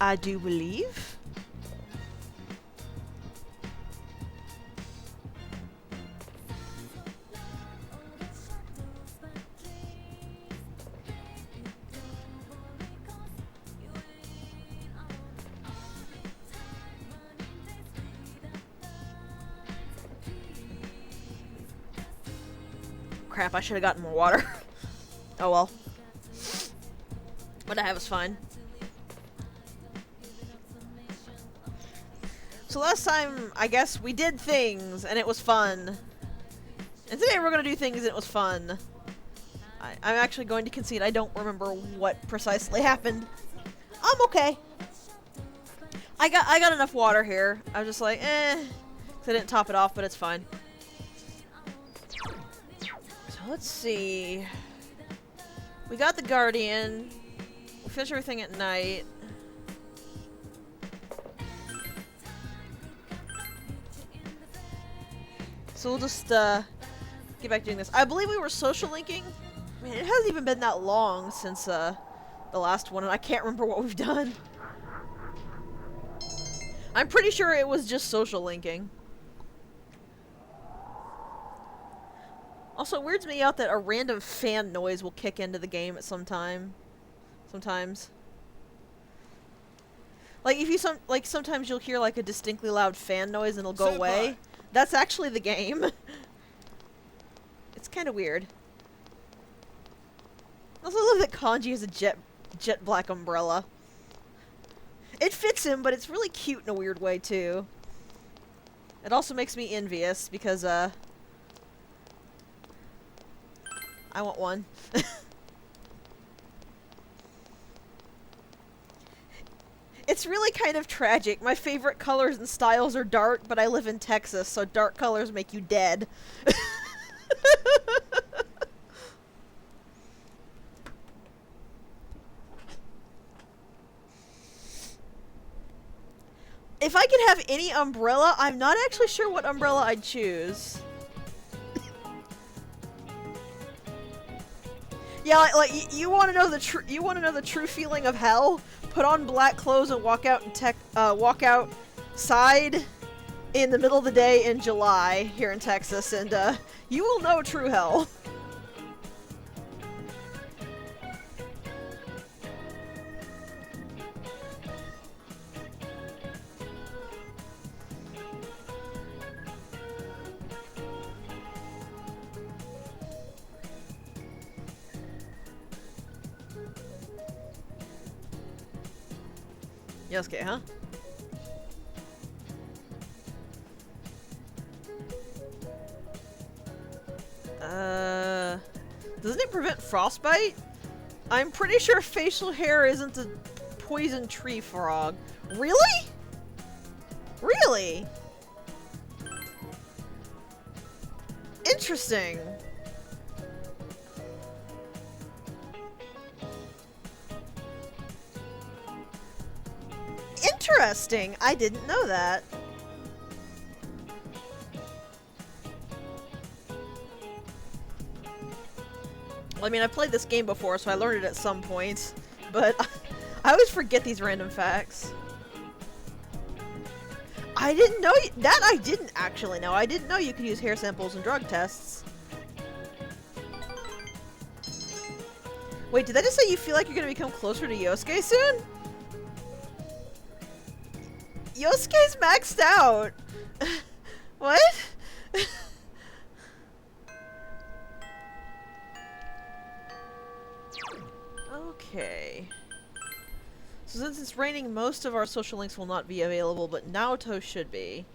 I do believe. Crap, I should have gotten more water. Oh well. What I have is fine. So last time, I guess, we did things, and it was fun. And today we're gonna do things, and it was fun. I'm actually going to concede I don't remember what precisely happened. I'm okay. I got enough water here. I was just like, eh. 'Cause I didn't top it off, but it's fine. So let's see. We got the Guardian. We finished everything at night. So we'll just get back to doing this. I believe we were social linking. Man, it hasn't even been that long since the last one, and I can't remember what we've done. I'm pretty sure it was just social linking. Also, it weirds me out that a random fan noise will kick into the game at some time. Sometimes. Like, if you sometimes you'll hear like a distinctly loud fan noise and it'll go away. That's actually the game. It's kind of weird. I also love that Kanji has a jet black umbrella. It fits him, but it's really cute in a weird way too. It also makes me envious because I want one. It's really kind of tragic. My favorite colors and styles are dark, but I live in Texas, so dark colors make you dead. If I could have any umbrella, I'm not actually sure what umbrella I'd choose. Yeah, like you want to know the true feeling of hell? Put on black clothes and walk outside in the middle of the day in July here in Texas, and you will know true hell. Yosuke, huh? Doesn't it prevent frostbite? I'm pretty sure facial hair isn't a poison tree frog. Really? Really? Interesting. Interesting! I didn't know that. Well, I mean, I've played this game before, so I learned it at some point. But I always forget these random facts. I didn't know that. I didn't actually know. I didn't know you could use hair samples in drug tests. Wait, did that just say you feel like you're gonna become closer to Yosuke soon? Yosuke's maxed out! What? Okay. So since it's raining, most of our social links will not be available, but Naoto should be.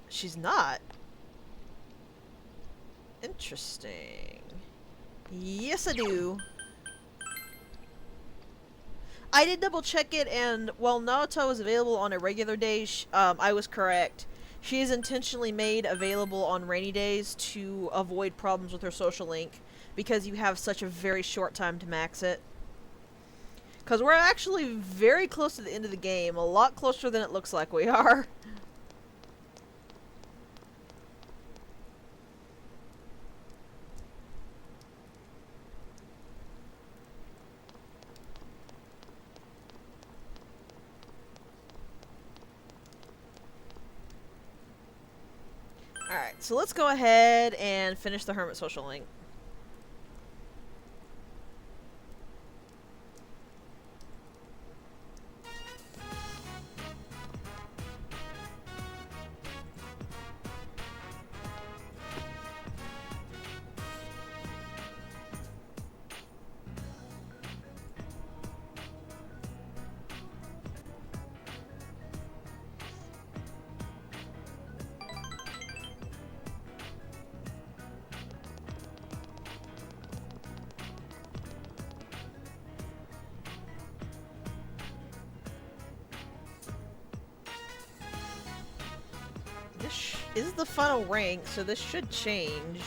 She's not. Interesting. Yes, I do. I did double check it, and while Naoto is available on a regular day, I was correct. She is intentionally made available on rainy days to avoid problems with her social link, because you have such a very short time to max it. Because we're actually very close to the end of the game, a lot closer than it looks like we are. Alright, so let's go ahead and finish the Hermit Social Link. This is the final rank, so this should change.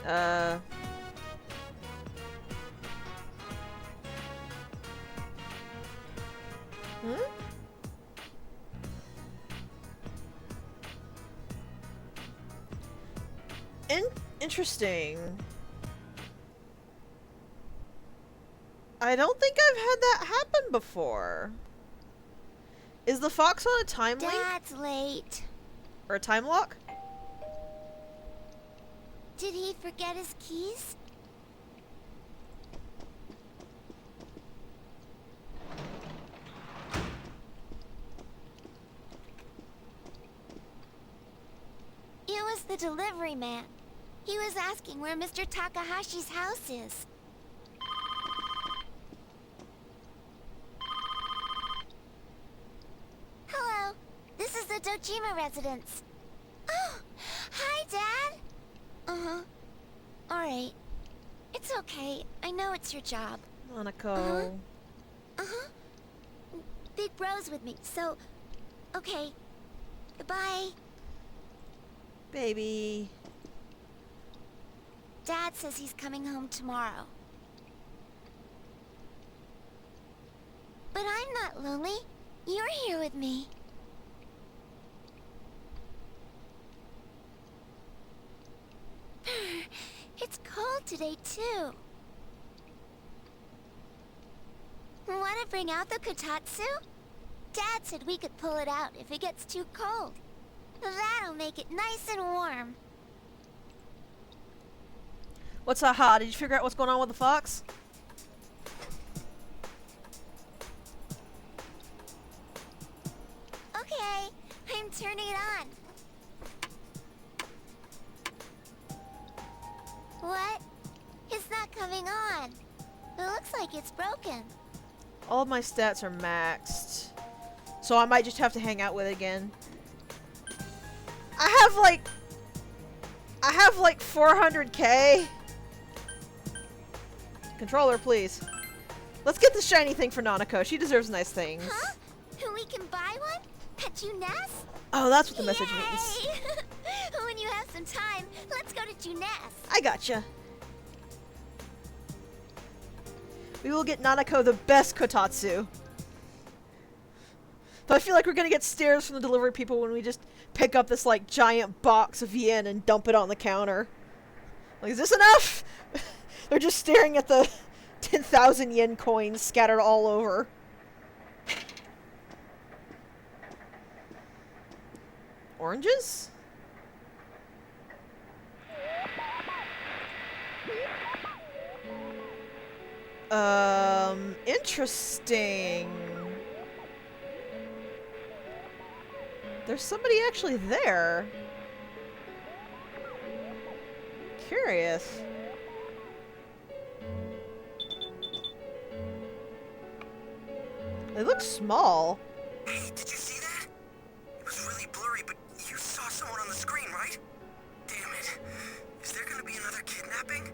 Hmm? Interesting. I don't think I've had that happen before. Is the fox on a time link? Dad's late. Or a time lock? Did he forget his keys? It was the delivery man. He was asking where Mr. Takahashi's house is. Hello, this is the Dojima residence. Oh, hi, Dad. Uh-huh. Alright. It's okay. I know it's your job. Monaco. Uh-huh. Big Bro's with me, so... Okay. Goodbye. Baby. Dad says he's coming home tomorrow. But I'm not lonely. You're here with me. It's cold today, too. Want to bring out the kotatsu? Dad said we could pull it out if it gets too cold. That'll make it nice and warm. What's aha? Did you figure out what's going on with the fox? Okay, I'm turning it on. What? It's not coming on. It looks like it's broken. All of my stats are maxed. So I might just have to hang out with it again. I have like 400k. Controller, please. Let's get the shiny thing for Nanako. She deserves nice things. Huh? We can buy one? At Juness? Oh, that's what the message means. Yay! When you have some time, let's go to Juness. I gotcha. We will get Nanako the best kotatsu. Though I feel like we're gonna get stares from the delivery people when we just pick up this like giant box of yen and dump it on the counter. Like, is this enough? They're just staring at the 10,000 yen coins scattered all over. Oranges? Interesting. There's somebody actually there. Curious. They look small. Hey, did you see that? It was really blurry, but you saw someone on the screen, right? Damn it. Is there gonna be another kidnapping?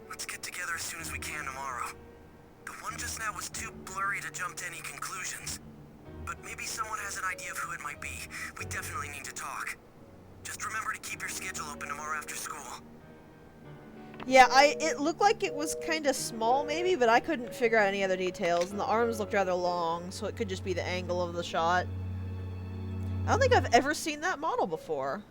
Let's get together as soon as we can tomorrow. The one just now was too blurry to jump to any conclusions. But maybe someone has an idea of who it might be. We definitely need to talk. Just remember to keep your schedule open tomorrow after school. Yeah, it looked like it was kind of small maybe, but I couldn't figure out any other details, and the arms looked rather long, so it could just be the angle of the shot. I don't think I've ever seen that model before.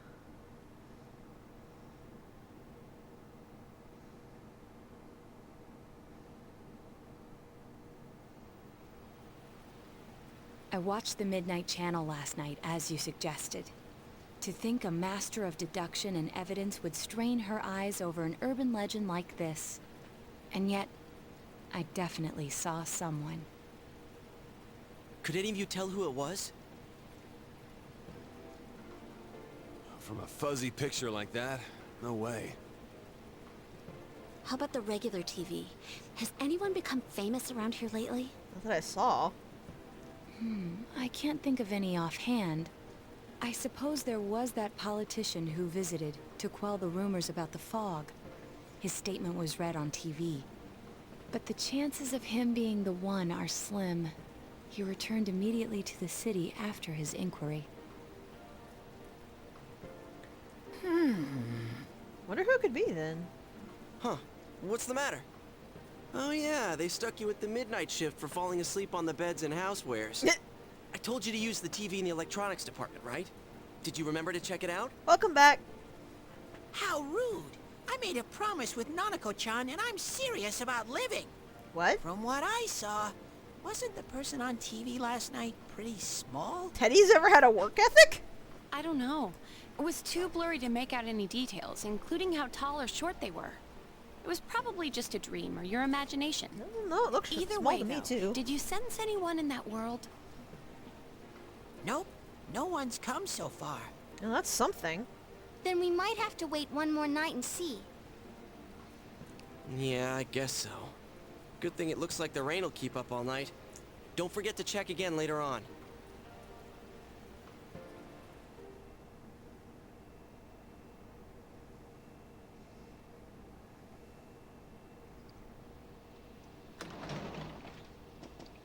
I watched the Midnight Channel last night, as you suggested. To think a master of deduction and evidence would strain her eyes over an urban legend like this. And yet, I definitely saw someone. Could any of you tell who it was? From a fuzzy picture like that, no way. How about the regular TV? Has anyone become famous around here lately? Not that I saw. I can't think of any offhand. I suppose there was that politician who visited to quell the rumors about the fog. His statement was read on TV. But the chances of him being the one are slim. He returned immediately to the city after his inquiry. Wonder who it could be then. Huh. What's the matter? Oh yeah, they stuck you with the midnight shift for falling asleep on the beds and housewares. I told you to use the TV in the electronics department, right? Did you remember to check it out? Welcome back. How rude. I made a promise with Nanako-chan and I'm serious about living. What? From what I saw, wasn't the person on TV last night pretty small? Teddy's ever had a work ethic? I don't know. It was too blurry to make out any details, including how tall or short they were. It was probably just a dream or your imagination. No, it looks Either small way, to me though, too. did you sense anyone in that world? Nope. No one's come so far. Well, that's something. Then we might have to wait one more night and see. Yeah, I guess so. Good thing it looks like the rain will keep up all night. Don't forget to check again later on.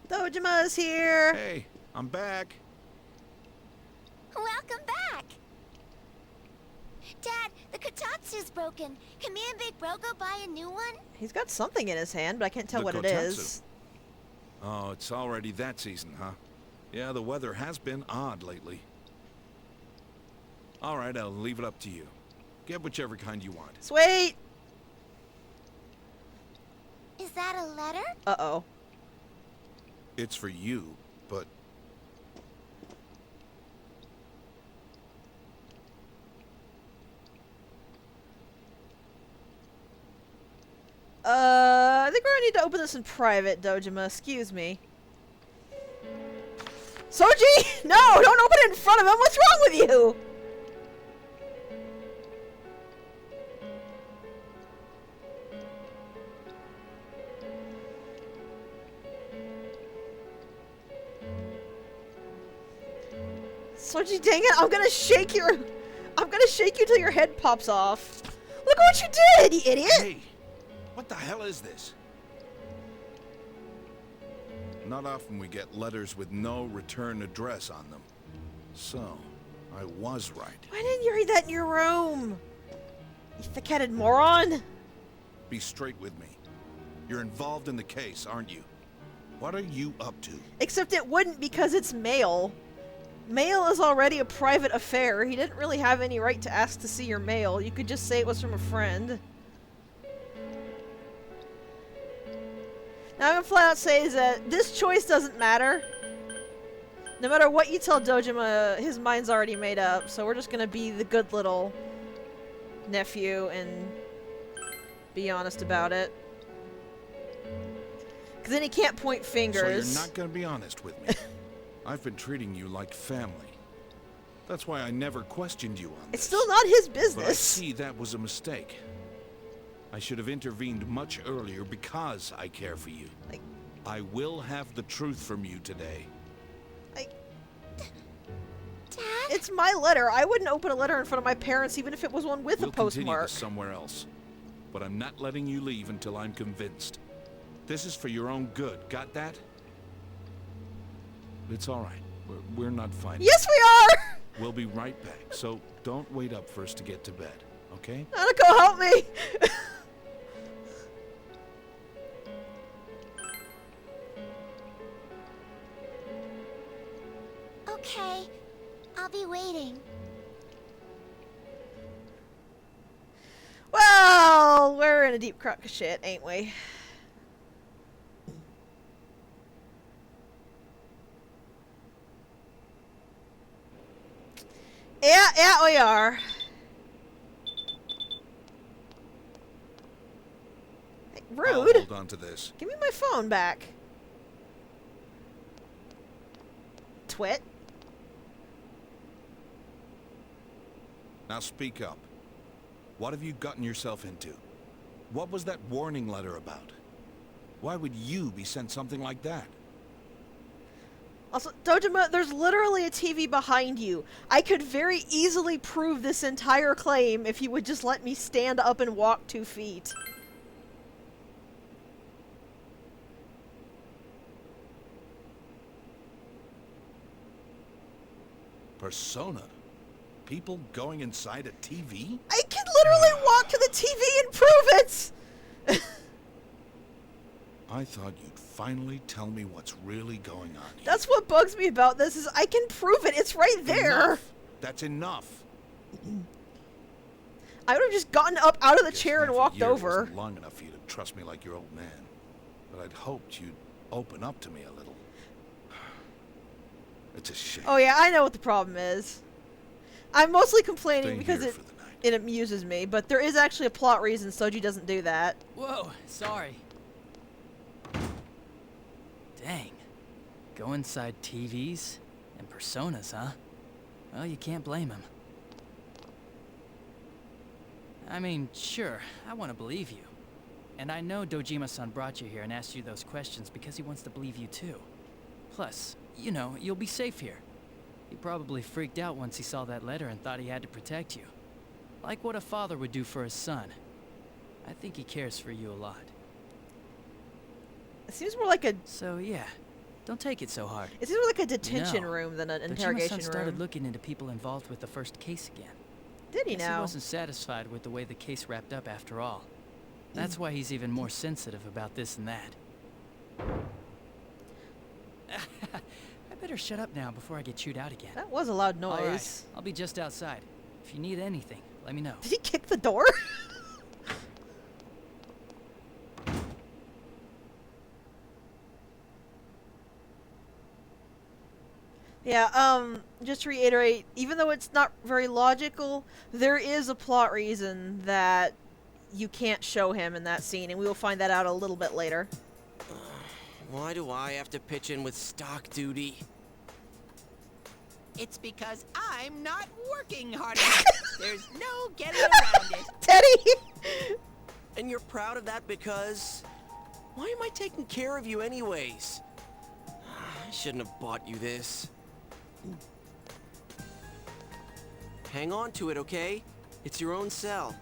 Dojima's here. Hey, I'm back. Welcome back! Dad, the Kotatsu's broken. Can me and Big Bro go buy a new one? He's got something in his hand, but I can't tell The what it kotatsu. is. Oh, it's already that season, huh? Yeah, the weather has been odd lately. All right, I'll leave it up to you. Get whichever kind you want. Sweet! Is that a letter? Uh-oh. It's for you, but... I think we're gonna need to open this in private, Dojima. Excuse me. Soji! No! Don't open it in front of him! What's wrong with you? Soji, dang it! I'm gonna shake you till your head pops off. Look what you did, you idiot! Hey! What the hell is this? Not often we get letters with no return address on them. So, I was right. Why didn't you read that in your room? You thick-headed moron! Be straight with me. You're involved in the case, aren't you? What are you up to? Except it wouldn't because it's mail. Mail is already a private affair. He didn't really have any right to ask to see your mail. You could just say it was from a friend. Now I'm gonna flat out say is that this choice doesn't matter. No matter what you tell Dojima, his mind's already made up, so we're just gonna be the good little nephew and be honest about it. Because then he can't point fingers. So you're not gonna be honest with me. I've been treating you like family. That's why I never questioned you on this. It's still not his But I business. see that was a mistake. I should have intervened much earlier because I care for you. I will have the truth from you today. Dad? It's my letter. I wouldn't open a letter in front of my parents even if it was one with We'll a continue postmark. this somewhere else. But I'm not letting you leave until I'm convinced. This is for your own good. Got that? It's all right. We're not fighting. Yes, we are! We'll be right back. So don't wait up for us to get to bed, okay? Nanako, help me! Okay. I'll be waiting. Well, we're in a deep crock of shit, ain't we? Yeah, we are. Hey, I'll rude. hold on to this. Give me my phone back. Twit. Now speak up. What have you gotten yourself into? What was that warning letter about? Why would you be sent something like that? Also, Dojima, there's literally a TV behind you. I could very easily prove this entire claim if you would just let me stand up and walk 2 feet. Persona? People going inside a TV? I can literally walk to the TV and prove it! I thought you'd finally tell me what's really going on here. That's what bugs me about this, is I can prove it. It's right there. Enough. That's enough. I would have just gotten up out of the Guess chair and half a walked year over. wasn't long enough for you to trust me like your old man. But I'd hoped you'd open up to me a little. It's a shame. Oh yeah, I know what the problem is. I'm mostly complaining Stay because here it for the night. it amuses me, but there is actually a plot reason Soji doesn't do that. Whoa, sorry. Dang. Go inside TVs and personas, huh? Well, you can't blame him. I mean, sure, I want to believe you. And I know Dojima-san brought you here and asked you those questions because he wants to believe you too. Plus, you know, you'll be safe here. He probably freaked out once he saw that letter and thought he had to protect you. Like what a father would do for his son. I think he cares for you a lot. It seems more like a So yeah, don't take it so hard. it seems more like a detention No. room than an Dojima-san interrogation started room. looking into people involved with the first case again. Did he Guess he now? wasn't satisfied with the way the case wrapped up after all. That's why he's even more sensitive about this and that. I better shut up now before I get chewed out again. That was a loud noise. All right, I'll be just outside. If you need anything, let me know. Did he kick the door? Yeah, just to reiterate, even though it's not very logical, there is a plot reason that you can't show him in that scene, and we will find that out a little bit later. Why do I have to pitch in with stock duty? It's because I'm not working hard enough. There's no getting around it. Teddy! And you're proud of that because... Why am I taking care of you anyways? I shouldn't have bought you this. Hang on to it, okay? It's your own cell.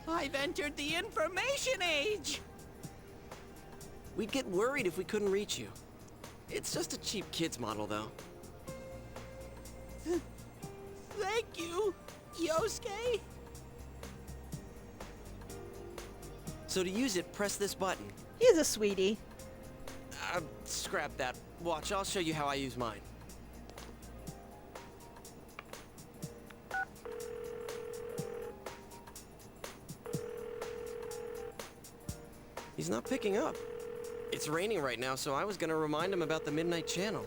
I've entered the information age. We'd get worried if we couldn't reach you. It's just a cheap kid's model, though. Thank you, Yosuke. So to use it, press this button. He's a sweetie. Scrap that. Watch, I'll show you how I use mine. He's not picking up. It's raining right now, so I was gonna remind him about the Midnight Channel.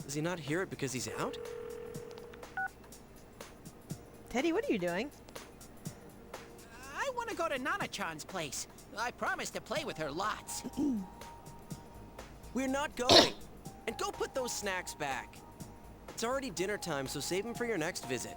Does he not hear it because he's out? Teddy, what are you doing? I want to go to Nana-chan's place. I promised to play with her lots. We're not going. And go put those snacks back. It's already dinner time, so save them for your next visit.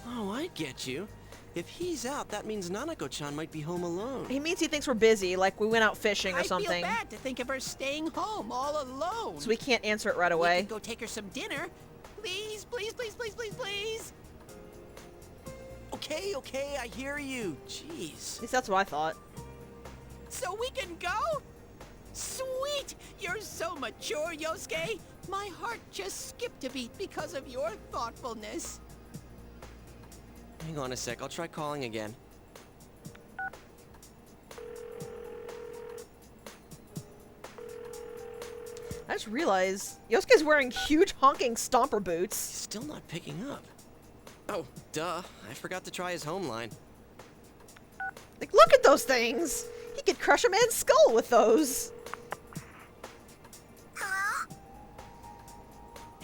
Oh, I get you. If he's out, that means Nanako-chan might be home alone. He means he thinks we're busy, like we went out fishing or I something. feel bad to think of her staying home all alone. So we can't answer it right We away. can go take her some dinner. Please, please, please, please, please, please. Okay, I hear you. Jeez. At least that's what I thought. So we can go? Sweet! You're so mature, Yosuke. My heart just skipped a beat because of your thoughtfulness. Hang on a sec, I'll try calling again. I just realized Yosuke's wearing huge honking stomper boots. He's still not picking up. Oh, duh. I forgot to try his home line. Like, look at those things! He could crush a man's skull with those! Hello?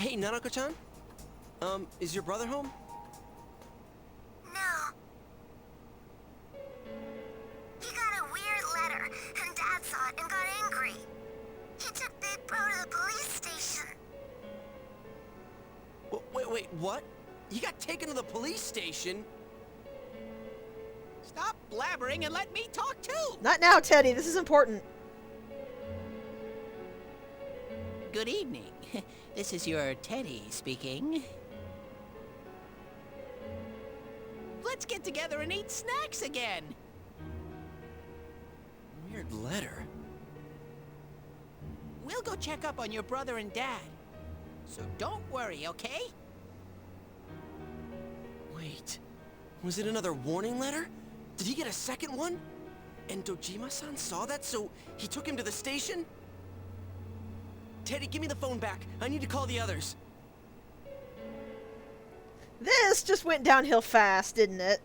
Hey, Nanako-chan? Is your brother home? No. He got a weird letter, and Dad saw it and got angry. He took Big Bro to the police station. Wait, what? He got taken to the police station? Stop blabbering and let me talk too! Not now, Teddy. This is important. Good evening. This is your Teddy speaking. Let's get together and eat snacks again. Weird letter. We'll go check up on your brother and Dad. So don't worry, okay? Wait, was it another warning letter? Did he get a second one? And Dojima-san saw that, so he took him to the station? Teddy, give me the phone back. I need to call the others. This just went downhill fast, didn't it?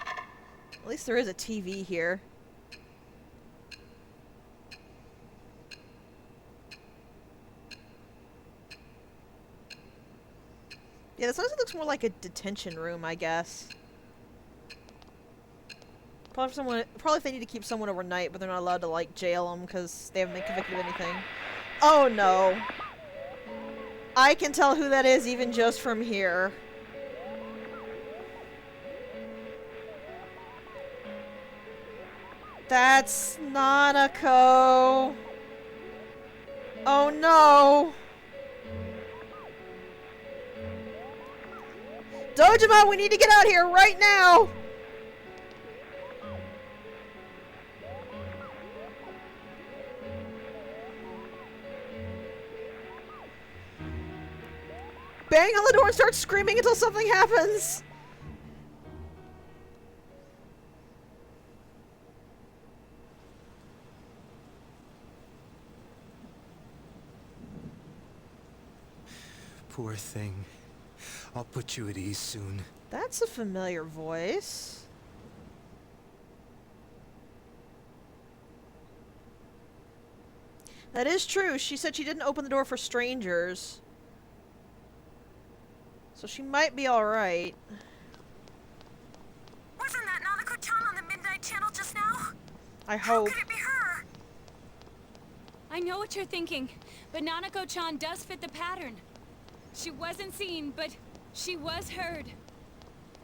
At least there is a TV here. Yeah, this honestly looks more like a detention room, I guess. Probably if they need to keep someone overnight, but they're not allowed to, like, jail them because they haven't been convicted of anything. Oh, no. I can tell who that is even just from here. That's Nanako. Oh, no. Dojima, we need to get out here right now! Bang on the door and start screaming until something happens! Poor thing. I'll put you at ease soon. That's a familiar voice. That is true. She said she didn't open the door for strangers. So she might be alright. Wasn't that Nanako-chan on the Midnight Channel just now? I How hope. could it be her? I know what you're thinking, but Nanako-chan does fit the pattern. She wasn't seen, but she was heard.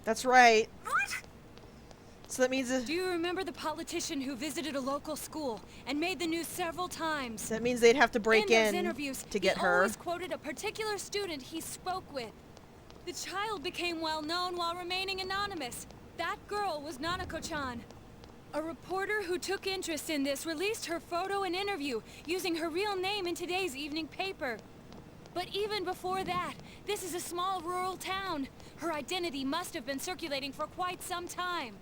That's right. What? So that means Do you remember the politician who visited a local school and made the news several times? that means they'd have to break in those in interviews, to get he her. always quoted a particular student he spoke with. The child became well known while remaining anonymous. That girl was Nanako-chan. A reporter who took interest in this released her photo and interview using her real name in today's evening paper. But even before that, this is a small rural town. Her identity must have been circulating for quite some time.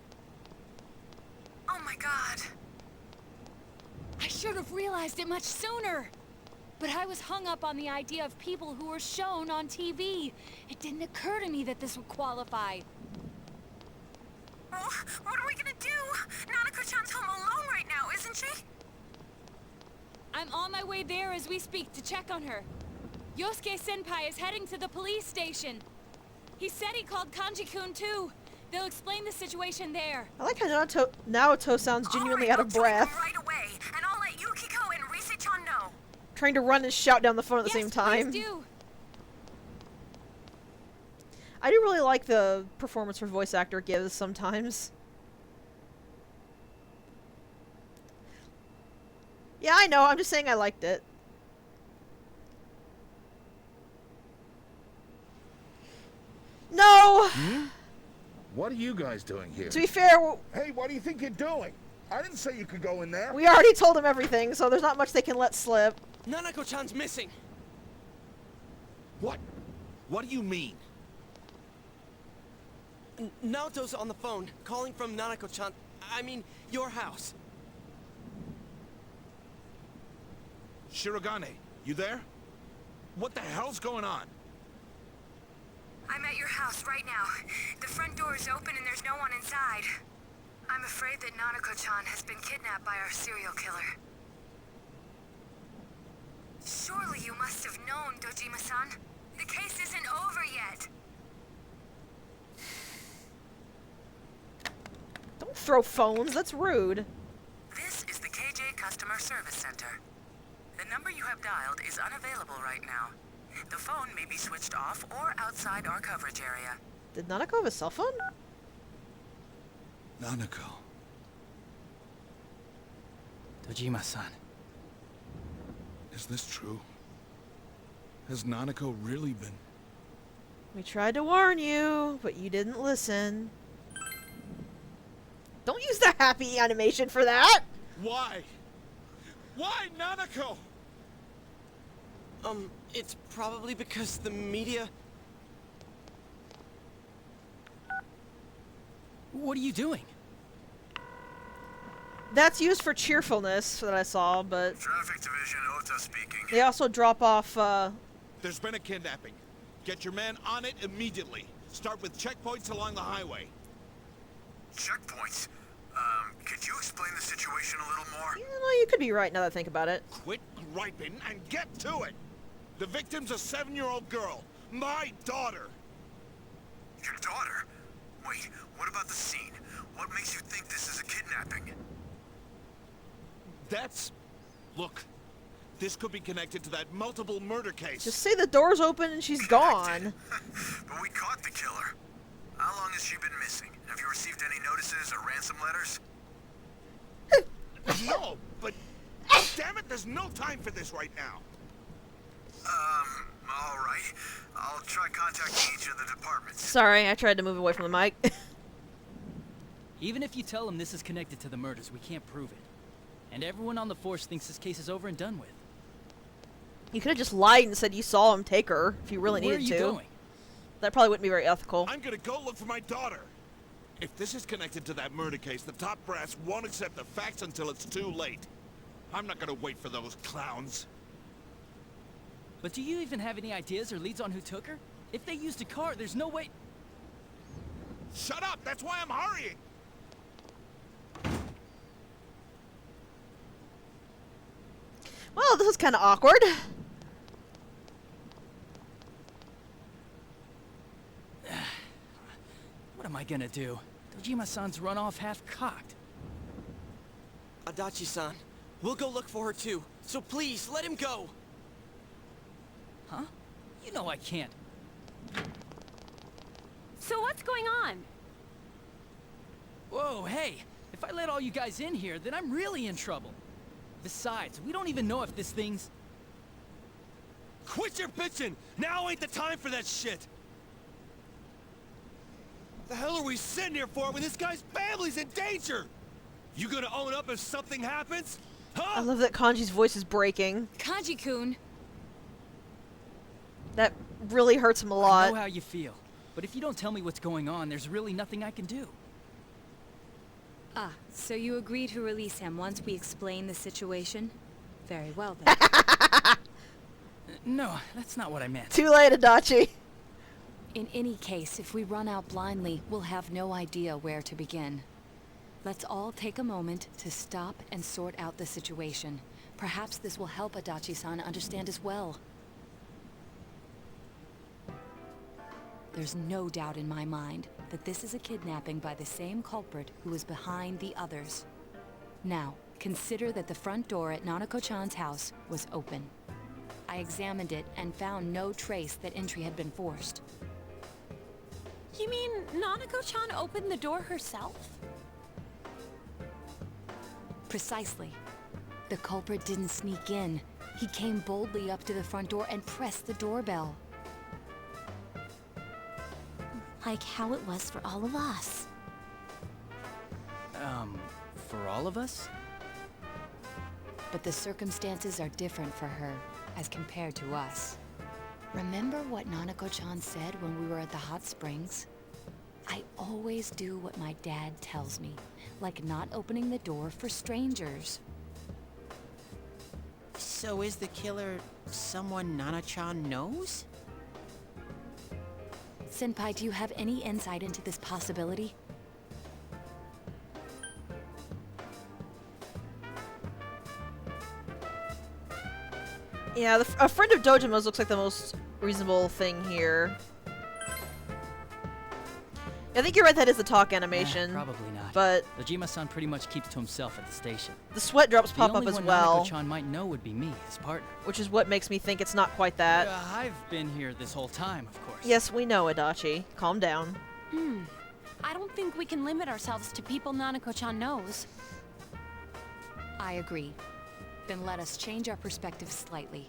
Oh my god. I should have realized it much sooner. But I was hung up on the idea of people who were shown on TV. It didn't occur to me that this would qualify. Well, what are we gonna do? Nanako-chan's home alone right now, isn't she? I'm on my way there as we speak to check on her. Yosuke-senpai is heading to the police station. He said he called Kanji-kun too. They'll explain the situation there. I like how Naoto sounds genuinely out of breath. Right away, and I'll let Yukiko and Rise-chan know. Trying to run and shout down the phone at the same time. Please do. I do really like the performance her voice actor gives sometimes. Yeah, I know. I'm just saying I liked it. No! What are you guys doing here? To be fair, Hey, what do you think you're doing? I didn't say you could go in there. we already told them everything, so there's not much they can let slip. Nanako-chan's missing. What? What do you mean? Naoto's on the phone, calling from Nanako-chan. I mean, your house. Shirogane, you there? What the hell's going on? I'm at your house right now. The front door is open and there's no one inside. I'm afraid that Nanako-chan has been kidnapped by our serial killer. Surely you must have known, Dojima-san. The case isn't over yet. Don't throw phones, that's rude. This is the KJ Customer Service Center. The number you have dialed is unavailable right now. The phone may be switched off or outside our coverage area. Did Nanako have a cell phone? Nanako. Dojima-san. Is this true? Has Nanako really been... We tried to warn you, but you didn't listen. Don't use the happy animation for that! Why? Why Nanako? It's probably because the media... What are you doing? That's used for cheerfulness that I saw, but Traffic Division, Ota speaking. they also drop off, There's been a kidnapping. Get your man on it immediately. Start with checkpoints along the highway. Checkpoints? Could you explain the situation a little more? you know, you could be right now that I think about it. Quit griping and get to it! The victim's a 7-year-old girl. My daughter! Your daughter? Wait, what about the scene? What makes you think this is a kidnapping? That's... Look, this could be connected to that multiple murder case. Just say the door's open and she's gone. But we caught the killer. How long has she been missing? Have you received any notices or ransom letters? No, but... Damn it, there's no time for this right now. Alright. I'll try contacting each of the departments. Sorry, I tried to move away from the mic. Even if you tell them this is connected to the murders, we can't prove it. And everyone on the force thinks this case is over and done with. You could have just lied and said you saw him take her, if you really Where needed are you to. going? That probably wouldn't be very ethical. I'm gonna go look for my daughter. If this is connected to that murder case, the top brass won't accept the facts until it's too late. I'm not gonna wait for those clowns. But do you even have any ideas or leads on who took her? If they used a car, there's no way... Shut up! That's why I'm hurrying! Well, this was kind of awkward. What am I gonna do? Dojima-san's run off half-cocked. Adachi-san, we'll go look for her too. So please, let him go! Huh? You know I can't. So what's going on? Whoa, hey! If I let all you guys in here, then I'm really in trouble. Besides, we don't even know if this thing's... Quit your bitching! Now ain't the time for that shit! The hell are we sitting here for when this guy's family's in danger? You gonna own up if something happens? I Huh? love that Kanji's voice is breaking. Kanji-kun! That really hurts him a I lot. know how you feel. But if you don't tell me what's going on, there's really nothing I can do. Ah, so you agree to release him once we explain the situation? Very well then. No, that's not what I meant. Too late, Adachi. In any case, if we run out blindly, we'll have no idea where to begin. Let's all take a moment to stop and sort out the situation. Perhaps this will help Adachi-san understand as well. There's no doubt in my mind that this is a kidnapping by the same culprit who is behind the others. Now, consider that the front door at Nanako-chan's house was open. I examined it and found no trace that entry had been forced. You mean Nanako-chan opened the door herself? Precisely. The culprit didn't sneak in. He came boldly up to the front door and pressed the doorbell. Like how it was for all of us. For all of us? But the circumstances are different for her, as compared to us. Remember what Nanako-chan said when we were at the hot springs? I always do what my dad tells me, like not opening the door for strangers. So is the killer someone Nana-chan knows? Senpai, do you have any insight into this possibility? Yeah, a friend of Dojima's looks like the most reasonable thing here. I think you're right, that is the talk animation. Probably not. But Dojima-san pretty much keeps to himself at the station. the sweat drops pop up as The well, only one Nanako-chan might know would be me, his partner. which is what makes me think it's not quite that. I've been here this whole time, of course. Yes, we know, Adachi. Calm down. I don't think we can limit ourselves to people Nanako-chan knows. I agree. Then let us change our perspective slightly.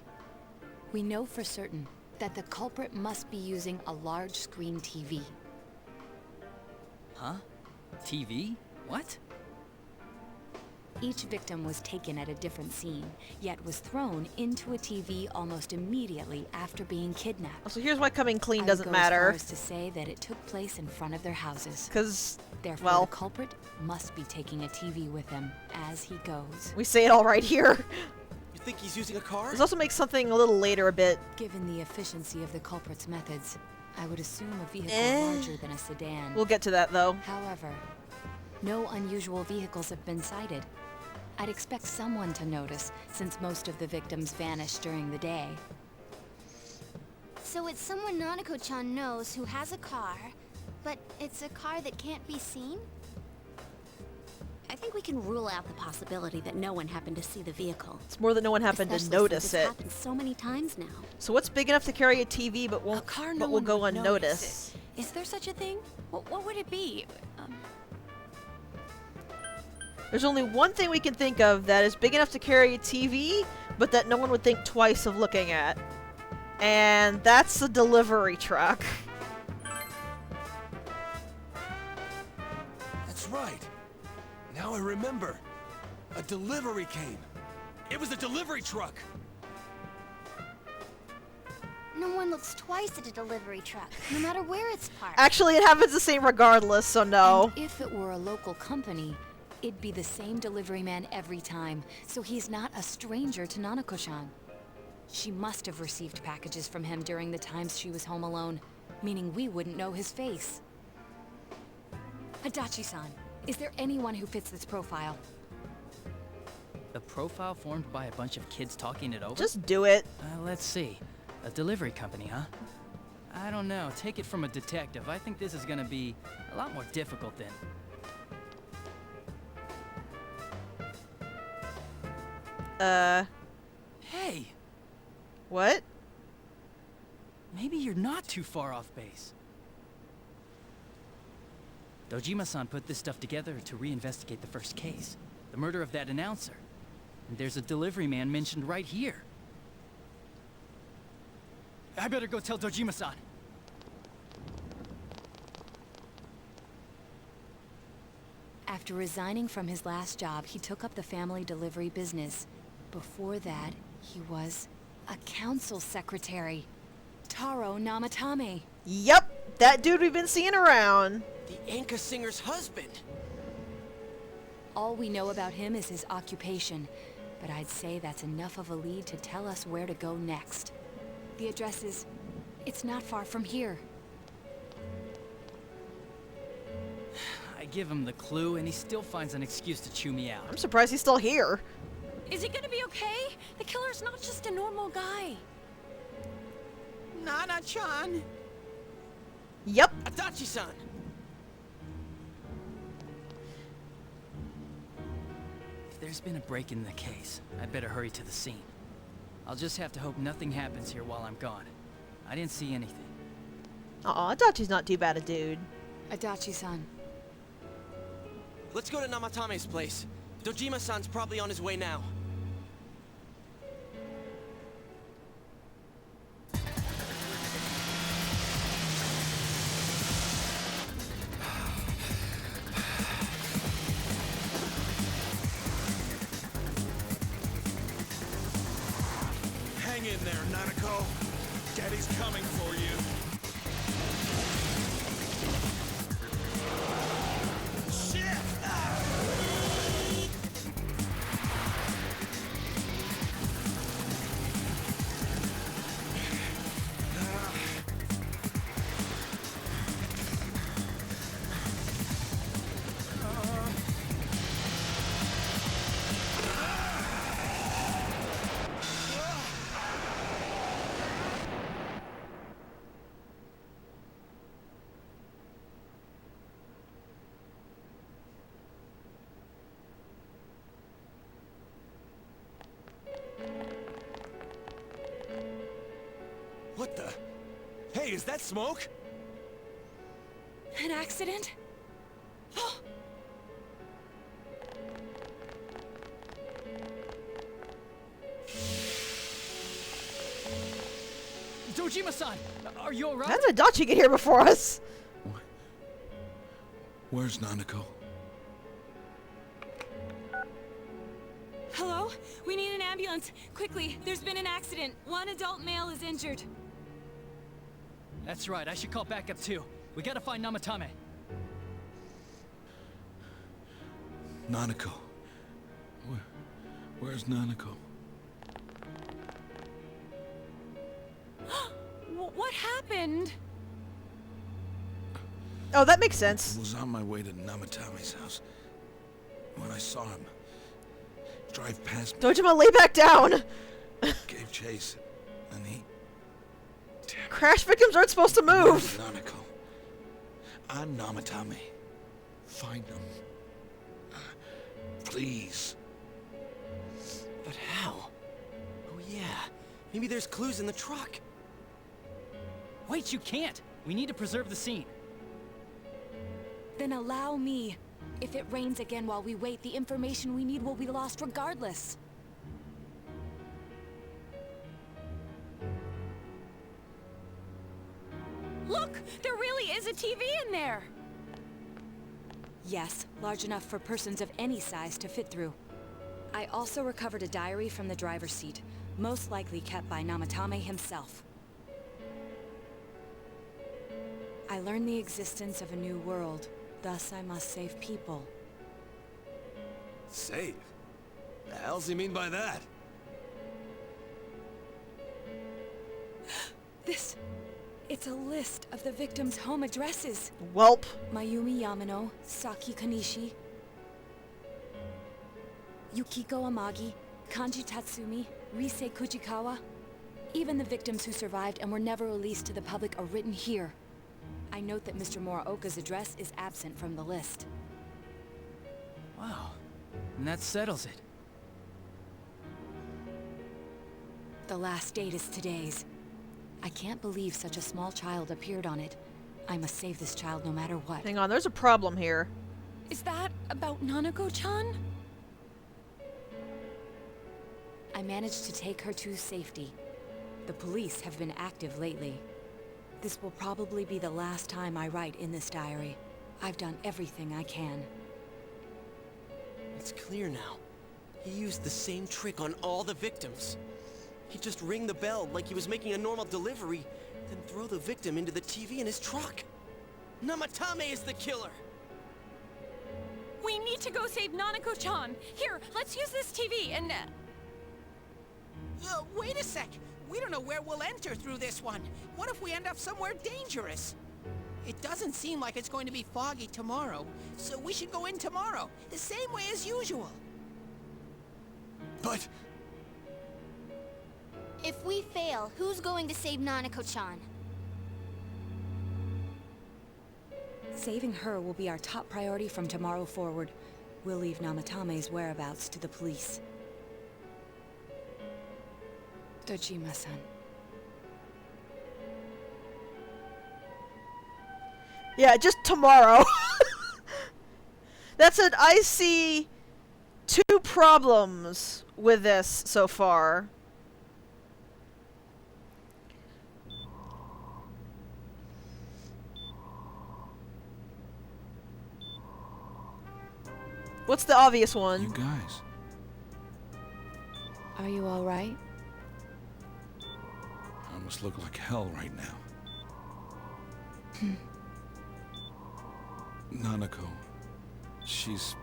We know for certain that the culprit must be using a large screen TV. Huh? TV? What? Each victim was taken at a different scene, yet was thrown into a TV almost immediately after being kidnapped. So here's why coming clean I would doesn't go matter. as far as to say that it took place in front of their houses. Because, Therefore, well, the culprit must be taking a TV with him as he goes. we say it all right here. You think he's using a car? This also makes something a little later a bit. Given the efficiency of the culprit's methods, I would assume a vehicle larger than a sedan. We'll get to that, though. However, no unusual vehicles have been sighted. I'd expect someone to notice, since most of the victims vanished during the day. So it's someone Nanako-chan knows who has a car, but it's a car that can't be seen? I think we can rule out the possibility that no one happened to see the vehicle. It's more than no one happened to Especially notice since it. it's happened so many times now. So what's big enough to carry a TV but won't, A car no but will one go would unnoticed? notice. Is there such a thing? What would it be? There's only one thing we can think of that is big enough to carry a TV, but that no one would think twice of looking at. And that's a delivery truck. That's right. Now I remember. A delivery came. It was a delivery truck. No one looks twice at a delivery truck, no matter where it's parked. Actually, it happens the same regardless, so no. And if it were a local company, it'd be the same delivery man every time, so he's not a stranger to Nanako-chan. She must have received packages from him during the times she was home alone, meaning we wouldn't know his face. Adachi-san, is there anyone who fits this profile? The profile formed by a bunch of kids talking it over? Just do it. Let's see. A delivery company, huh? I don't know. Take it from a detective. I think this is gonna be a lot more difficult than... Hey! What? Maybe you're not too far off base. Dojima-san put this stuff together to reinvestigate the first case. The murder of that announcer. And there's a delivery man mentioned right here. I better go tell Dojima-san. After resigning from his last job, he took up the family delivery business. Before that, he was a council secretary. Taro Namatame. Yep, that dude we've been seeing around. The Anka singer's husband. All we know about him is his occupation, but I'd say that's enough of a lead to tell us where to go next. The address is... it's not far from here. I give him the clue, and he still finds an excuse to chew me out. I'm surprised he's still here. Is he gonna be okay? The killer's not just a normal guy. Nana-chan! Yep. Adachi-san! If there's been a break in the case, I'd better hurry to the scene. I'll just have to hope nothing happens here while I'm gone. I didn't see anything. Aw, Adachi's not too bad a dude. Adachi-san. Let's go to Namatame's place. Dojima-san's probably on his way now. Hang in there, Nanako. Daddy's coming for you. Shit! What the? Hey, is that smoke? An accident? Dojima-san, are you alright? How did Adachi get here before us? Where's Nanako? Hello? We need an ambulance. Quickly, there's been an accident. One adult male is injured. That's right, I should call backup too. We gotta find Namatame. Nanako. Where's Nanako? What happened? Oh, that makes I sense. was on my way to Namatame's house when I saw him drive past me, Dojima, lay back down! gave chase, and he... Crash victims aren't supposed to Where's move! Nanako? I'm Namatame. Find him. Please. But how? Oh yeah, maybe there's clues in the truck. Wait, you can't! We need to preserve the scene. Then allow me. If it rains again while we wait, the information we need will be lost regardless. Look! There really is a TV in there! Yes, large enough for persons of any size to fit through. I also recovered a diary from the driver's seat, most likely kept by Namatame himself. I learned the existence of a new world, thus I must save people. Save? The hell's he mean by that? It's a list of the victims' home addresses. Welp. Mayumi Yamano, Saki Kanishi, Yukiko Amagi, Kanji Tatsumi, Rise Kujikawa. Even the victims who survived and were never released to the public are written here. I note that Mr. Muraoka's address is absent from the list. Wow. And that settles it. The last date is today's. I can't believe such a small child appeared on it. I must save this child no matter what. Hang on, there's a problem here. Is that about Nanako-chan? I managed to take her to safety. The police have been active lately. This will probably be the last time I write in this diary. I've done everything I can. It's clear now. He used the same trick on all the victims. He'd just ring the bell like he was making a normal delivery, then throw the victim into the TV in his truck. Namatame is the killer! We need to go save Nanako-chan. Here, let's use this TV and... Wait a sec. We don't know where we'll enter through this one. What if we end up somewhere dangerous? It doesn't seem like it's going to be foggy tomorrow, so we should go in tomorrow, the same way as usual. But... If we fail, who's going to save Nanako-chan? Saving her will be our top priority from tomorrow forward. We'll leave Namatame's whereabouts to the police. Dojima-san. Yeah, just tomorrow. That's it. I see two problems with this so far. What's the obvious one? You guys. Are you all right? I must look like hell right now. Nanako. She's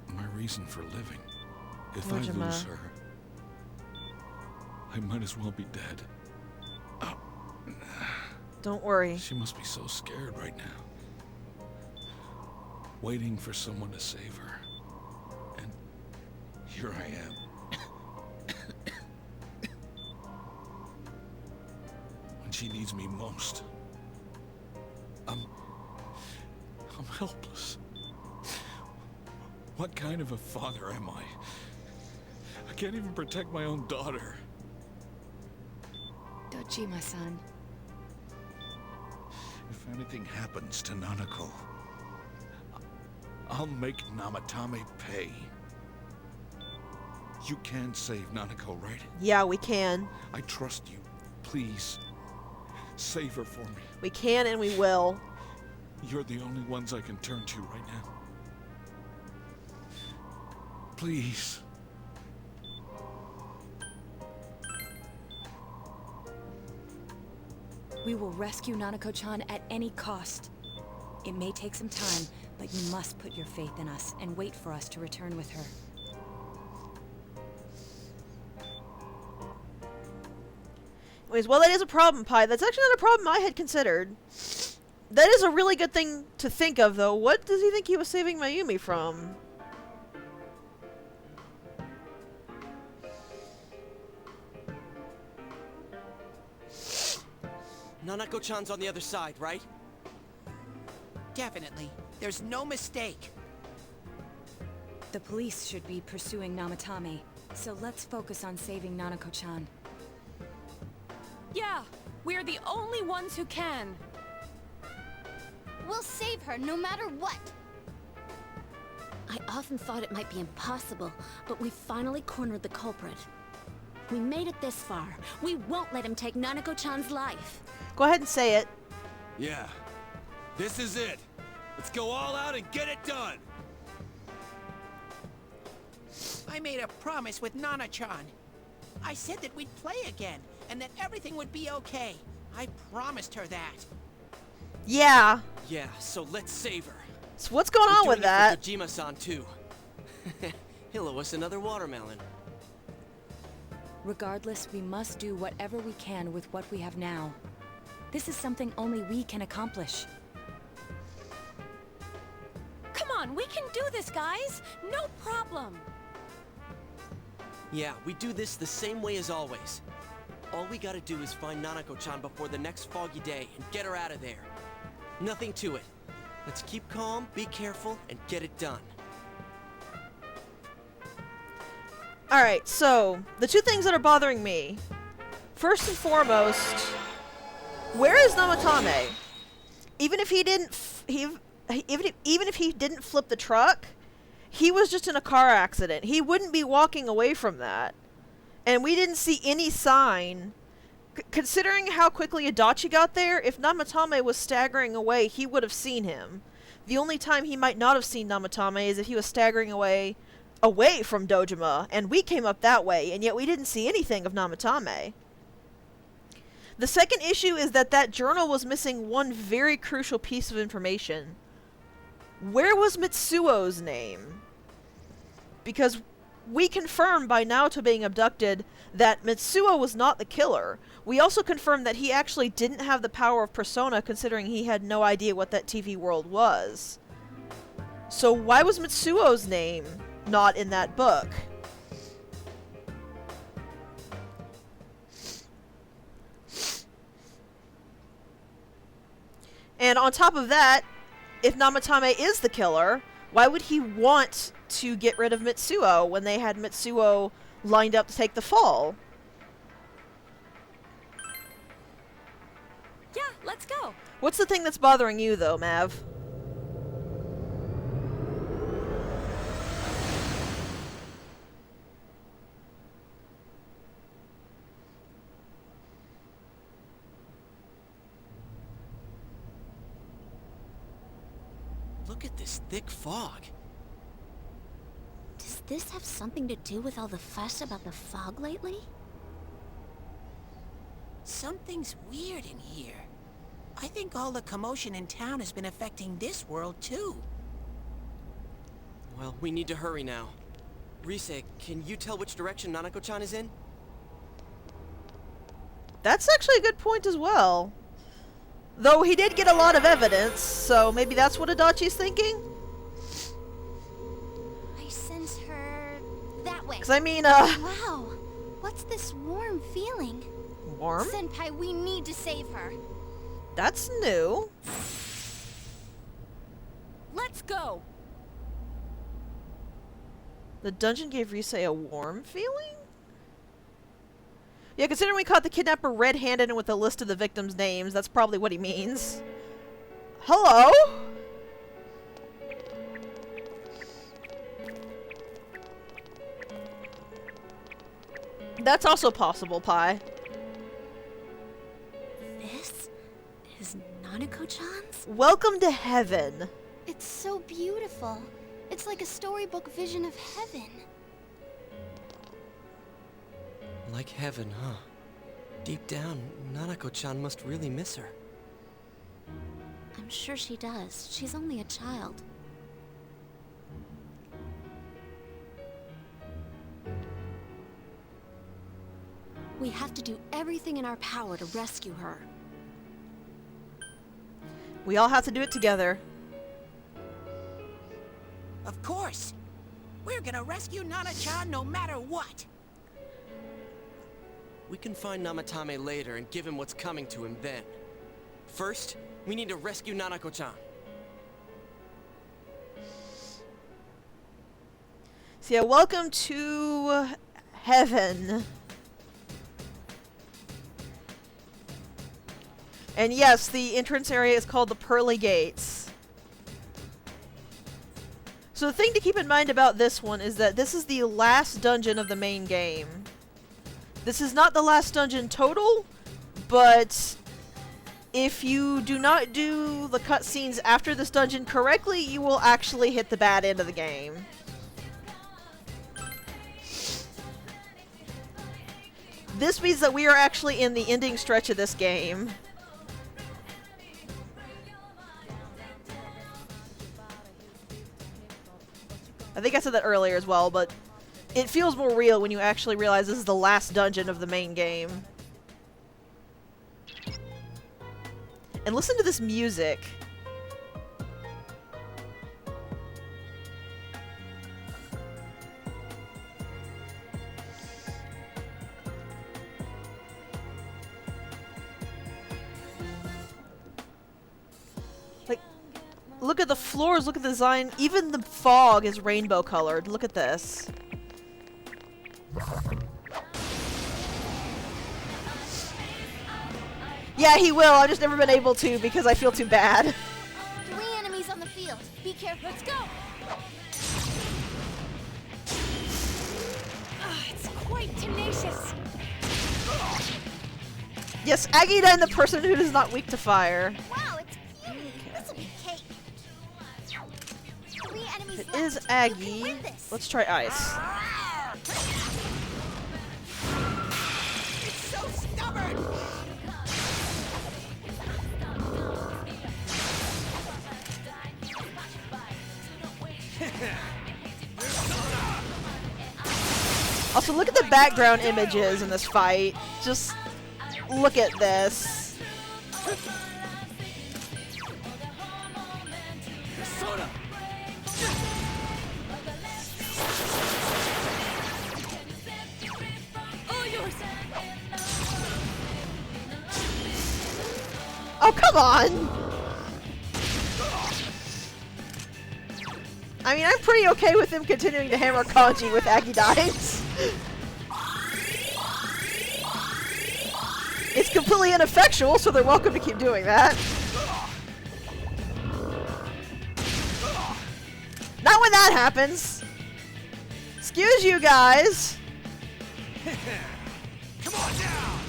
my reason for living. If I Dojima. lose her, I might as well be dead. Oh. Don't worry. She must be so scared right now. Waiting for someone to save her. And here I am. When she needs me most. I'm helpless. What kind of a father am I? I can't even protect my own daughter. Dojima-san. If anything happens to Nanako, I'll make Namatame pay. You can save Nanako, right? Yeah, we can. I trust you. Please, save her for me. We can and we will. You're the only ones I can turn to right now. Please. We will rescue Nanako-chan at any cost. It may take some time, but you must put your faith in us and wait for us to return with her. Anyways, well, that is a problem, Pi. That's actually not a problem I had considered. That is a really good thing to think of, though. What does he think he was saving Mayumi from? Nanako-chan's on the other side, right? Definitely. There's no mistake. The police should be pursuing Namatame, so let's focus on saving Nanako-chan. Yeah, we're the only ones who can. We'll save her no matter what. I often thought it might be impossible, but we finally cornered the culprit. We made it this far. We won't let him take Nanako-chan's life. Go ahead and say it. Yeah. This is it. Let's go all out and get it done. I made a promise with Nana-chan. I said that we'd play again, and that everything would be okay. I promised her that. Yeah. Yeah, so let's save her. So what's going on with that? Dojima-san too. He'll owe us another watermelon. Regardless, we must do whatever we can with what we have now. This is something only we can accomplish. Come on, we can do this, guys. No problem. Yeah, we do this the same way as always. All we gotta do is find Nanako-chan before the next foggy day and get her out of there. Nothing to it. Let's keep calm, be careful, and get it done. Alright, so, the two things that are bothering me. First and foremost, where is Namatame? Even if he didn't even if he didn't flip the truck, he was just in a car accident. He wouldn't be walking away from that. And we didn't see any sign. Considering how quickly Adachi got there, if Namatame was staggering away, he would have seen him. The only time he might not have seen Namatame is if he was staggering away from Dojima, and we came up that way, and yet we didn't see anything of Namatame. The second issue is that that journal was missing one very crucial piece of information. Where was Mitsuo's name? Because we confirmed by Naoto being abducted that Mitsuo was not the killer. We also confirmed that he actually didn't have the power of persona, considering he had no idea what that TV world was. So why was Mitsuo's name not in that book? And on top of that, if Namatame is the killer, why would he want to get rid of Mitsuo when they had Mitsuo lined up to take the fall? Yeah, let's go. What's the thing that's bothering you, though, Mav? Look at this thick fog. Does this have something to do with all the fuss about the fog lately? Something's weird in here. I think all the commotion in town has been affecting this world, too. Well, we need to hurry now. Rise, can you tell which direction Nanako-chan is in? That's actually a good point as well. Though he did get a lot of evidence, so maybe that's what Adachi's thinking? I sense her that way. Because I mean, Wow, what's this warm feeling? warm? Senpai, we need to save her. That's new. Let's go. The dungeon gave Rise a warm feeling? Yeah, considering we caught the kidnapper red-handed and with a list of the victims' names, that's probably what he means. Hello? That's also possible, Pi. This is Nanako-chan's? Welcome to heaven. It's so beautiful. It's like a storybook vision of heaven. Like heaven, huh? Deep down, Nanako-chan must really miss her. I'm sure she does. She's only a child. We have to do everything in our power to rescue her. We all have to do it together. Of course. We're gonna rescue Nana-chan no matter what. We can find Namatame later and give him what's coming to him then. First, we need to rescue Nanako-chan. So yeah, welcome to heaven. And yes, the entrance area is called the Pearly Gates. So the thing to keep in mind about this one is that this is the last dungeon of the main game. This is not the last dungeon total, but if you do not do the cutscenes after this dungeon correctly, you will actually hit the bad end of the game. This means that we are actually in the ending stretch of this game. I think I said that earlier as well, but it feels more real when you actually realize this is the last dungeon of the main game. And listen to this music. Like, look at the floors, look at the design. Even the fog is rainbow colored. Look at this. Yeah, he will. I've just never been able to because I feel too bad. 3 enemies on the field. Be careful. Let's go. It's quite tenacious. Yes, Agita and the person who is not weak to fire. Wow, it's beauty. This'll be cake. 3 enemies It left. is You can Aggie. win this. Let's try ice. It's so stubborn! Also, look at the background images in this fight. Just look at this. Persona! Oh, come on! I mean, I'm pretty okay with him continuing to hammer Kanji with Aggie dies. It's completely ineffectual, so they're welcome to keep doing that. Not when that happens. Excuse you guys. Come on down!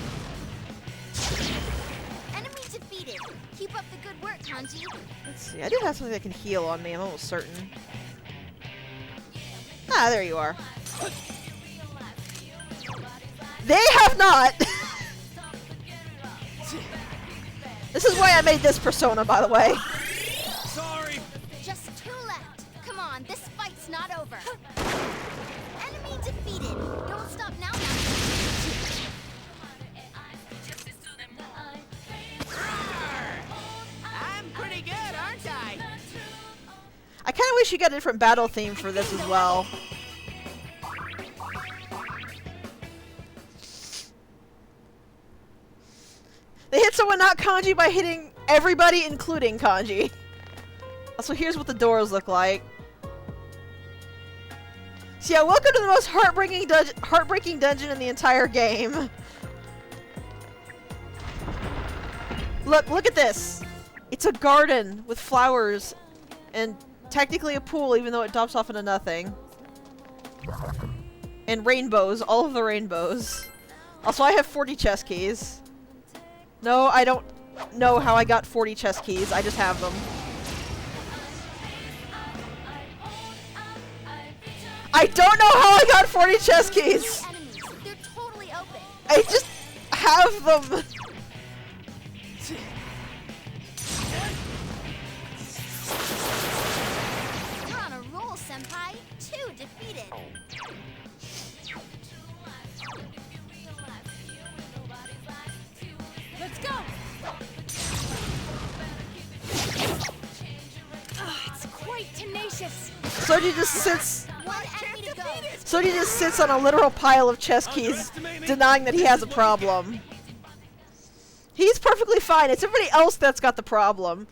Enemy defeated. Keep up the good work, Kanji. Let's see. I do have something that can heal on me. I'm almost certain. Ah, there you are. They have not. This is why I made this persona, by the way. Sorry! Just 2 left. Come on, this fight's not over. Enemy defeated. Don't stop now. I'm pretty good, aren't I? I kind of wish you got a different battle theme for this as well. They hit someone not Kanji by hitting everybody, including Kanji. Also, here's what the doors look like. So yeah, welcome to the most heartbreaking dungeon in the entire game. Look at this! It's a garden with flowers and technically a pool even though it drops off into nothing. And rainbows, all of the rainbows. Also, I have 40 chess keys. No, I don't know how I got 40 chess keys, I just have them. I don't know how I got 40 chess keys! They're totally open. I just have them! You're on a roll, Senpai. 2 defeated. Let's go! It's quite tenacious. Soji just sits. One enemy to go. Soji just sits on a literal pile of chess keys, denying that he has a problem. He's perfectly fine. It's everybody else that's got the problem.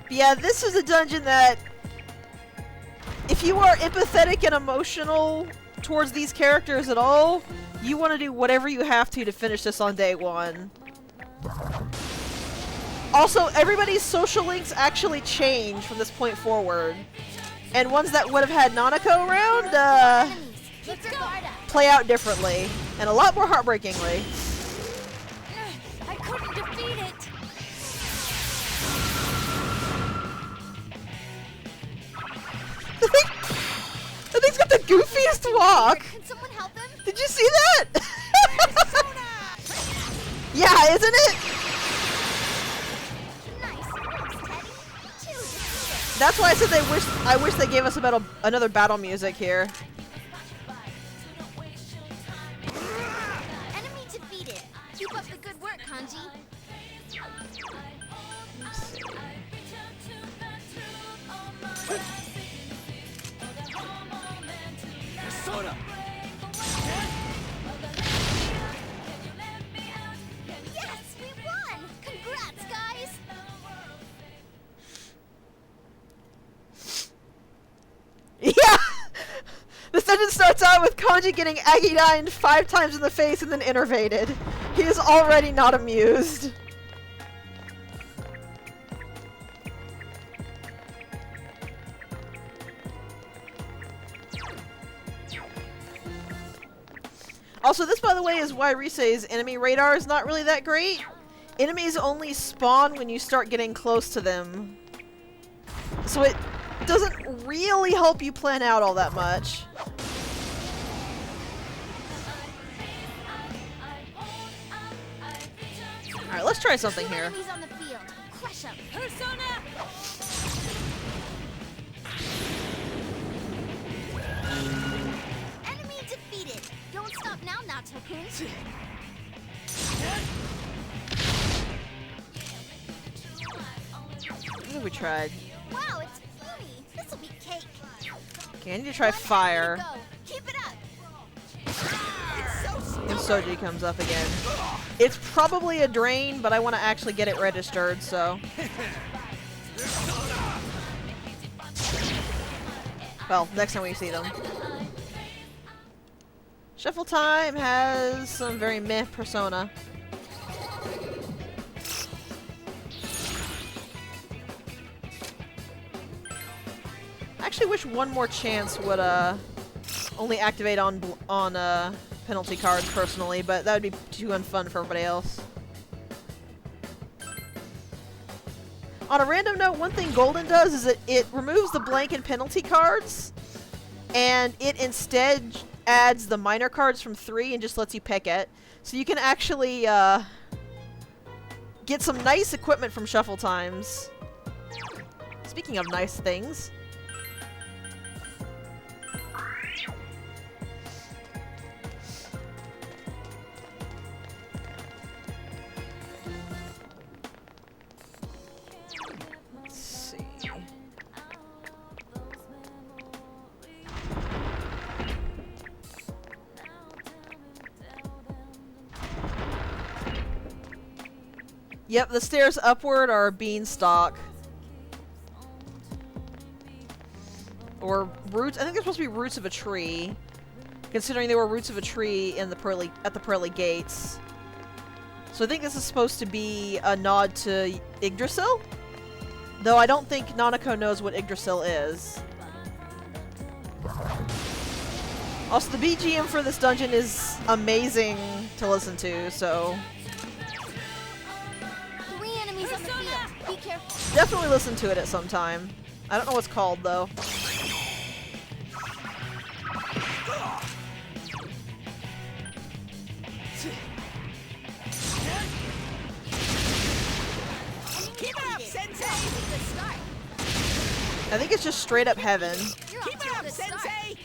But yeah, this is a dungeon that, if you are empathetic and emotional towards these characters at all, you want to do whatever you have to finish this on day one. Also, everybody's social links actually change from this point forward. And ones that would have had Nanako around, Keep your guard up. play out differently. And a lot more heartbreakingly. I couldn't defeat it! I think it's got the goofiest walk! Can someone help him? Did you see that? Yeah, isn't it? Nice work, Teddy. 2 defeated. That's why I said I wish they gave us another battle music here. Enemy defeated. Keep up the good work, Kanji. Persona! Yes, we won! Congrats, guys! Yeah! The sentence starts out with Kanji getting Aggie-dined 5 times in the face and then innervated. He is already not amused. Also, this, by the way, is why Risei's enemy radar is not really that great. Enemies only spawn when you start getting close to them. So it doesn't really help you plan out all that much. Alright, let's try something 2 here. enemies on the field. Crush 'em. Persona! Enemy defeated. Don't stop now, Nato-kun. What have we tried? Wow, it's Fumi. This'll be cake. Okay, I need to try fire. Go. Keep it up. And Soji comes up again. It's probably a drain, but I want to actually get it registered, so. Well, next time we see them. Shuffle Time has some very meh persona. I actually wish One More Chance would only activate on penalty cards personally, but that would be too unfun for everybody else. On a random note, one thing Golden does is it removes the blank and penalty cards, and it instead adds the minor cards from 3 and just lets you pick it. So you can actually get some nice equipment from Shuffle Times. Speaking of nice things. Yep, the stairs upward are beanstalk. Or roots. I think they're supposed to be roots of a tree. Considering they were roots of a tree in the at the pearly gates. So I think this is supposed to be a nod to Yggdrasil? Though I don't think Nanako knows what Yggdrasil is. Also, the BGM for this dungeon is amazing to listen to, so... 3 enemies on the field. Be careful. Definitely listen to it at some time. I don't know what's called, though. Keep it up, Sensei! Good start. I think it's just straight up heaven. You're Keep off it to a up, good start. Sensei!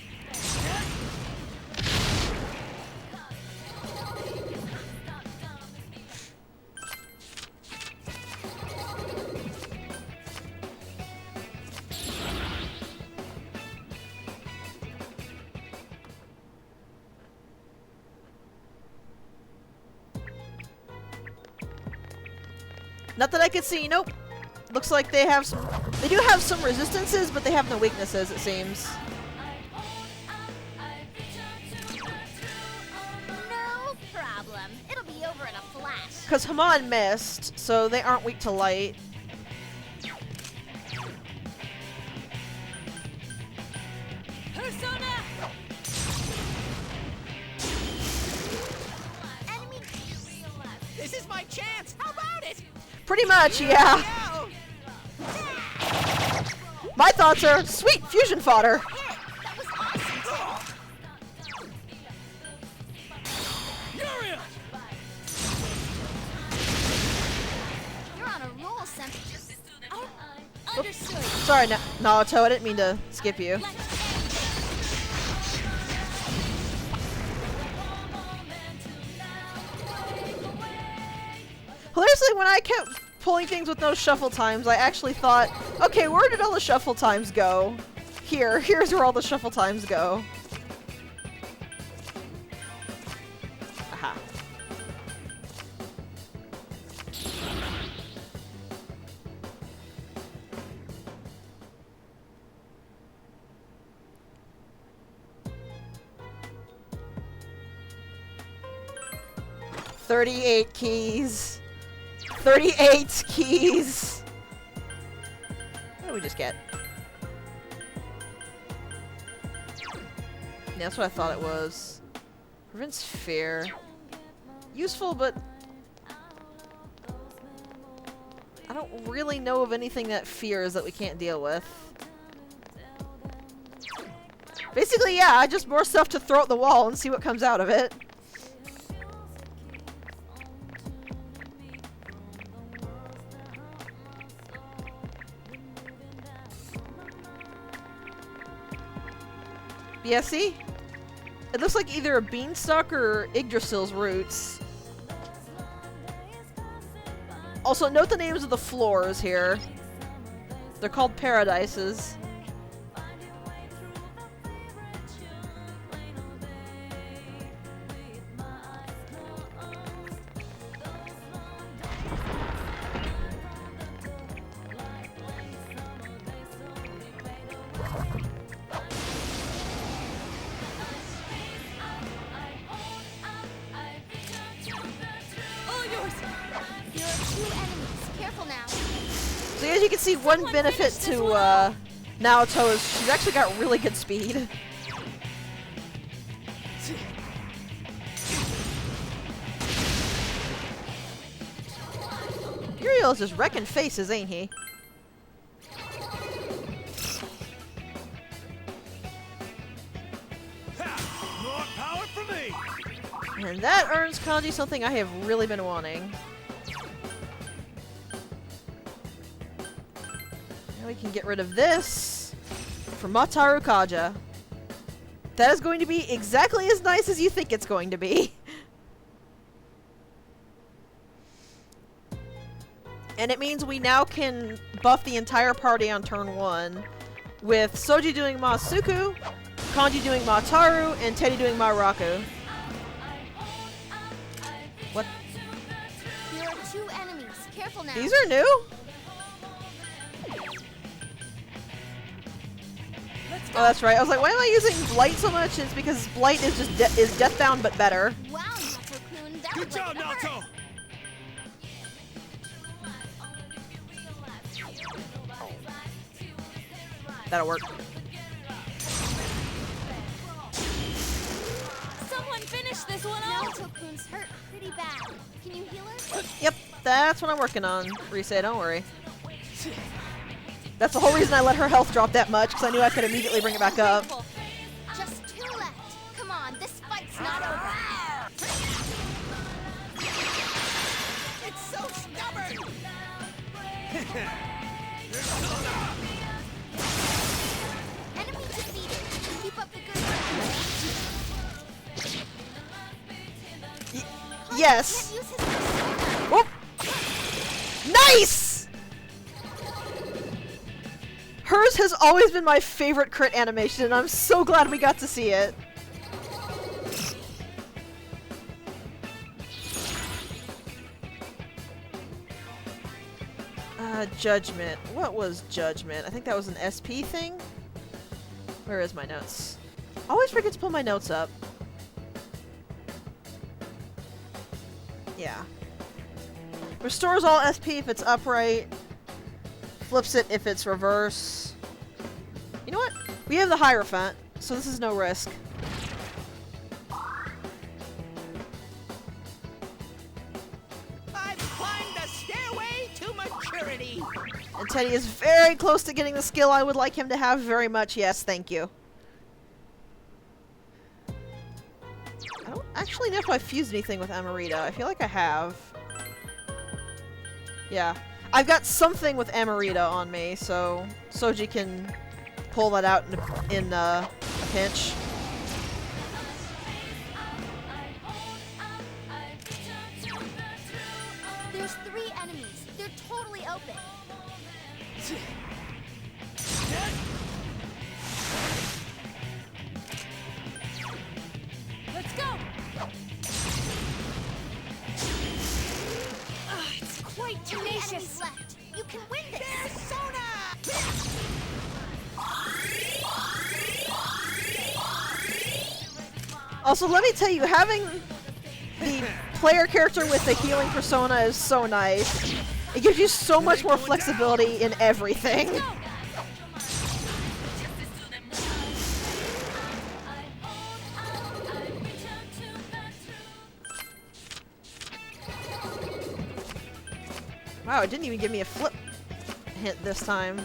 Not that I could see, nope. Looks like they have some... They do have some resistances, but they have no weaknesses, it seems. No problem. It'll be over in a flash. Because Haman missed, so they aren't weak to light. Enemy. This is my chance! How about it? Pretty much, yeah. Yo! My thoughts are, sweet fusion fodder. Hit. That was awesome. You're on a roll, Sensei. Oh, understood. Sorry, Naruto, I didn't mean to skip you. Hilariously, when I kept pulling things with no shuffle times, I actually thought, okay, where did all the shuffle times go? Here's where all the shuffle times go. Aha. "38 keys. 38 keys." What did we just get? Yeah, that's what I thought it was. Prevents fear. Useful, but I don't really know of anything that fears that we can't deal with. Basically, yeah, just more stuff to throw at the wall and see what comes out of it. Yeah, see? It looks like either a beanstalk or Yggdrasil's roots. Also, note the names of the floors here. They're called paradises. There are 2 enemies. Careful now. So as you can see, one benefit to Naoto is she's actually got really good speed. Uriel is just wrecking faces, ain't he? More power for me! And that earns Kanji something I have really been wanting. Now we can get rid of this for Mataru Kaja. That is going to be exactly as nice as you think it's going to be. And it means we now can buff the entire party on turn 1, with Soji doing Masuku, Kanji doing Mataru, and Teddy doing Raku. What? There are 2 enemies. Careful now. These are new? Oh, that's right. I was like, why am I using Blight so much? It's because Blight is just is Deathbound but better. Wow, Nato-kun, that Good was job, like a Naoto! That'll work. Someone finish this one off! Nato-kun's hurt pretty bad. Can you heal her? Yep, that's what I'm working on. Rise, don't worry. That's the whole reason I let her health drop that much, because I knew I could immediately bring it back up. Just 2 left. Come on, this fight's not over. It's so stubborn! Enemy defeated. Keep up the good work. Yes! Can't use his persona. Whoop. Nice! Hers has always been my favorite crit animation, and I'm so glad we got to see it. Judgment. What was Judgment? I think that was an SP thing? Where is my notes? Always forget to pull my notes up. Yeah. Restores all SP if it's upright. Flips it if it's reverse. You know what? We have the Hierophant, so this is no risk. I've climbed the stairway to maturity! And Teddy is very close to getting the skill I would like him to have very much. Yes, thank you. I don't actually know if I've fused anything with Amarita. I feel like I have. Yeah. I've got something with Amarita on me, so Soji can pull that out in a pinch. There's 3 enemies. They're totally open. Let's go! It's quite 3 enemies tenacious. left. You can win this. Also, let me tell you, having the player character with the healing persona is so nice. It gives you so much more flexibility in everything. Wow, it didn't even give me a flip hint this time.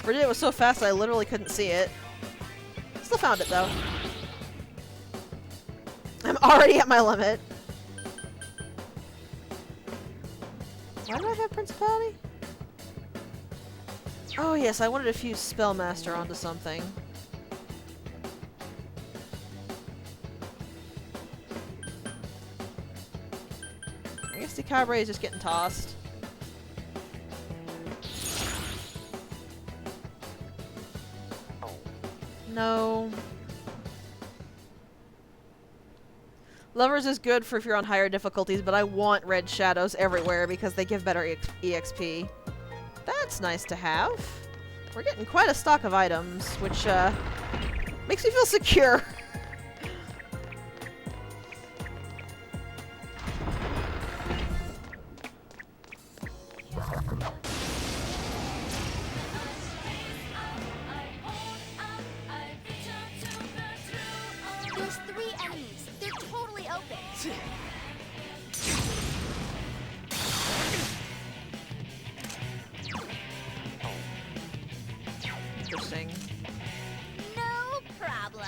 Or it was so fast I literally couldn't see it. Still found it though. I'm already at my limit. Why do I have Principality? Oh yes, I wanted to fuse Spellmaster onto something. I guess the Cabaret is just getting tossed. No. Lovers is good for if you're on higher difficulties, but I want red shadows everywhere because they give better EXP. That's nice to have. We're getting quite a stock of items, which makes me feel secure. There's 3 enemies. They're totally open. Interesting. No problem.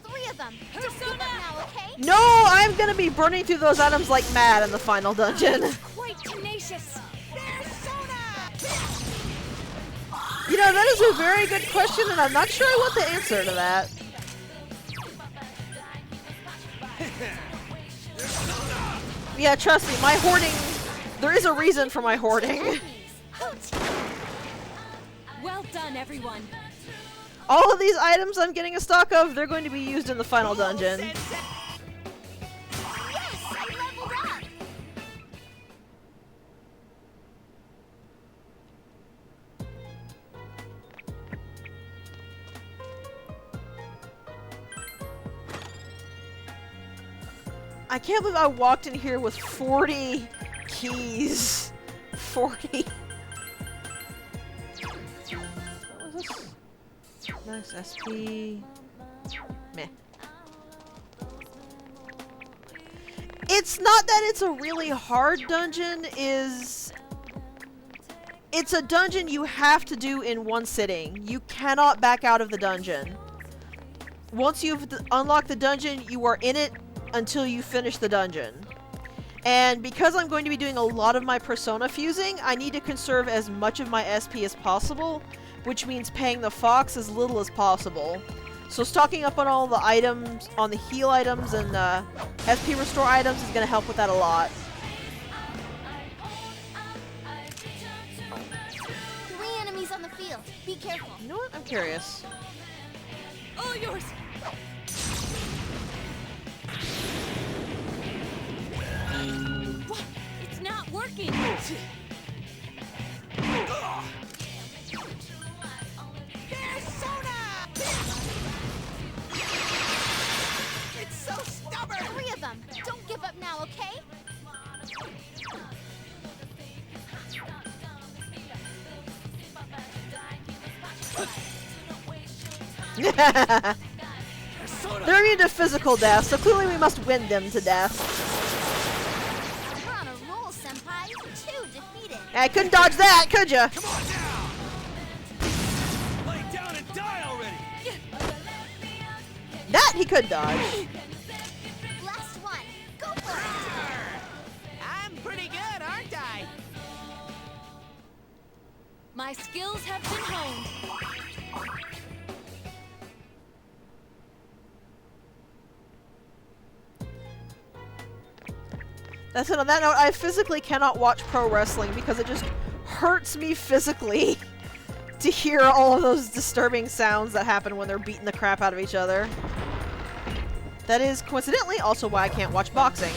3 of them. Just give up now, okay? No, I'm gonna be burning through those items like mad in the final dungeon. Quite tenacious. You know, that is a very good question, and I'm not sure I want the answer to that. Yeah, trust me, my hoarding... There is a reason for my hoarding. Well done, everyone. All of these items I'm getting a stock of, they're going to be used in the final dungeon. Yes, I leveled up. I can't believe I walked in here with 40 keys. 40. What was this? Nice SP. Meh. It's not that it's a really hard dungeon, it's a dungeon you have to do in one sitting. You cannot back out of the dungeon. Once you've unlocked the dungeon, you are in it until you finish the dungeon. And because I'm going to be doing a lot of my persona fusing, I need to conserve as much of my SP as possible, which means paying the fox as little as possible. So stocking up on all the items, on the heal items and SP restore items is going to help with that a lot. 3 enemies on the field. Be careful. You know what? I'm curious. All yours! What? It's not working! It's so stubborn! 3 of them. Don't give up now, okay? They're immune to physical death, so clearly we must win them to death. You're on a roll, Senpai. 2 defeated. I couldn't dodge that, could ya? Come on down! Lay down and die already! That he could dodge. Last one. Go for it. I'm pretty good, aren't I? My skills have been honed. That's it. On that note, I physically cannot watch pro wrestling because it just hurts me physically to hear all of those disturbing sounds that happen when they're beating the crap out of each other. That is, coincidentally, also why I can't watch boxing.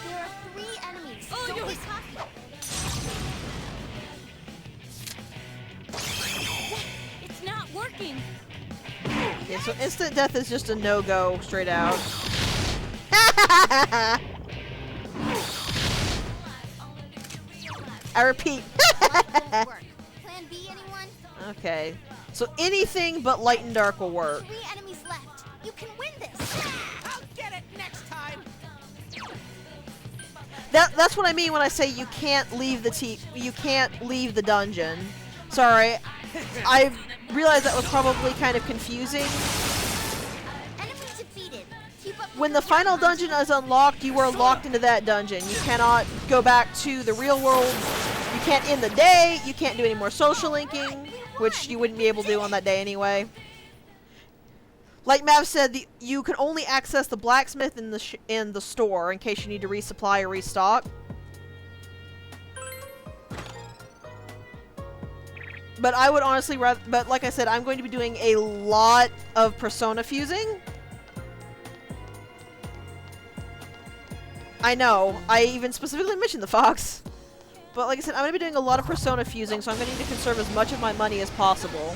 There are 3 enemies. Oh, Don't yours. be cocky. It's not working! Yeah, so instant death is just a no-go straight out. I repeat. Light won't work. Plan B, anyone? Okay. So anything but light and dark will work. 3 enemies left. You can win this. I'll get it next time! That's what I mean when I say you can't leave you can't leave the dungeon. Sorry. I realized that was probably kind of confusing. Enemy defeated. Keep up When the final dungeon is unlocked, you are locked into that dungeon. You cannot go back to the real world. You can't end the day. You can't do any more social linking, which you wouldn't be able to do on that day anyway. Like Mav said, you can only access the blacksmith in the store in case you need to resupply or restock. But I would honestly rather... But like I said, I'm going to be doing a lot of persona fusing. I know. I even specifically mentioned the fox. But like I said, I'm going to be doing a lot of persona fusing, so I'm going to need to conserve as much of my money as possible.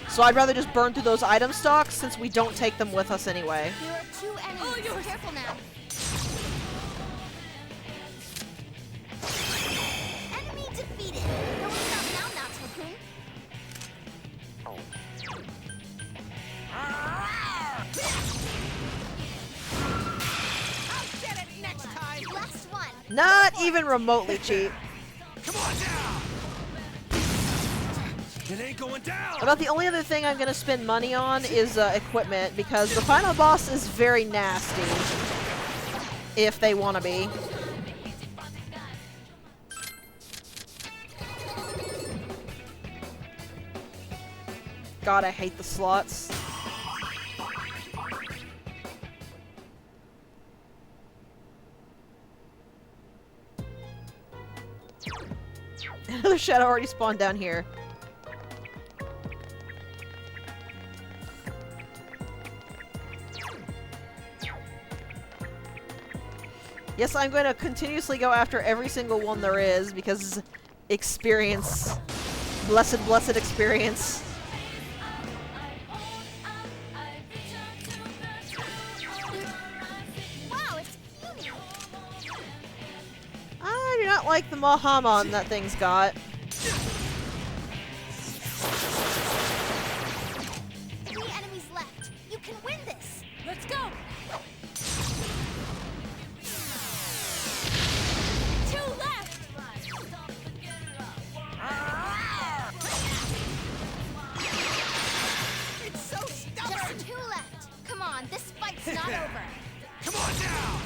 So I'd rather just burn through those item stocks since we don't take them with us anyway. There are 2 enemies. yours. Careful now. Enemy defeated. No one stop now, Natsuko-kun. I'll get it next time! Last one. Not even remotely cheap. Come on down! It ain't going down! About the only other thing I'm going to spend money on is equipment, because the final boss is very nasty. If they want to be. God, I hate the slots. Another shadow already spawned down here. Yes, I'm going to continuously go after every single one there is, because experience. Blessed, blessed experience. not like the Mahamon that thing's got. 3 enemies left. You can win this. Let's go! 2 left! It's so stubborn! Just 2 left. Come on, this fight's not over. Come on down!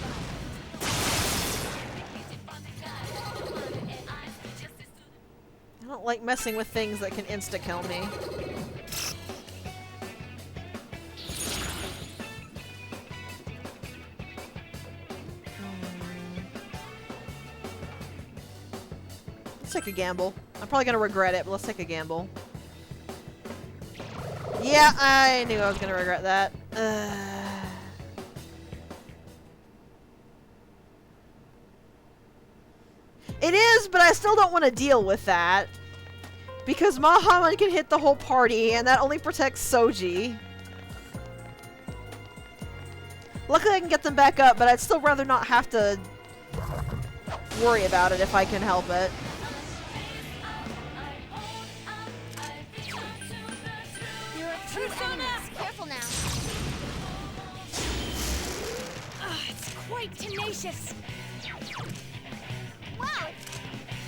I don't like messing with things that can insta-kill me. Let's take a gamble. I'm probably gonna regret it, but let's take a gamble. Yeah, I knew I was gonna regret that. It is, but I still don't want to deal with that. Because Mahamon can hit the whole party, and that only protects Soji. Luckily I can get them back up, but I'd still rather not have to worry about it if I can help it. You're a true enemies. Careful now. It's quite tenacious. Wow!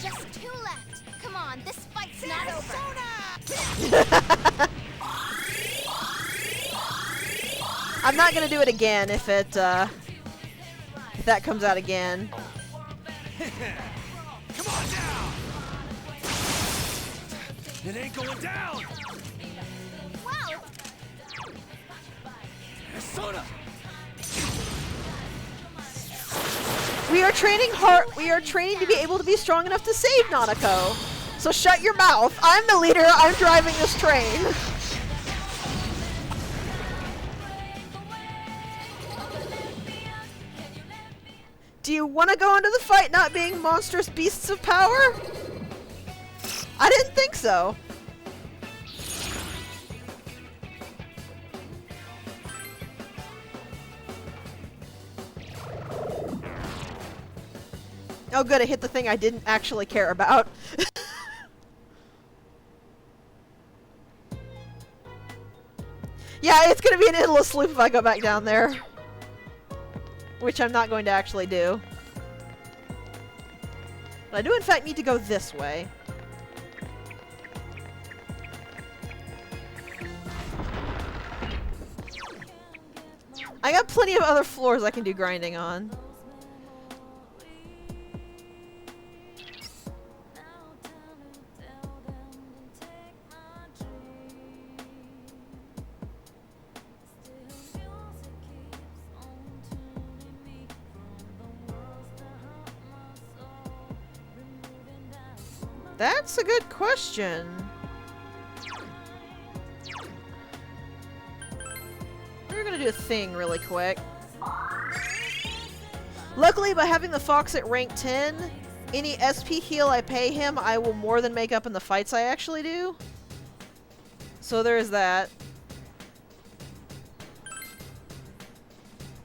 Just 2 left. Come on, this fight's not over. I'm not gonna do it again if it, if that comes out again. Come on down! It ain't going down! Wow! Persona! We are training hard. We are training to be able to be strong enough to save Nanako. So shut your mouth. I'm the leader. I'm driving this train. Do you want to go into the fight not being monstrous beasts of power? I didn't think so. Oh good, I hit the thing I didn't actually care about. Yeah, it's gonna be an endless loop if I go back down there. Which I'm not going to actually do. But I do in fact need to go this way. I got plenty of other floors I can do grinding on. That's a good question. We're gonna do a thing really quick. Luckily, by having the Fox at rank 10, any SP heal I pay him, I will more than make up in the fights I actually do. So there's that.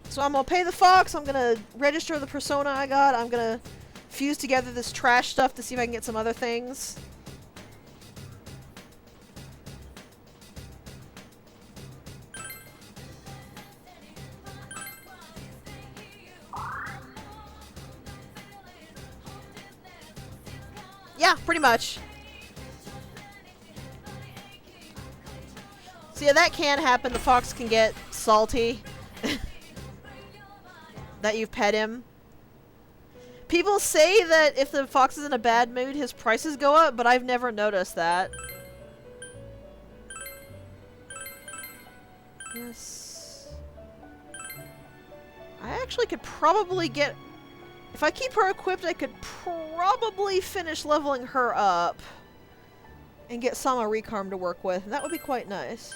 So I'm gonna pay the Fox, I'm gonna register the persona I got, I'm gonna fuse together this trash stuff to see if I can get some other things. Yeah, pretty much. So yeah, that can happen. The fox can get salty. That you've pet him. People say that if the fox is in a bad mood, his prices go up, but I've never noticed that. Yes. I actually could probably get... If I keep her equipped, I could probably finish leveling her up. And get Sama Recarm to work with. That would be quite nice.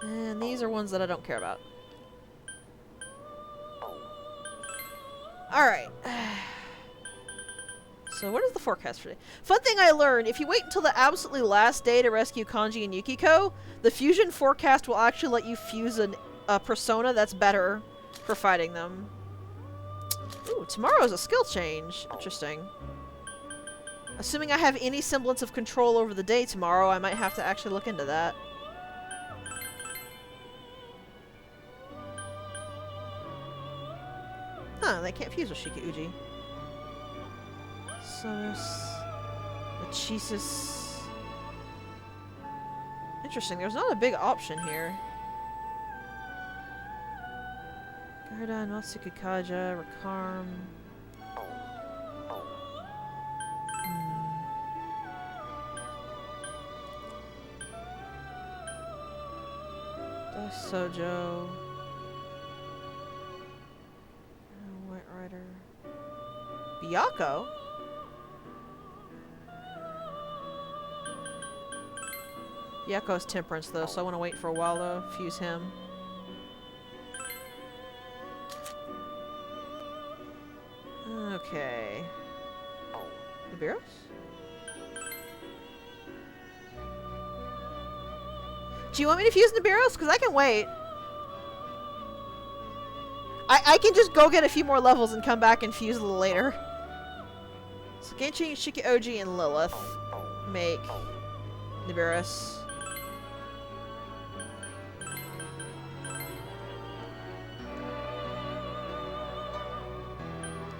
And these are ones that I don't care about. Alright. So what is the forecast for today? Fun thing I learned, if you wait until the absolutely last day to rescue Kanji and Yukiko, the fusion forecast will actually let you fuse a persona that's better for fighting them. Ooh, tomorrow's a skill change. Interesting. Assuming I have any semblance of control over the day tomorrow, I might have to actually look into that. Huh, they can't fuse with Shiki-Uji. Jesus. Interesting, there's not a big option here. Garda, Natsuki Kaja, Rakarm. Sojo. White Rider. Byakuo? Byakuo's Temperance though, so I want to wait for a while to fuse him. Okay. Nibiru's? Do you want me to fuse Nibiru's? Because I can wait. I can just go get a few more levels and come back and fuse a little later. So Genshin, Shiki-Oji, and Lilith make Nibiru's.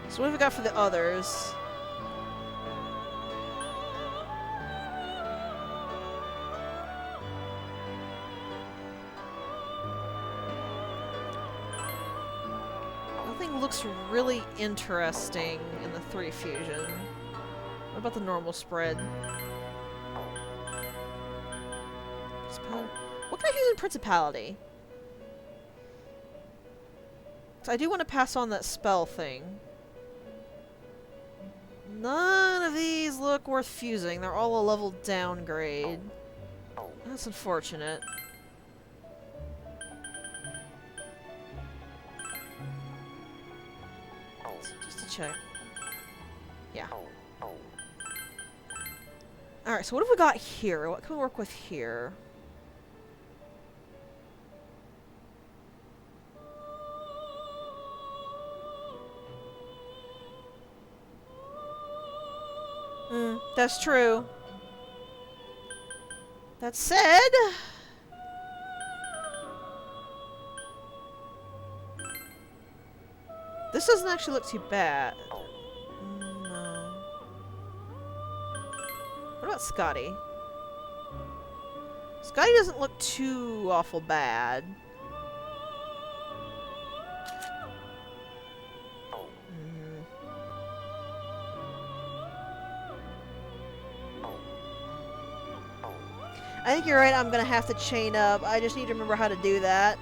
So what have we got for the others? Nothing looks really interesting in the 3 fusion. What about the normal spread? What can I use in Principality? So I do want to pass on that spell thing. None of these look worth fusing. They're all a level downgrade. That's unfortunate. Just to check. Yeah. Alright, so what have we got here? What can we work with here? That's true. That said... this doesn't actually look too bad. No. What about Scotty? Scotty doesn't look too awful bad. I think you're right, I'm gonna have to chain up. I just need to remember how to do that.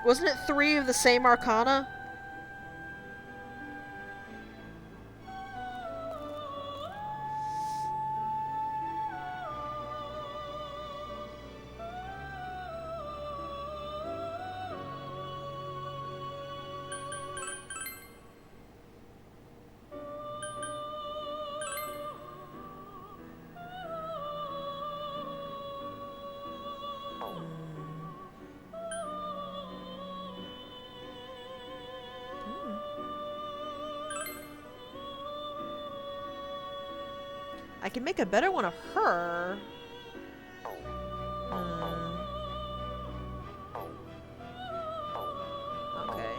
Wasn't it 3 of the same Arcana? I can make a better one of her. Okay.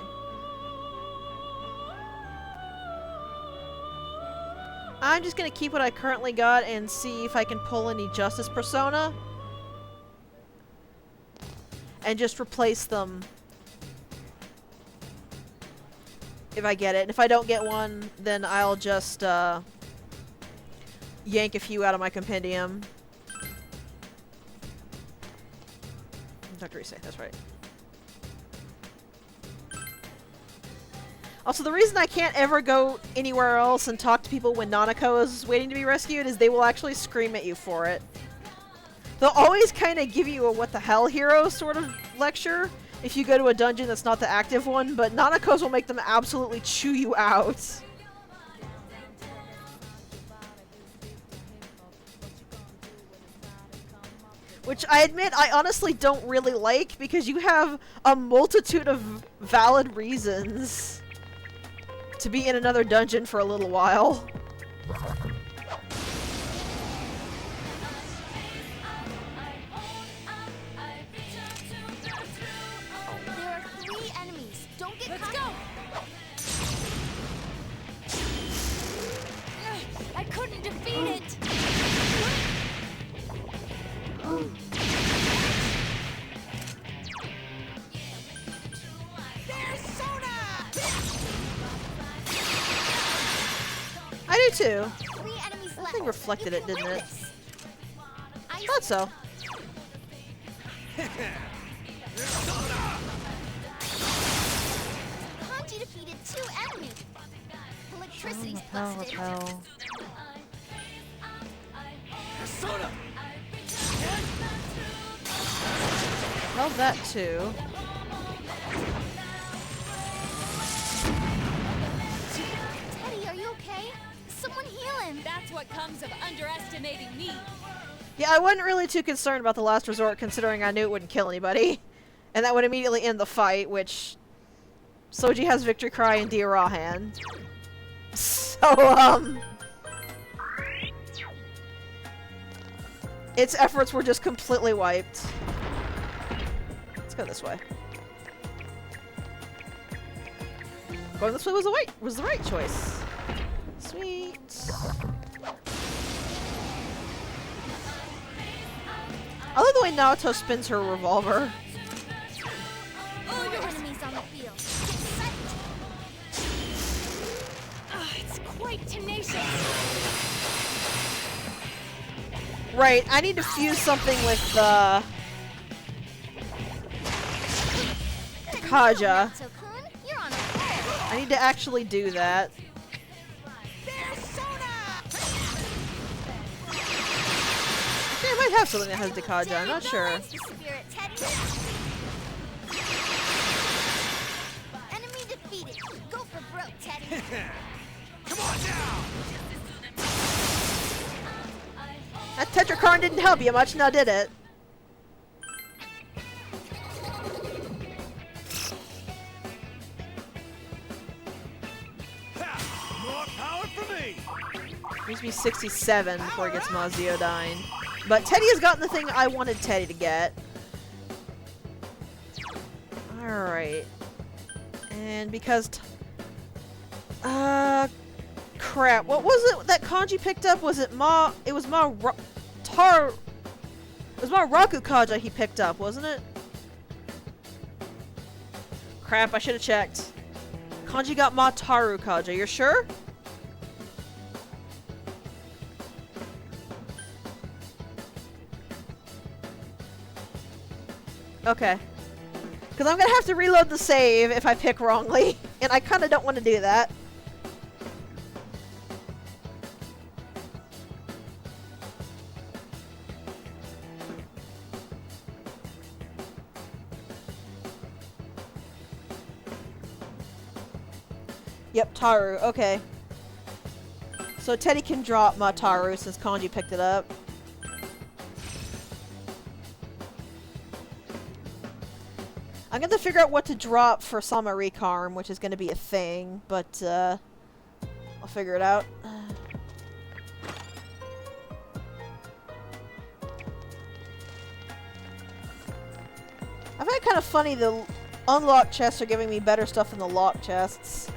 I'm just gonna keep what I currently got and see if I can pull any Justice Persona. And just replace them. If I get it. And if I don't get one, then I'll just, yank a few out of my compendium. Dr. Issei, that's right. Also, the reason I can't ever go anywhere else and talk to people when Nanako is waiting to be rescued is they will actually scream at you for it. They'll always kind of give you a what the hell hero sort of lecture, if you go to a dungeon that's not the active one, but Nanako's will make them absolutely chew you out. Which I admit I honestly don't really like, because you have a multitude of valid reasons to be in another dungeon for a little while. There are 3 enemies. Don't get Let's caught. go! I couldn't defeat it! There's Sona! I do too. 3 enemies That left. thing reflected You it, can didn't win it? this. I Thought so. Kanji defeated 2 enemies. Electricity's Repel, busted. repel. Persona! Well, that too. Teddy, are you okay? Someone heal him. That's what comes of underestimating me. Yeah, I wasn't really too concerned about the last resort, considering I knew it wouldn't kill anybody. And that would immediately end the fight, which... Soji has Victory Cry and Diarahan. So, its efforts were just completely wiped. Let's go this way. Going this way was the right choice. Sweet. I love the way Naoto spins her revolver. All your enemies on the field. Get set. It's quite tenacious. Right, I need to fuse something with the Kaja. Natsu-kun, you're on a roll. I need to actually do that. There's Sona! Actually, I might have something that has Dekaja, I'm not sure. That's the spirit, Teddy. Enemy defeated. Go for broke, Teddy. Come on down! That Tetrakarn didn't help you much, now did it? Ha! More power for me! Needs to be 67 before it gets Maziodyne. But Teddy has gotten the thing I wanted Teddy to get. Alright. And because... crap. What was it that Kanji picked up? Was it It was It was Raku Kaja he picked up, wasn't it? Crap, I should have checked. Kanji got Taru Kaja, you're sure? Okay. Because I'm going to have to reload the save if I pick wrongly, and I kind of don't want to do that. Yep, Taru. Okay. So Teddy can drop Taru since Kanji picked it up. I'm going to figure out what to drop for Sama Recarm, which is going to be a thing, but I'll figure it out. I find it kind of funny the unlocked chests are giving me better stuff than the locked chests.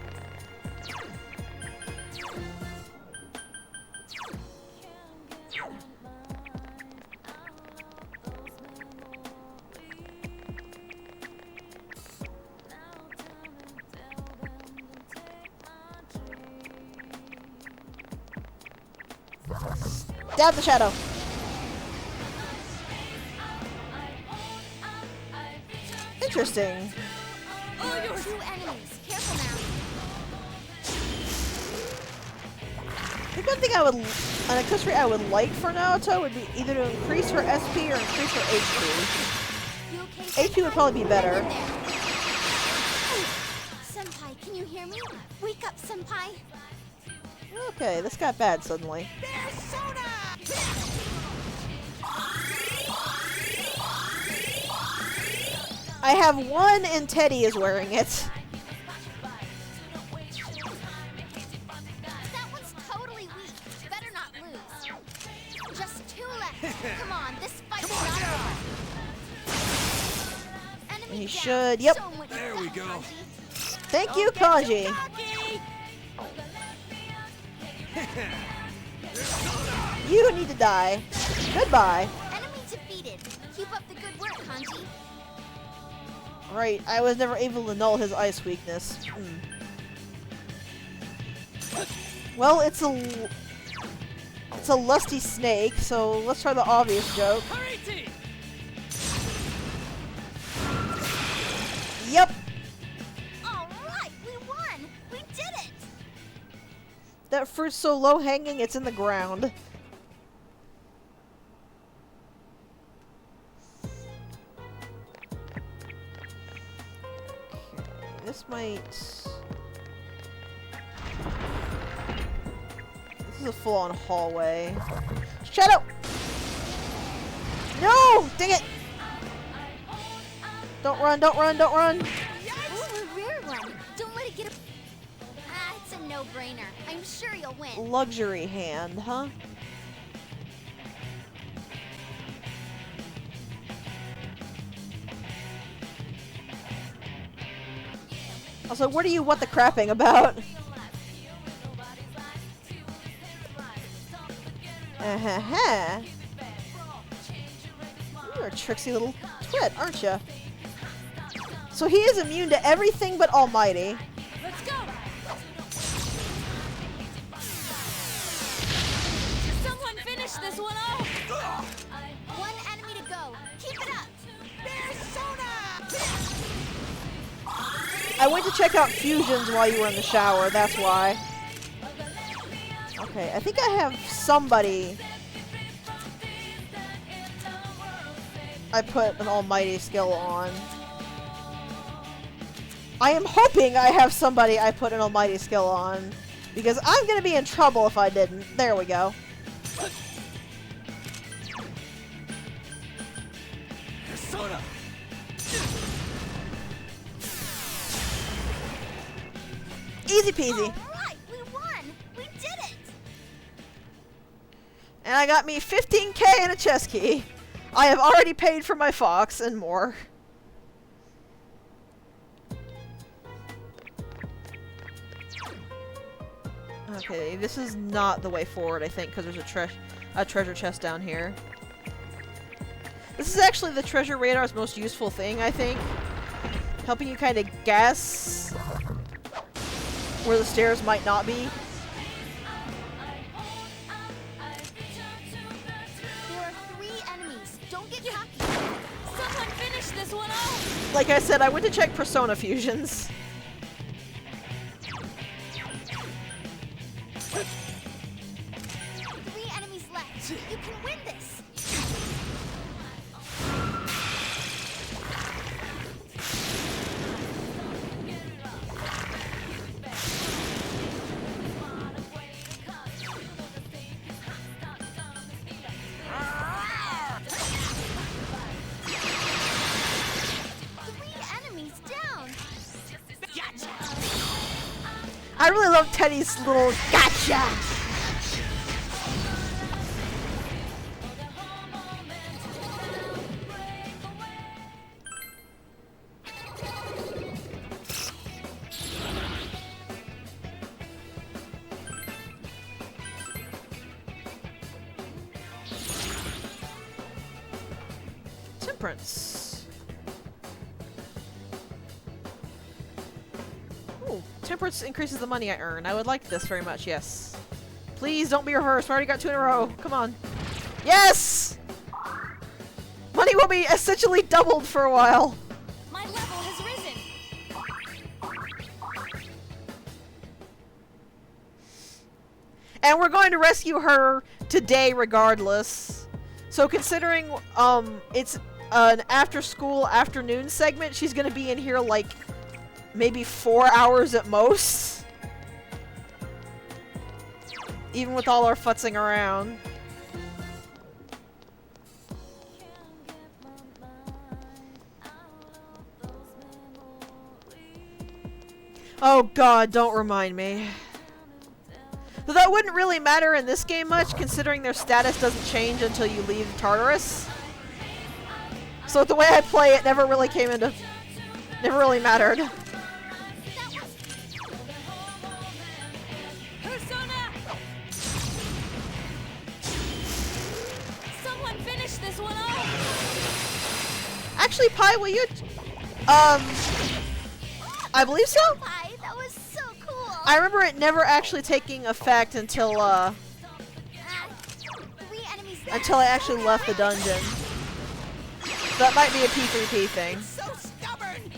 Stab the shadow. Interesting. Oh, there were 2 enemies. Careful now. I think one thing an accessory I would like for Naoto would be either to increase her SP or increase her HP. You okay, HP would probably be better. Senpai, can you hear me? Wake up, Senpai. Okay, this got bad suddenly. I have one and Teddy is wearing it. That one's totally weak. Better not lose. Just 2 left. Come on, this fight's not over. Enemy He down. should. Yep. Show 'em what you There got, we go. Kanji. Thank you, Kanji. You need to die. Goodbye. Enemy defeated. Keep up the good work, Kanji. Right, I was never able to null his ice weakness. Well, it's a lusty snake, so let's try the obvious joke. Yep. All right, we won. We did it. That fruit's so low hanging, it's in the ground. Okay, this might... This is a full-on hallway. Shadow! No! Dang it! Don't run, don't run, don't run! Ooh, a rare one. Don't let it get a... Ah, it's a no-brainer. I'm sure you'll win. Luxury hand, huh? Also, what are you what the crapping about? Uh-huh. You're a tricksy little twit, aren't you? So he is immune to everything but Almighty. Let's go! Someone finish this one off! One enemy to go. Keep it up. I went to check out fusions while you were in the shower, that's why. Okay, I think I have somebody I put an almighty skill on. I am hoping I have somebody I put an almighty skill on, because I'm gonna be in trouble if I didn't. There we go. Persona. Easy peasy. All right, we won. We did it. And I got me 15k and a chest key. I have already paid for my fox and more. Okay, this is not the way forward, I think, because there's a treasure chest down here. This is actually the treasure radar's most useful thing, I think. Helping you kind of guess where the stairs might not be. There are 3 enemies. Don't get cocky. Someone finish this one off! Like I said, I went to check persona fusions. 3 enemies left. You can win this. I really love Teddy's little gotcha! Temperance. Ooh, temperance increases the money I earn. I would like this very much, yes. Please don't be reversed. I already got 2 in a row. Come on. Yes! Money will be essentially doubled for a while. My level has risen! And we're going to rescue her today regardless. So considering, it's an after-school afternoon segment. She's gonna be in here like maybe 4 hours at most. Even with all our futzing around. Oh god, don't remind me. Though that wouldn't really matter in this game much, considering their status doesn't change until you leave Tartarus. So the way I play it never really never really mattered. Persona! Someone finish this one off! Actually, Pi, will you... I believe so? Hi, that was so cool. I remember it never actually taking effect until, Three enemies until I actually left the dungeon. That might be a P3P thing. So stubborn!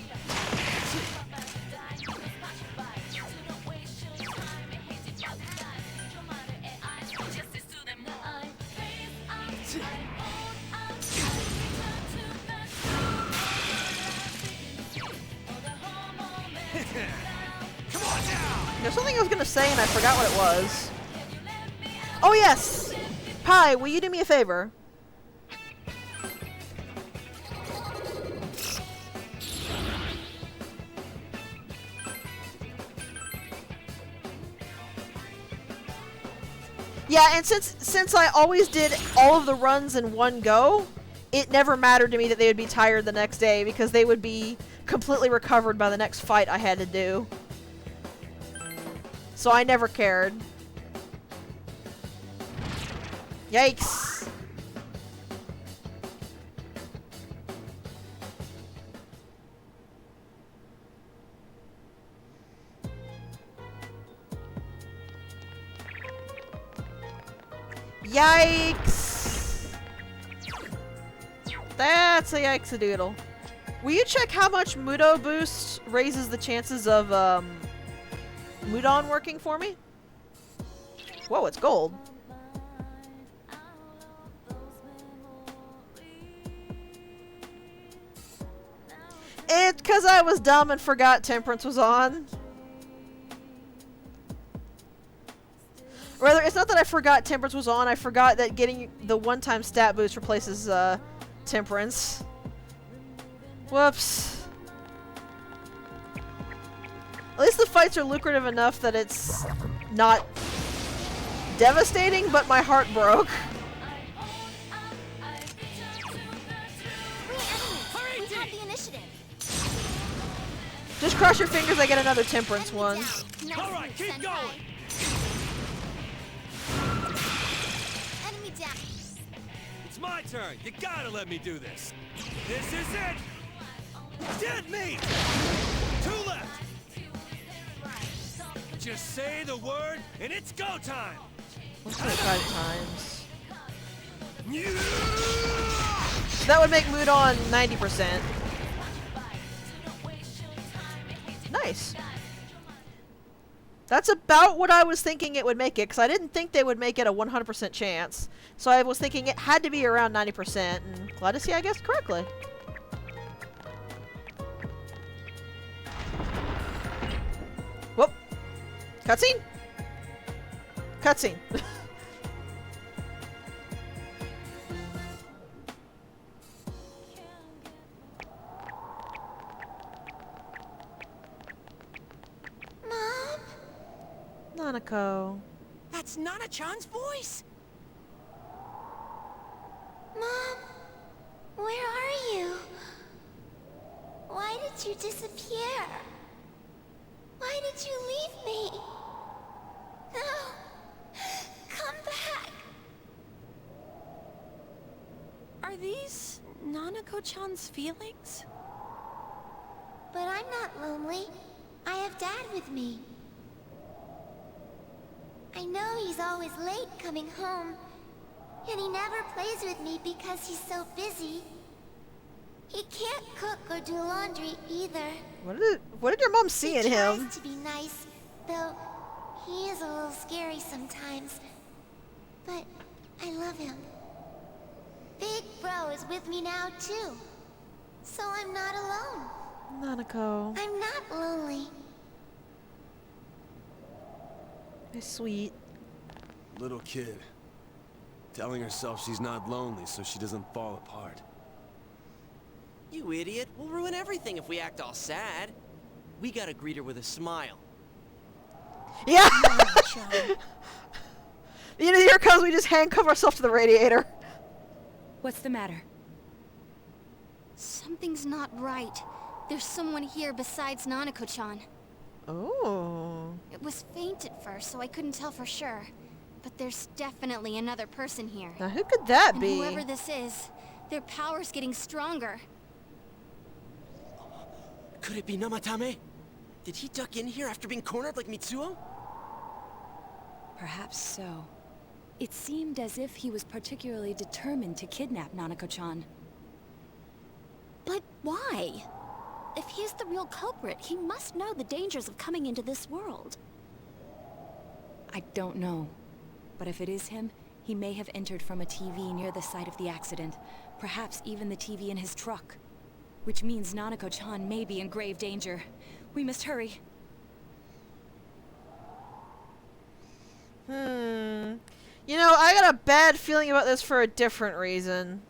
Come on now! There's something I was gonna say and I forgot what it was. Oh yes! Pi, will you do me a favor? Yeah, and since I always did all of the runs in one go, it never mattered to me that they would be tired the next day because they would be completely recovered by the next fight I had to do. So I never cared. Yikes. Yikes! That's a yikes-a-doodle. Will you check how much Mudo boost raises the chances of, Mudon working for me? Whoa, it's gold. It's 'cause I was dumb and forgot Temperance was on. Rather, it's not that I forgot Temperance was on, I forgot that getting the one-time stat boost replaces, Temperance. Whoops. At least the fights are lucrative enough that it's not devastating, but my heart broke. Hurry, we have the initiative. Just cross your fingers I get another Temperance one. Nice All right, move, keep Senpai. going. Enemy down. It's my turn. You gotta let me do this. This is it. Dead meat. 2 left. Just say the word, and it's go time. Let's do it 5 times. Yeah! That would make Mudon 90%. Nice. That's about what I was thinking it would make it, because I didn't think they would make it a 100% chance. So I was thinking it had to be around 90%, and glad to see I guessed correctly. Whoop. Cutscene? Cutscene. Mom? Nanako. That's Nana-chan's voice! Mom? Where are you? Why did you disappear? Why did you leave me? No! Come back! Are these Nanako-chan's feelings? But I'm not lonely. I have Dad with me. I know he's always late coming home, and he never plays with me because he's so busy. He can't cook or do laundry either. What did your mom see in He him? tries to be nice, though he is a little scary sometimes. But I love him. Big Bro is with me now, too. So I'm not alone. Nanako. I'm not lonely. It's sweet. Little kid. Telling herself she's not lonely so she doesn't fall apart. You idiot. We'll ruin everything if we act all sad. We gotta greet her with a smile. Yeah! You know, here comes, we just handcuff ourselves to the radiator. What's the matter? Something's not right. There's someone here besides Nanako-chan. Oh. It was faint at first, so I couldn't tell for sure. But there's definitely another person here. Now who could that And be? whoever this is, their power's getting stronger. Could it be Namatame? Did he duck in here after being cornered like Mitsuo? Perhaps so. It seemed as if he was particularly determined to kidnap Nanako-chan. But why? If he's the real culprit, he must know the dangers of coming into this world. I don't know. But if it is him, he may have entered from a TV near the site of the accident. Perhaps even the TV in his truck. Which means Nanako-chan may be in grave danger. We must hurry. You know, I got a bad feeling about this for a different reason.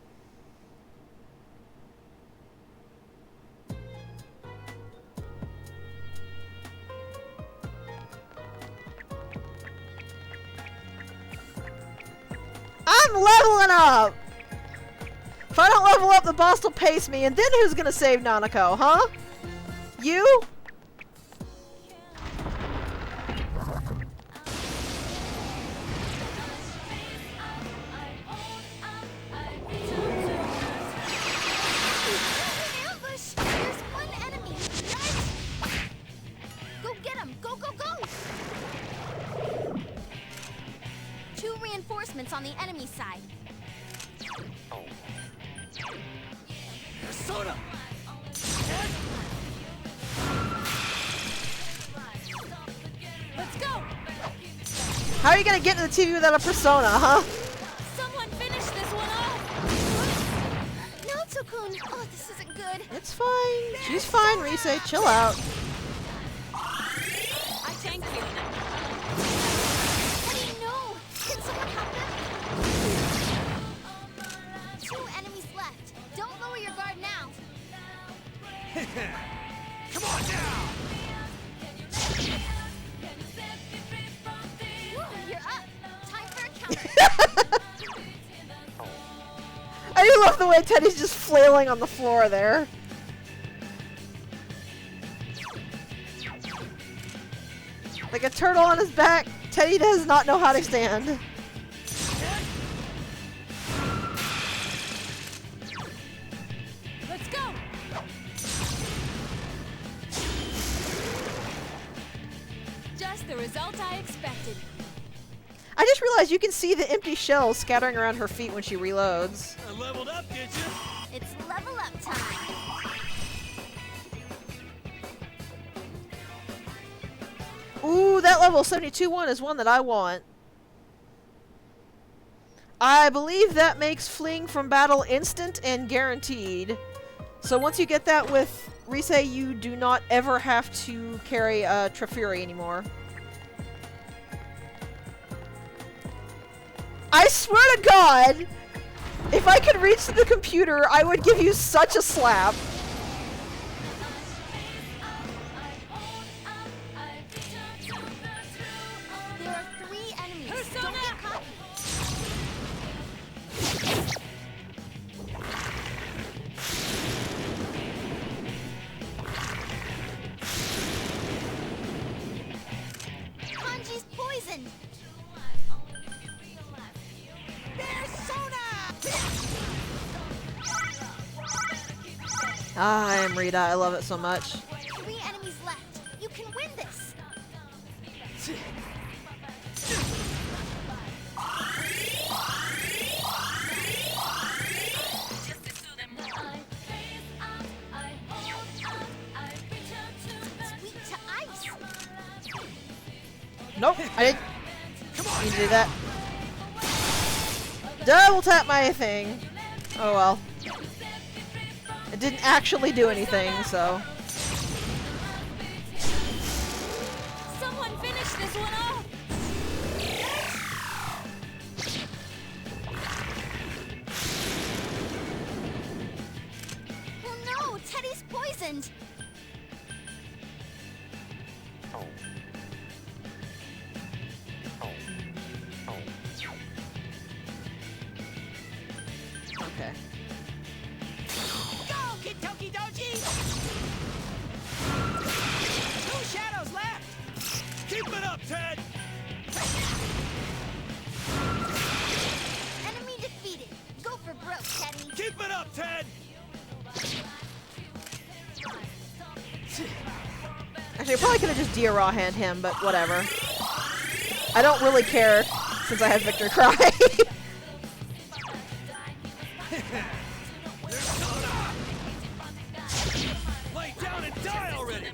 I'm leveling up! If I don't level up, the boss will pace me, and then who's gonna save Nanako, huh? You? Ambush! There's one enemy, right? Go get him! Go, go, go! 2 reinforcements on the enemy side. Persona! Let's go! How are you gonna get to the TV without a persona, huh? Someone finish this one off! Naoto-kun! Oh, this isn't good. It's fine. She's fine, Rise. Chill out. I thank you. Eddie, no! Can someone help him? 2 enemies left. Don't lower your guard now. Come on now! Woo, you're up. Time for a counter. I do love the way Teddy's just flailing on the floor there. Like a turtle on his back, Teddy does not know how to stand. Let's go! Just the result I expected. I just realized you can see the empty shells scattering around her feet when she reloads. Leveled up, did you? It's level up time. Ooh, that level 72 one is one that I want. I believe that makes fleeing from battle instant and guaranteed. So once you get that with Rise, you do not ever have to carry a Trafuri anymore. I swear to God, if I could reach the computer, I would give you such a slap. There are 3 enemies. Don't get caught. Kanji's poisoned. Ah, I am Rita. I love it so much. 3 enemies left. You can win this. Sweet to ice. Nope, I didn't need to do that. Double tap my thing. Oh well. It didn't actually do anything, so. Someone finish this one off! Oh no, Teddy's poisoned. Okay. Go, Kid Toki Doji! 2 shadows left! Keep it up, Ted! Enemy defeated. Go for broke, Teddy. Keep it up, Ted! Actually, I probably could have just Dia hand him, but whatever. I don't really care since I have Victor Cry. Lay down and die already!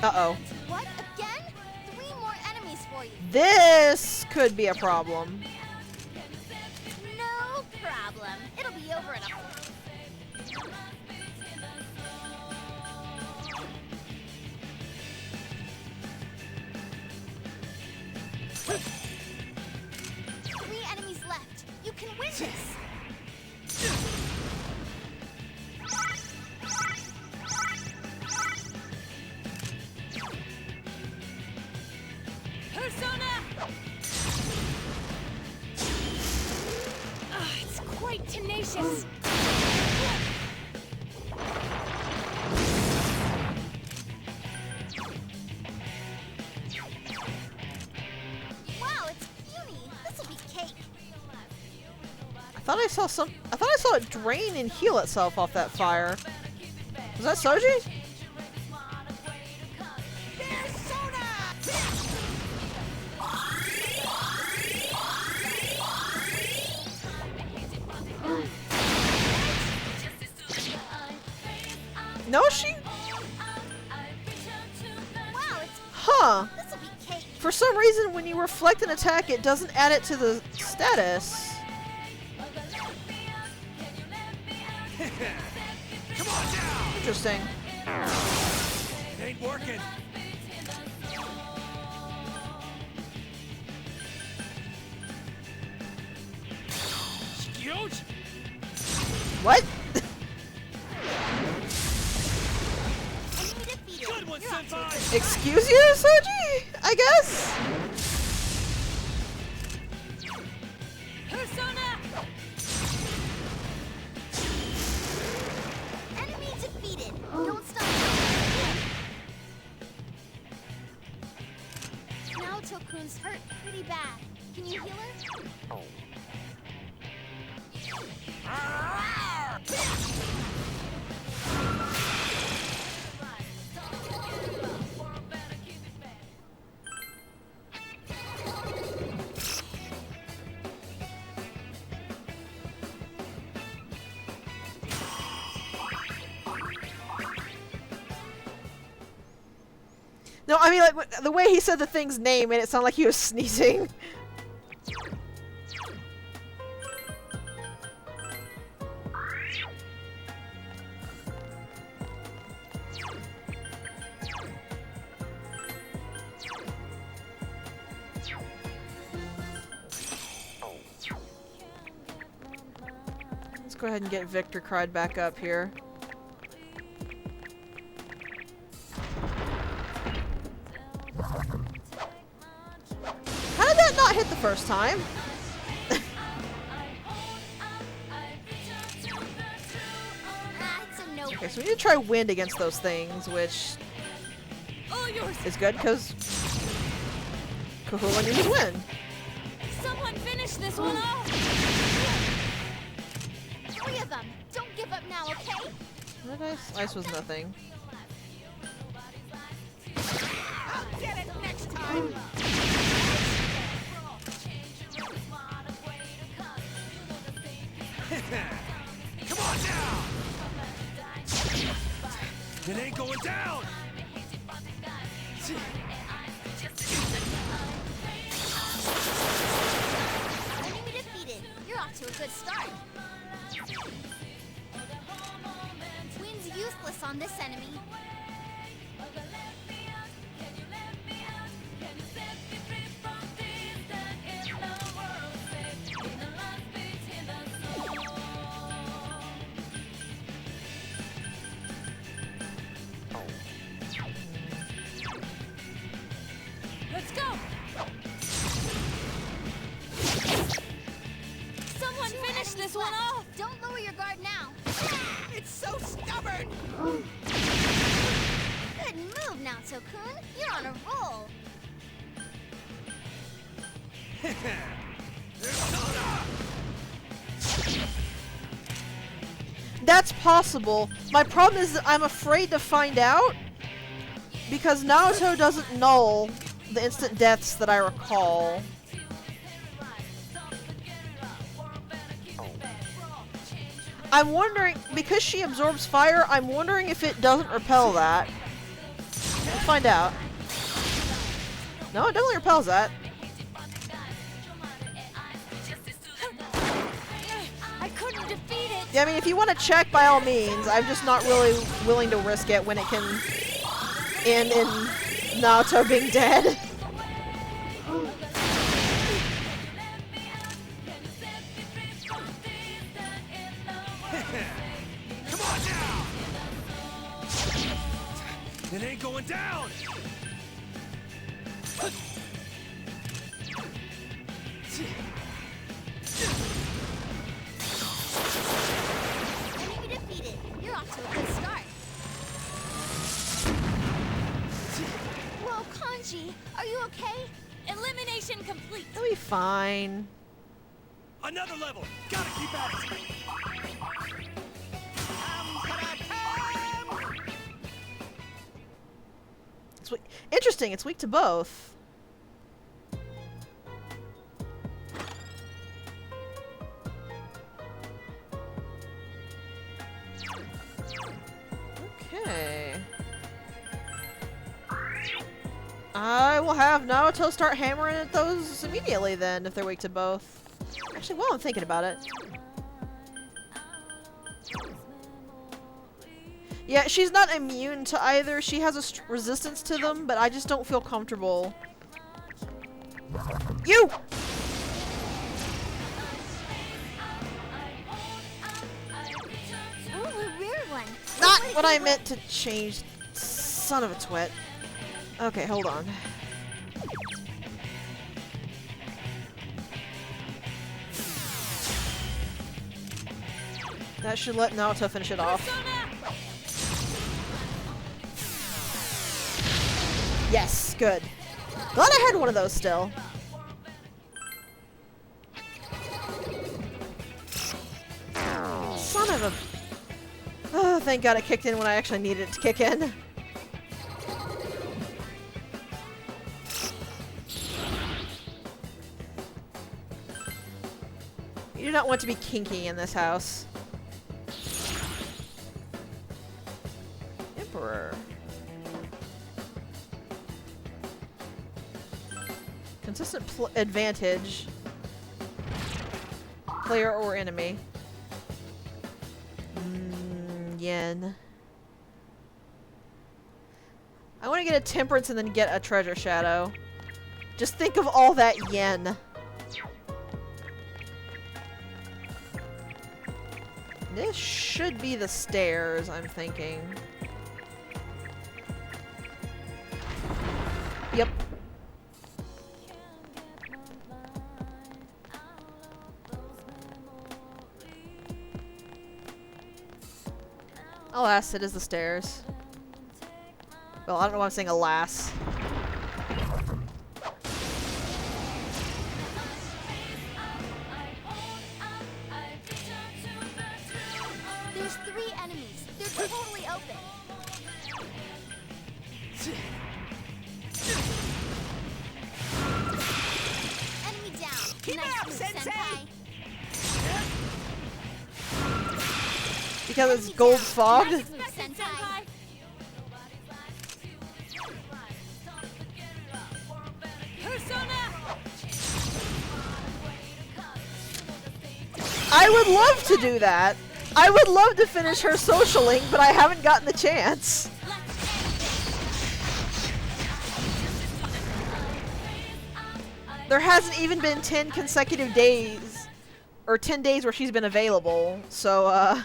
Uh-oh. What? Again? 3 more enemies for you. This could be a problem. No problem. It'll be over in a... Three enemies left. You can win this. Persona! It's quite tenacious. Wow, it's puny. This'll be cake. I thought I saw it drain and heal itself off that fire. Was that Soji? No, she. Wow, it's... Huh. This'll be cake. For some reason, when you reflect an attack, it doesn't add it to the status. Come on down! Interesting. It ain't working. Huge? What? Enemy defeated. Good one, You're off to a Senpai! Excuse you, Soji? I guess? Persona! Enemy defeated. Don't stop. Now Tokun's hurt pretty bad. Can you heal her? No, I mean, like, the way he said the thing's name made it sound like he was sneezing. Let's go ahead and get Victor cried back up here. How did that not hit the first time? It's a no. Okay, so we need to try wind against those things, which All yours! is good because Kahula uses wind. Someone finish this one off! 3 of them. Don't give up now, okay? What ice? Ice was nothing. I'll get it next time! Come on down! It ain't going down! to a good start. Wind's useless on this enemy. Let's go! Someone finish this one off! Don't lower your guard now. It's so stubborn! Good move, Naoto-kun. You're on a roll. That's possible. My problem is that I'm afraid to find out because Naoto doesn't null the instant deaths that I recall. I'm wondering, because she absorbs fire, I'm wondering if it doesn't repel that. We'll find out. No, it definitely repels that. I couldn't defeat it! Yeah, I mean, if you want to check, by all means. I'm just not really willing to risk it when it can end in Naoto being dead. Come on now! It ain't going down! Enemy defeated. You're off to a good start. Whoa, Kanji, are you okay? Elimination complete! It'll be fine. Another level! Gotta keep at it! It's interesting, it's weak to both. Okay. I will have Naoto start hammering at those immediately then, if they're weak to both. Actually, while I'm thinking about it. Yeah, she's not immune to either. She has a resistance to them, but I just don't feel comfortable. You! Ooh, a rare one. Not what I meant to change. Son of a twit. Okay, hold on. That should let Naoto finish it off. Yes, good. Glad I had one of those still. Son of a... Oh, thank God it kicked in when I actually needed it to kick in. You do not want to be kinky in this house. Emperor. Consistent advantage. Player or enemy. Yen. I want to get a temperance and then get a treasure shadow. Just think of all that yen. This should be the stairs, I'm thinking. Yep. Alas, it is the stairs. Well, I don't know why I'm saying alas. There's 3 enemies. They're totally open. Enemy down. Keep it up, Sensei! Because it's gold fog? Nice move, Senpai. Persona! I would love to do that. I would love to finish her social link, but I haven't gotten the chance. There hasn't even been 10 consecutive days, or 10 days where she's been available, so,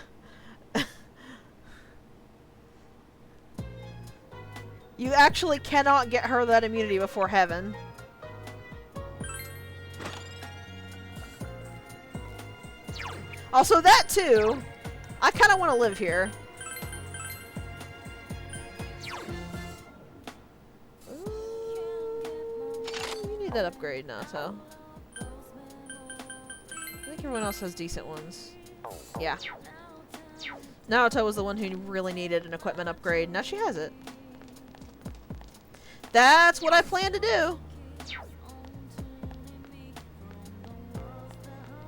you actually cannot get her that immunity before heaven. Also, that too, I kind of want to live here. You need that upgrade, Nato. I think everyone else has decent ones. Yeah. Naruto was the one who really needed an equipment upgrade. Now she has it. That's what I plan to do.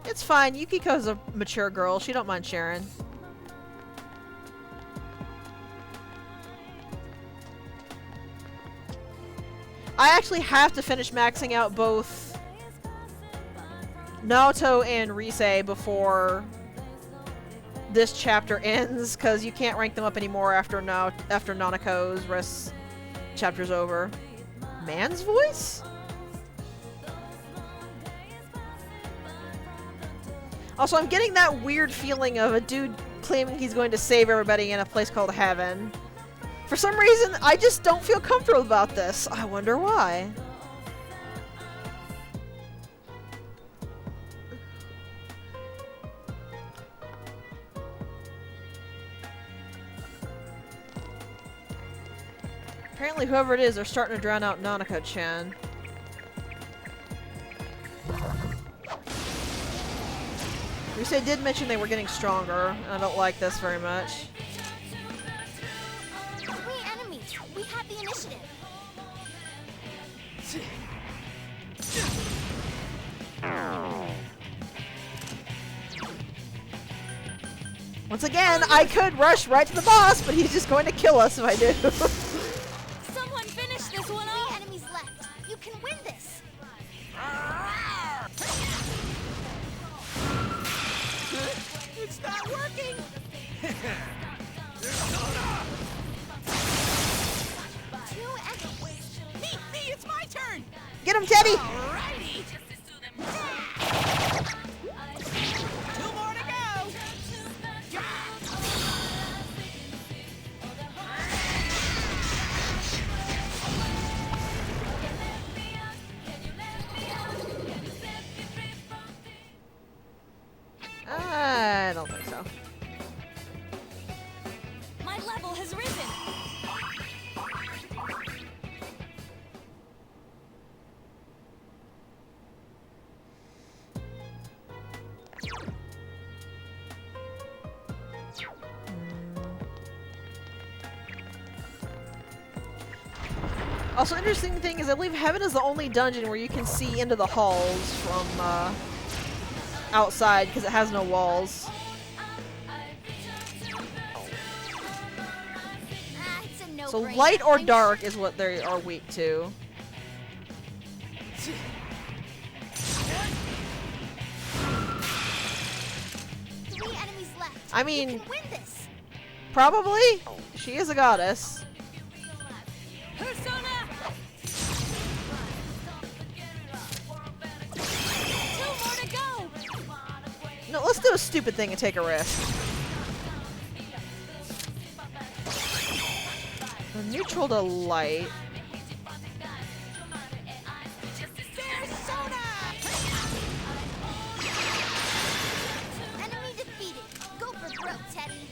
It's fine. Yukiko's a mature girl. She don't mind sharing. I actually have to finish maxing out both Naoto and Rise before this chapter ends, because you can't rank them up anymore after Nanako's rest chapter's over. Man's voice? Also, I'm getting that weird feeling of a dude claiming he's going to save everybody in a place called Heaven. For some reason, I just don't feel comfortable about this. I wonder why. Apparently, whoever it is, they're starting to drown out Nanako-chan. Rise did mention they were getting stronger, and I don't like this very much. 3 enemies. We have the initiative. Once again, I could rush right to the boss, but he's just going to kill us if I do. Someone finish this one off. 3 enemies left. You can win this. It's not working! Me, it's my turn! Get him, Teddy! Alrighty! 2 more to go! I don't think so. My level has risen. Also, interesting thing is I believe Heaven is the only dungeon where you can see into the halls from outside because it has no walls. It's a So no-brainer. light or dark is what they are weak to. Three enemies left. I mean, You can win this. probably. She is a goddess. Persona. 2 more to go. No, let's do a stupid thing and take a risk. Neutral to light. Persona. Enemy defeated. Go for broke, Teddy.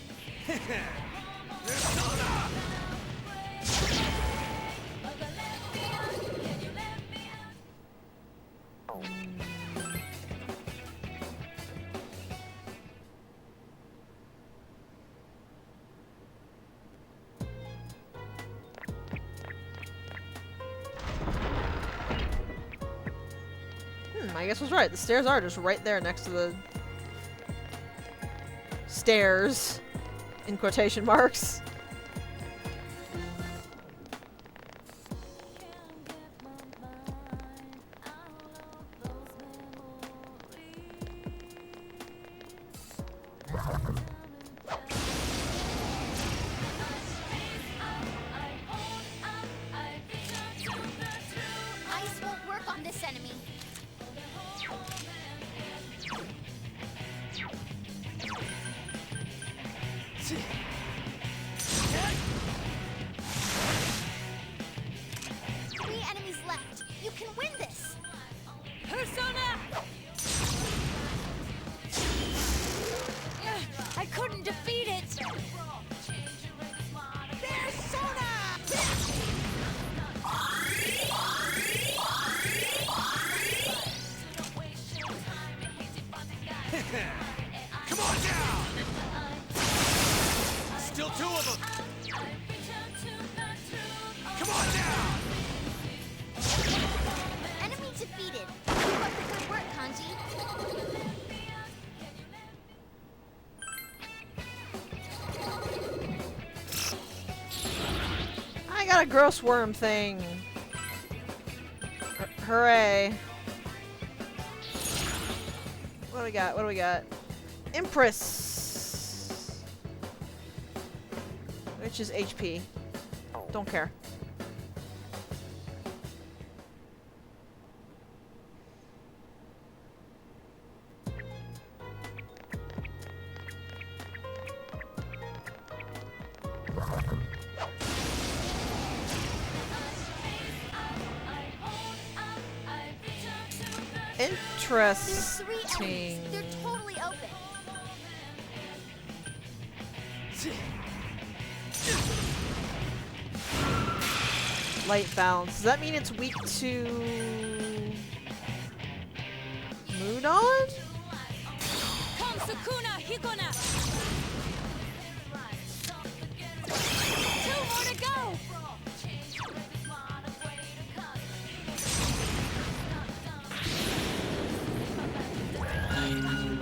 I guess I was right. The stairs are just right there next to the stairs, in quotation marks. Come on down! Still two of them! Come on down! Enemy defeated. Keep up the good work, Kanji. I got a gross worm thing. Hooray. What do we got? What do we got? Empress. Which is HP. Don't care. There's 3 Interesting. enemies. They're totally open. Light balance. Does that mean it's weak to Mudon? Come, Sukuna, Hikona! 2 more to go!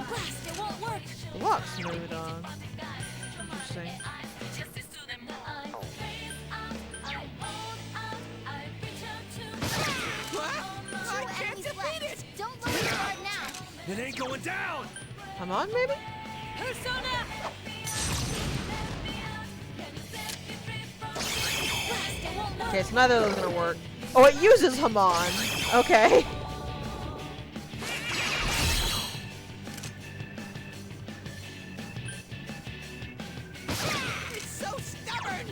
Blast, it won't work! Lux Mudon. Interesting. I can't defeat it! Don't lower your guard now. It ain't going down! Come on, maybe? Persona! Blast, it won't work! Okay, so neither of those are gonna work. Oh, it uses Hamon. Okay. It's so stubborn!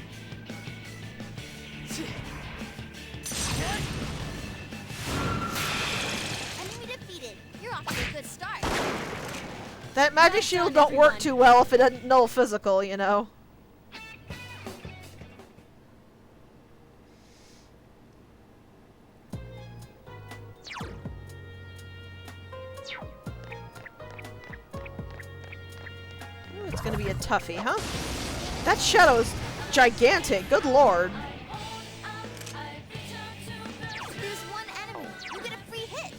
Enemy defeated. You're off to a good start. That magic shield don't work too well if it doesn't null physical, you know. Ooh, it's gonna be a toughie, huh? That shadow is gigantic, good lord. There's 1 enemy. You get a free hit.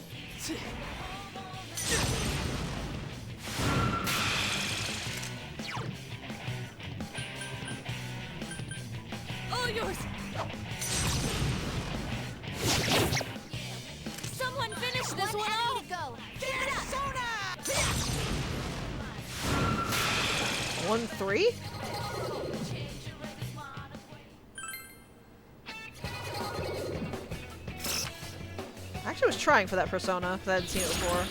All yours! Someone finish this one enemy off! to go. Keep it up. 1-3? I actually was trying for that persona because I hadn't seen it before.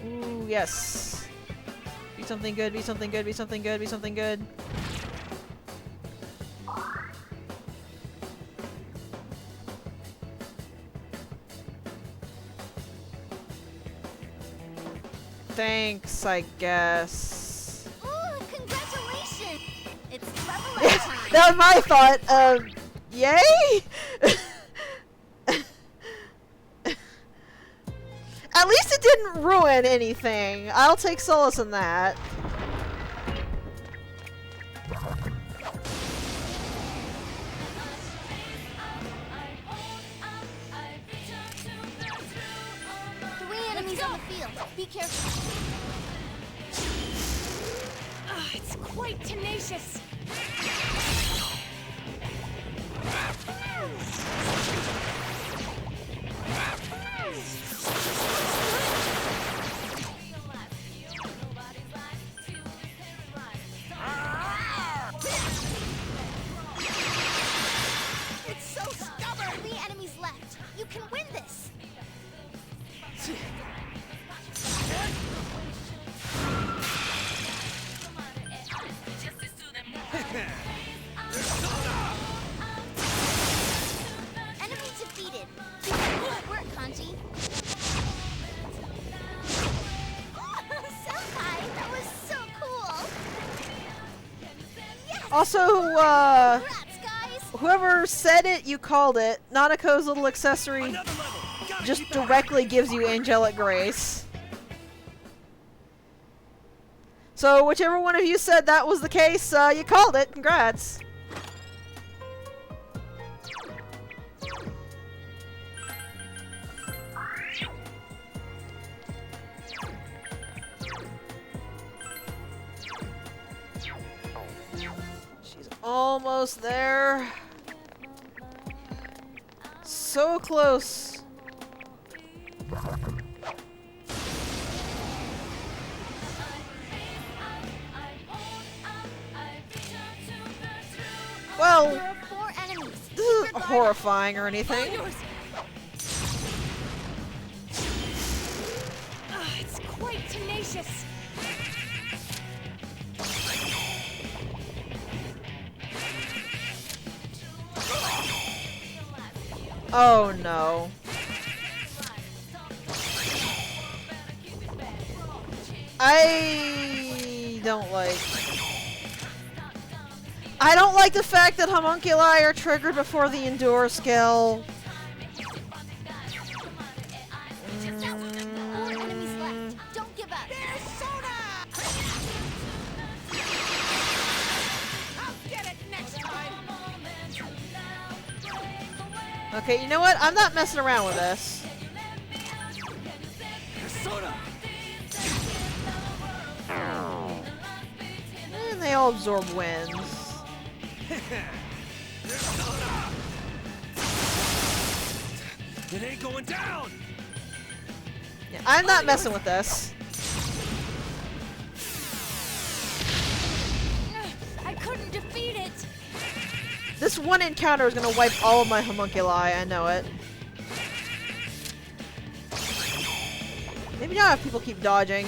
Ooh, yes. Be something good, be something good, be something good, be something good. Thanks, I guess. Ooh, congratulations. It's level up time. That was my thought. Yay? At least it didn't ruin anything. I'll take solace in that. Enemies on the field. Be careful. It's quite tenacious. It's so stubborn! 3 enemies left. You can win this. Enemy defeated. Keep up the good work, Kanji. Senpai, that was so cool. Yes! Also, Congrats, guys. whoever said it, you called it. Nanako's little accessory Another level! Gotta just keep it up. directly gives you angelic grace. So whichever one of you said that was the case, you called it. Congrats. She's almost there. So close. Well, There are 4 enemies. this isn't horrifying or anything. It's quite tenacious. Oh no. I don't like the fact that homunculi are triggered before the endure skill. 4 enemies left. Don't give up. There's Sona! I'll get it next time. Okay, you know what? I'm not messing around with this. Soda! And they all absorb winds. It ain't going down! Yeah, I'm not messing with this. I couldn't defeat it. This one encounter is gonna wipe all of my homunculi, I know it. Maybe not if people keep dodging.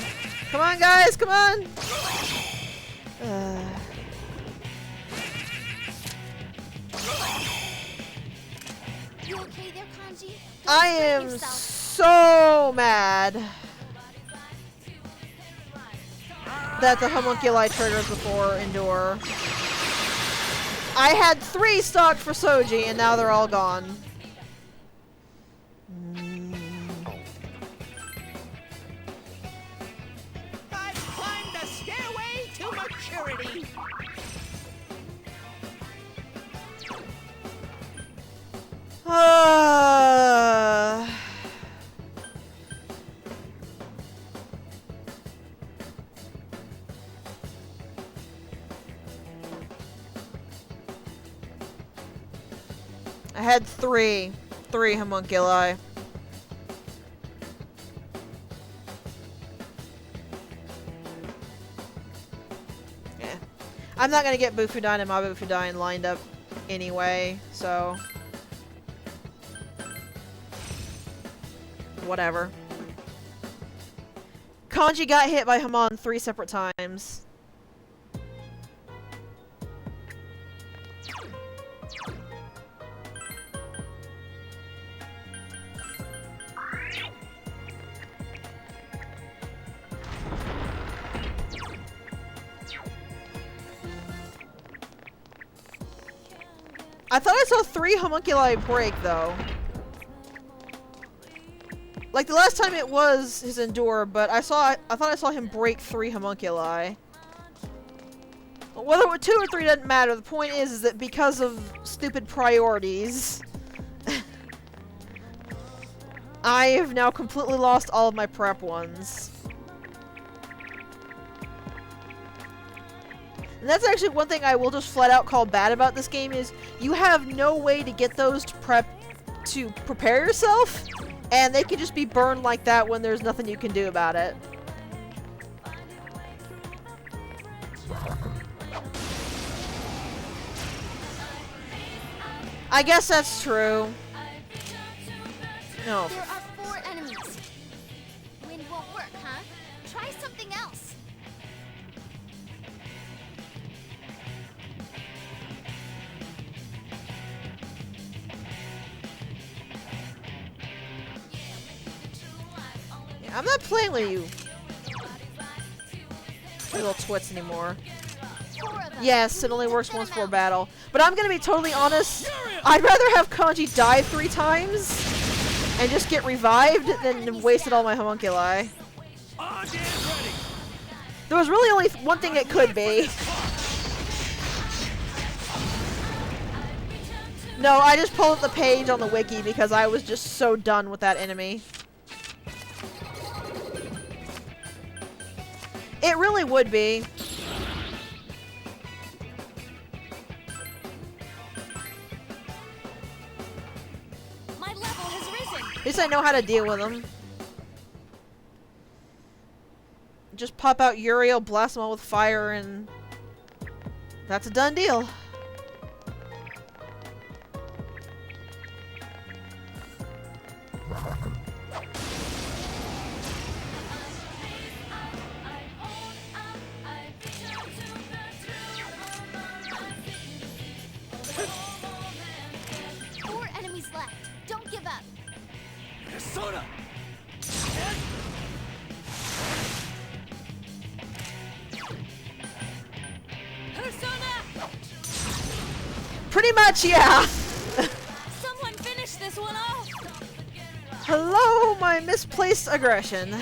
Come on, guys, come on! You okay there, Kanji? Don't I strain am yourself. so mad that the homunculi triggers before endure. I had 3 stocked for Soji and now they're all gone. I've climbed the stairway to maturity. I had 3 homunculi. Yeah. I'm not gonna get Bufudyne and Mabufudyne lined up anyway, so... whatever. Kanji got hit by Hamon 3 separate times. I thought I saw 3 homunculi break, though. Like, the last time it was his endure, but I thought I saw him break 3 homunculi. Whether it were 2 or 3 doesn't matter. The point is that because of stupid priorities, I have now completely lost all of my prep ones. And that's actually one thing I will just flat out call bad about this game is you have no way to get those to prepare yourself, and they can just be burned like that when there's nothing you can do about it. I guess that's true. No. There are 4 enemies. Wind won't work, huh? Try something else. Yeah, I'm not playing with you little twits anymore. 4 of them. Yes, it only works once for a battle. But I'm gonna be totally honest, I'd rather have Kanji die 3 times and just get revived than wasted all my homunculi. There was really only one thing it could be. No, I just pulled up the page on the wiki because I was just so done with that enemy. It really would be. My level has risen. At least I know how to deal with them. Just pop out Uriel, blast them all with fire, and that's a done deal. Four enemies left. Don't give up. Persona! Persona! Pretty much, yeah. Someone finish this one off! Hello, my misplaced aggression.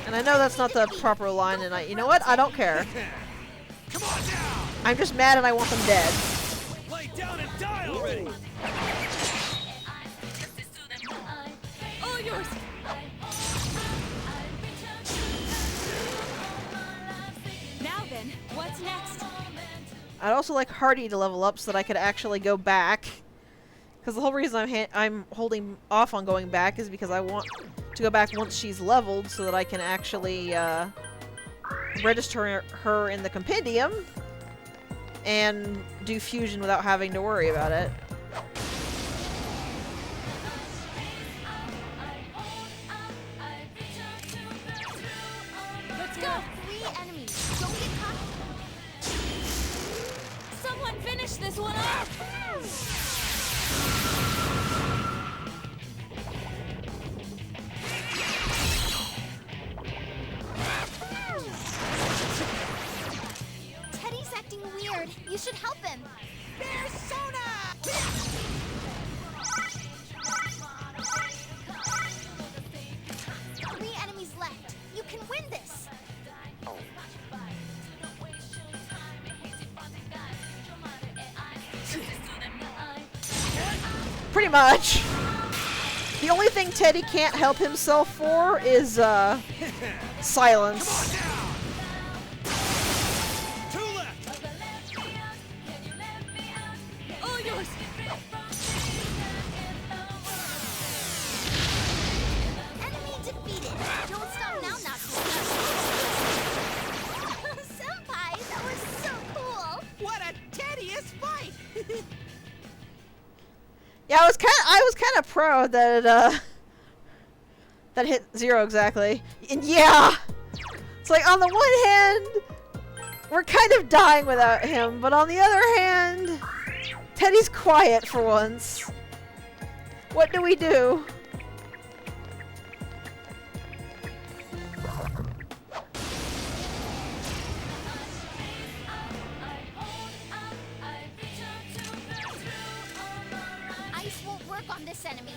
And I know that's not the proper line, and you know what? I don't care. Come on down! I'm just mad and I want them dead. Lay down and die already! All yours! Now then, what's next? I'd also like Hardy to level up so that I could actually go back. Because the whole reason I'm holding off on going back is because I want to go back once she's leveled so that I can actually register her in the compendium and do fusion without having to worry about it. Let's go! 3 enemies. Don't get caught. Someone finish this one off! Teddy's acting weird. You should help him. Persona! 3 enemies left. You can win this. Pretty much. The only thing Teddy can't help himself for is silence. Two left! All yours! Enemy defeated. Don't stop now, Natsu. Senpai, that was so cool. What a tedious fight! Yeah, I was kind of pro that that hit 0 exactly. And yeah, it's like on the one hand, we're kind of dying without him, but on the other hand, Teddy's quiet for once. What do we do? Ice won't work on this enemy.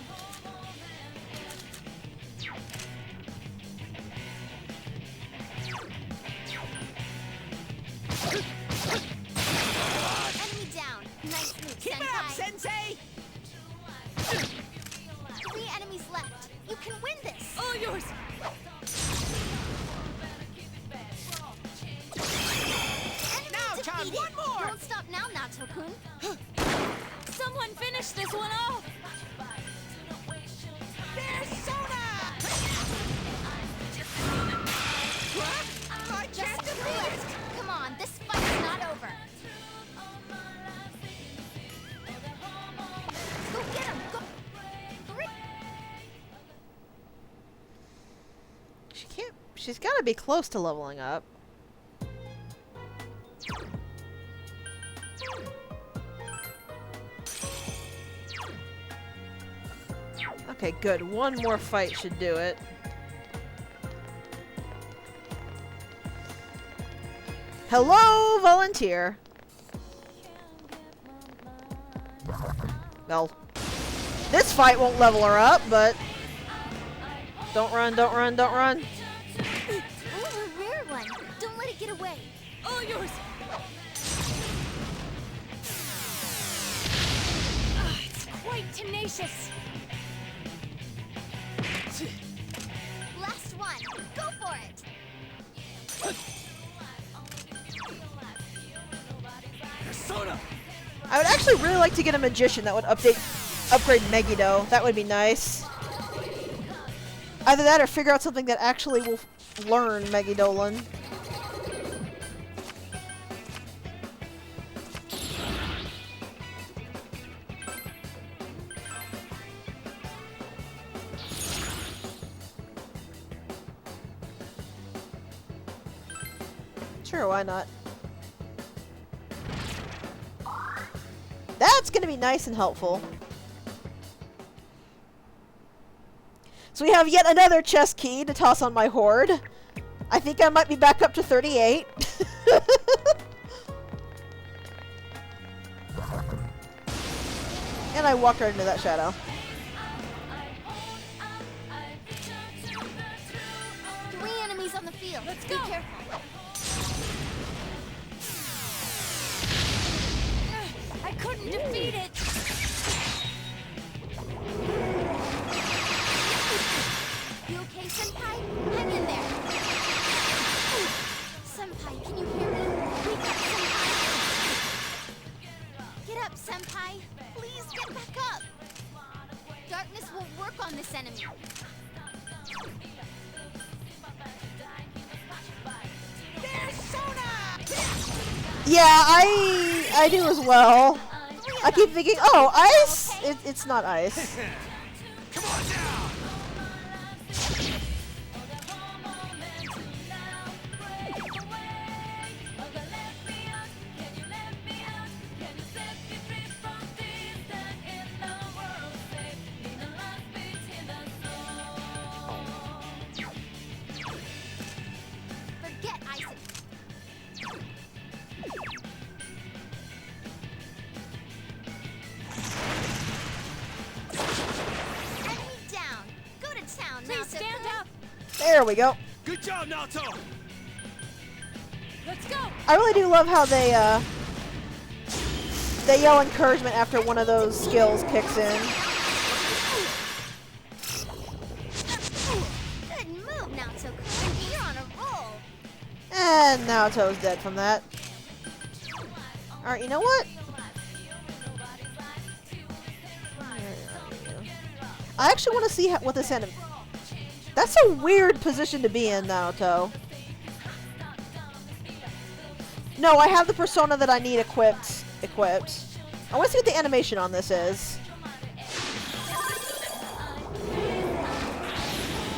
Enemy down. Nice move, Keep it up, Senpai. Sensei! 3 enemies left. You can win this. All yours! Enemy Now, John, defeated. one more. Don't stop now, Nato-kun. Someone finish this one off! Persona! What? I Just can't do defeat it. it! Come on, this fight's not over. Go get him. Go. 3. She's got to be close to leveling up. Okay, good. One more fight should do it. Hello, volunteer. Well, this fight won't level her up, but don't run, don't run, don't run. Ooh, a rare All yours! It's quite tenacious. Last one. Go for it. Persona! I would actually really like to get a magician that would upgrade Megiddo. That would be nice. Either that or figure out something that actually will learn Megiddolan. Sure, why not? That's gonna be nice and helpful. So we have yet another chest key to toss on my horde. I think I might be back up to 38. And I walked right into that shadow. 3 enemies on the field. Let's go. Be careful. I couldn't defeat it! You okay, Senpai? Hang in there. Senpai, can you hear me? Wake up, Senpai. Get up, Senpai. Please get back up. Darkness will work on this enemy. There's Sona! Yeah, I do as well. I keep thinking, oh, ice? It's not ice. Come on down! Forget Isaac. Enemy down. Go to town now. Please stand up! There we go. Good job, Naoto! Let's go! I really do love how they yell encouragement after one of those skills kicks in. Good move, Naoto-kun. You're on a roll. And Naoto's dead from that. Alright, you know what? I actually want to see what this enemy... That's a weird position to be in, Naoto. No, I have the persona that I need equipped. I want to see what the animation on this is.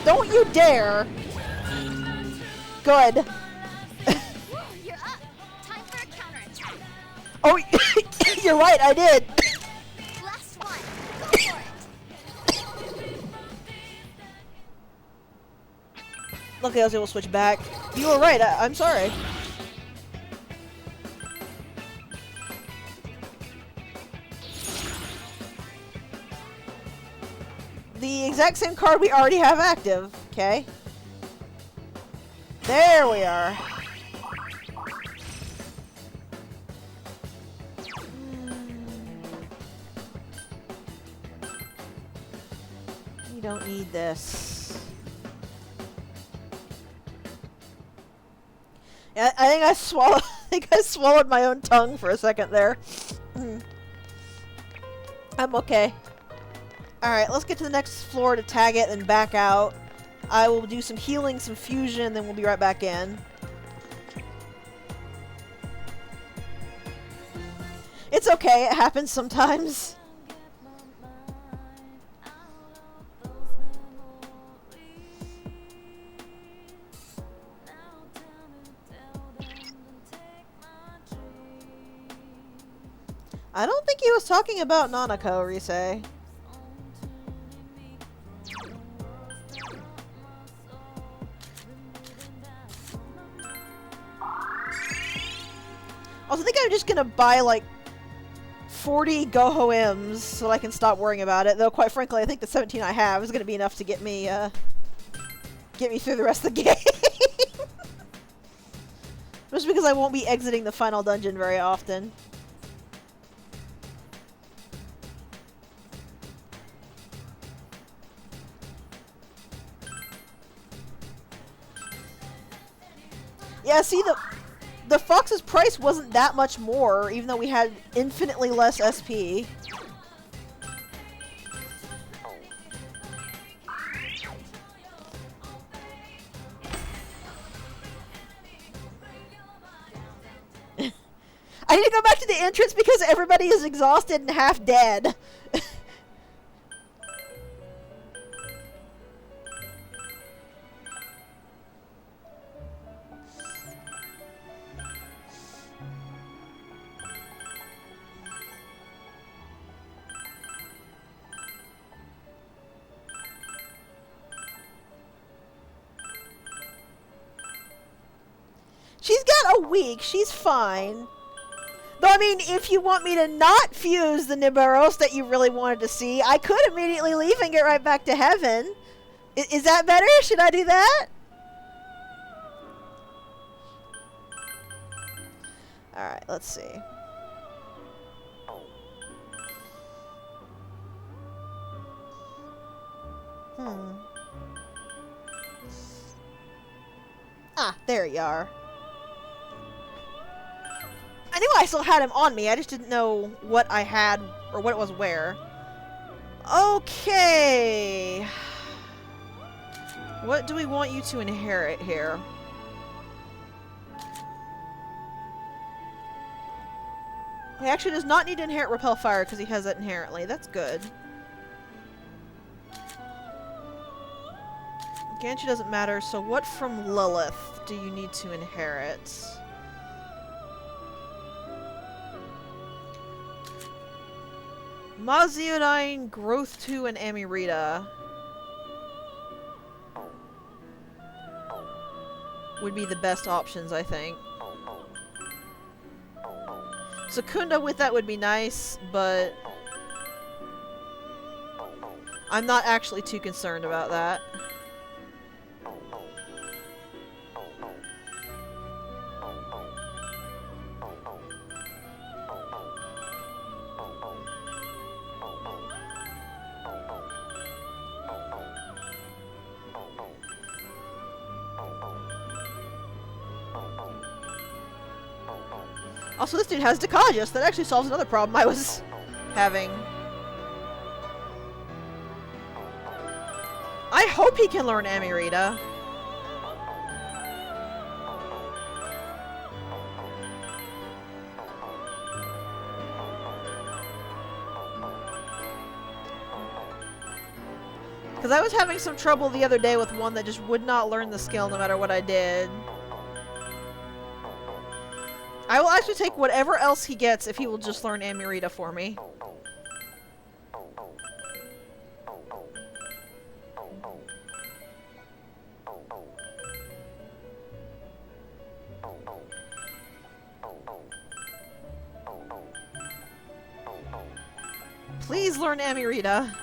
Don't you dare! Good. You're up. Time for a counterattack. Oh, you're right, I did. Last one. Go for it. Luckily I was able to switch back. You were right, I'm sorry. The exact same card we already have active, okay? There we are. You don't need this. Yeah, I think I swallowed. I think I swallowed my own tongue for a second there. I'm okay. All right, let's get to the next floor to tag it and back out. I will do some healing, some fusion, then we'll be right back in. It's okay. It happens sometimes. I don't think he was talking about Nanako, Rise. Also, I think I'm just gonna buy like 40 Goho M's so I can stop worrying about it. Though, quite frankly, I think the 17 I have is gonna be enough to get me through the rest of the game. Just because I won't be exiting the final dungeon very often. Yeah, see, the Fox's price wasn't that much more, even though we had infinitely less SP. I need to go back to the entrance because everybody is exhausted and half dead. She's got a week. She's fine. Though, I mean, if you want me to not fuse the Nibiros that you really wanted to see, I could immediately leave and get right back to heaven. Is that better? Should I do that? Alright, let's see. Ah, there you are. I knew I still had him on me, I just didn't know what I had, or what it was where. Okay. What do we want you to inherit here? He actually does not need to inherit Repel Fire because he has that inherently. That's good. Gantry doesn't matter, so what from Lilith do you need to inherit? Maziodine, Growth 2, and Amirita would be the best options, I think. Secunda with that would be nice, but I'm not actually too concerned about that. Also, this dude has Dekaja, so that actually solves another problem I was having. I hope he can learn Amirita. Because I was having some trouble the other day with one that just would not learn the skill no matter what I did. I will actually take whatever else he gets if he will just learn Amirita for me. Please learn Amirita.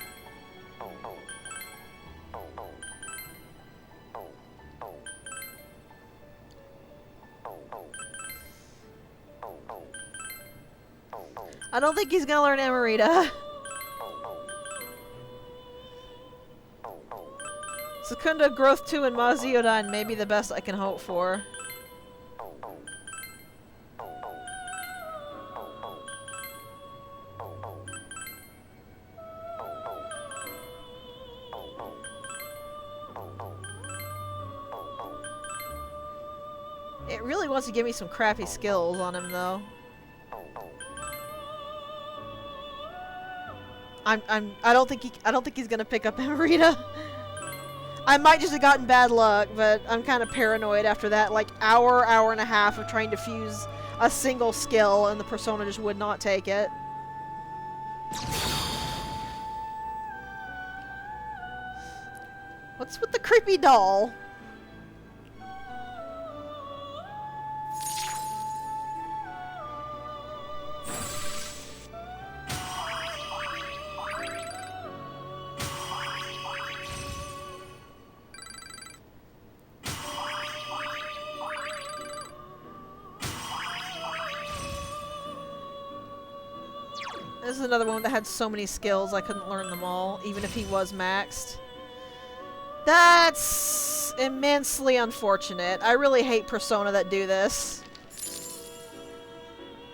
I don't think he's gonna learn Amirita. Secunda, Growth 2, and Maziodine may be the best I can hope for. It really wants to give me some crappy skills on him, though. I don't think he's gonna pick up Amirita. I might just have gotten bad luck, but I'm kind of paranoid after that, like, hour and a half of trying to fuse a single skill, and the persona just would not take it. What's with the creepy doll? This is another one that had so many skills I couldn't learn them all, even if he was maxed. That's immensely unfortunate. I really hate Persona that do this.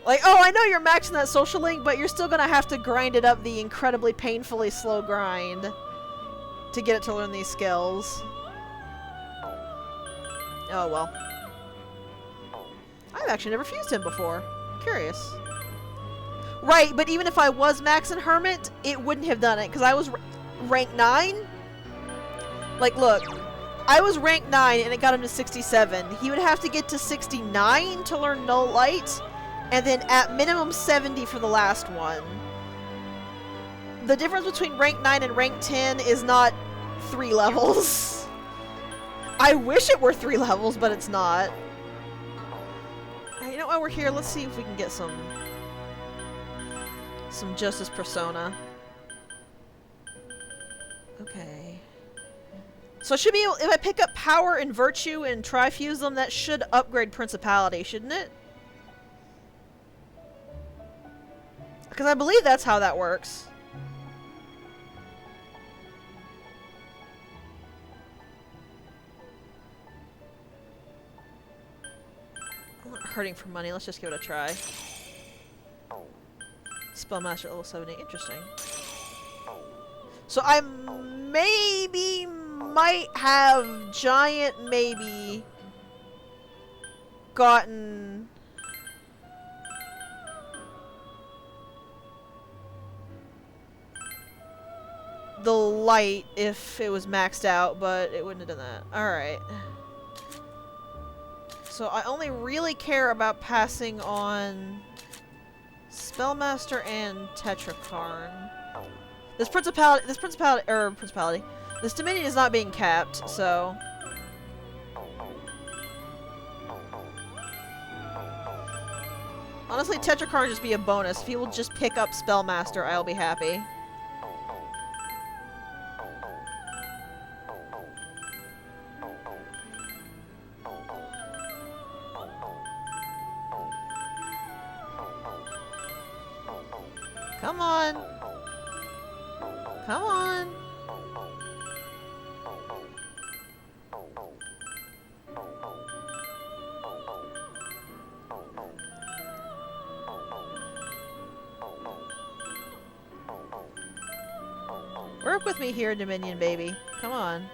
Like, oh, I know you're maxing that social link, but you're still gonna have to grind it up the incredibly painfully slow grind to get it to learn these skills. Oh, well. I've actually never fused him before. Curious. Right, but even if I was maxing Hermit, it wouldn't have done it, because I was rank 9. Like, look. I was rank 9, and it got him to 67. He would have to get to 69 to learn Null Light, and then at minimum 70 for the last one. The difference between rank 9 and rank 10 is not 3 levels. I wish it were 3 levels, but it's not. You know, while we're here, let's see if we can get some Justice Persona. Okay. So I should be able, if I pick up Power and Virtue and Tri-Fuse them, that should upgrade Principality, shouldn't it? Because I believe that's how that works. I'm not hurting for money, let's just give it a try. Spellmaster level 70, interesting. So I maybe might have giant maybe gotten the light if it was maxed out, but it wouldn't have done that. Alright. So I only really care about passing on Spellmaster and Tetrakarn. This Dominion is not being capped, so... Honestly, Tetrakarn just be a bonus. If he will just pick up Spellmaster, I'll be happy. Come on! Come on! Work with me here, Dominion baby. Come on.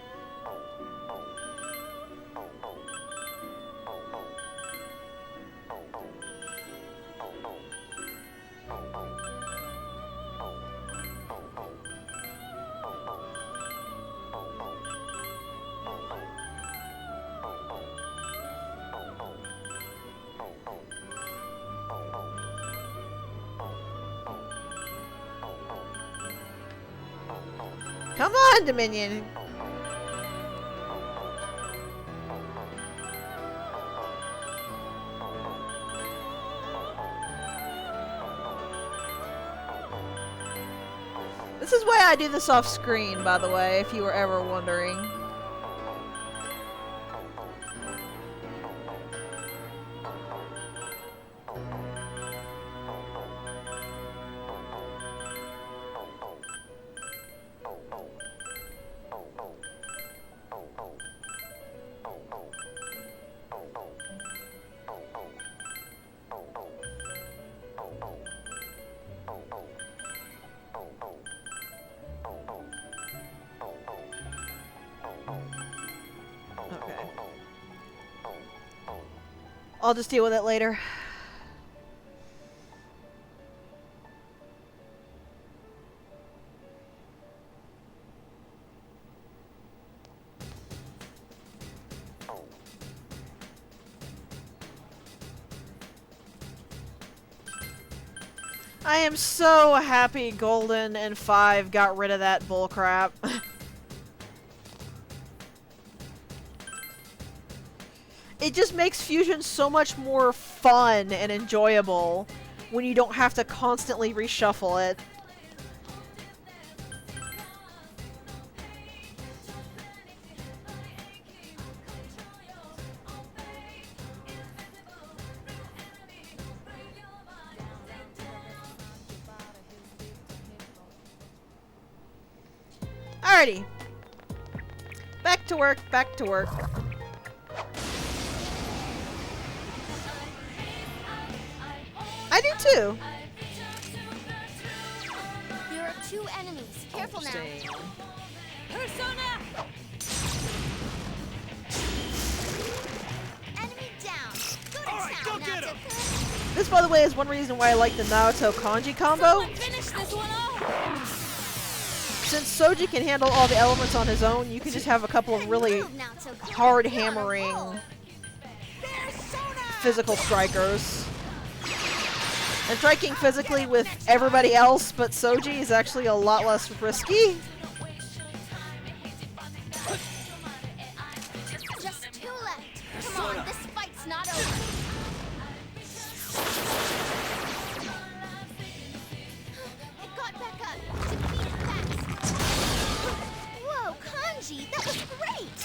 Come on, Dominion! This is why I do this off screen, by the way, if you were ever wondering. I'll just deal with it later. I am so happy Golden and 5 got rid of that bullcrap. It just makes Fusion so much more fun and enjoyable when you don't have to constantly reshuffle it. Alrighty. Back to work, back to work. I do too. There are 2 enemies. Careful now. Persona! Enemy down. Go to Alright, town, go get him. Naoto-kun. This, by the way, is one reason why I like the Naoto Kanji combo. Someone finish this one off! Since Soji can handle all the elements on his own, you can just have a couple of really Move, Naoto-kun. hard You're on a hammering roll. physical strikers. And striking physically with everybody else but Soji is actually a lot less risky. Just 2 left. Come on, this fight's not over. It got back up. Defeat it fast. Whoa, Kanji, that was great.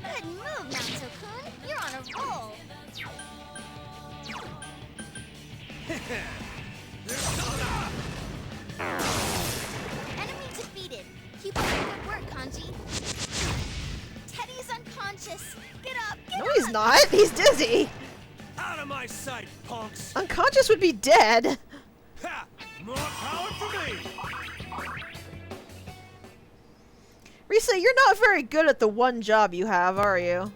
Good move, Naoto-kun. You're on a roll. Enemy defeated. Keep up the good work, Kanji. Teddy's unconscious. Get up, get No, up. he's not. He's dizzy. Out of my sight, punks! Unconscious would be dead. Ha! More power for me! Risa, you're not very good at the one job you have, are you?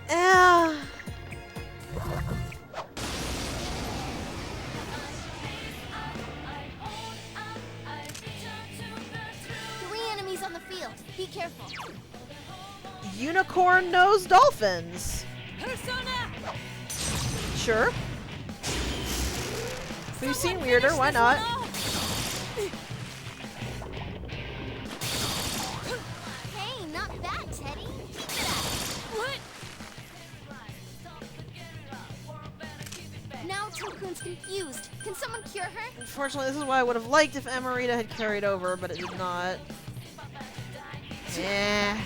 Yeah. 3 enemies on the field. Be careful. Unicorn-nosed dolphins. Persona! Sure. We've seen weirder, why not? Hey, not bad, Teddy. Keep it up. What? Now Tokun's confused. Can someone cure her? Unfortunately, this is what I would have liked if Emerita had carried over, but it did not. Yeah.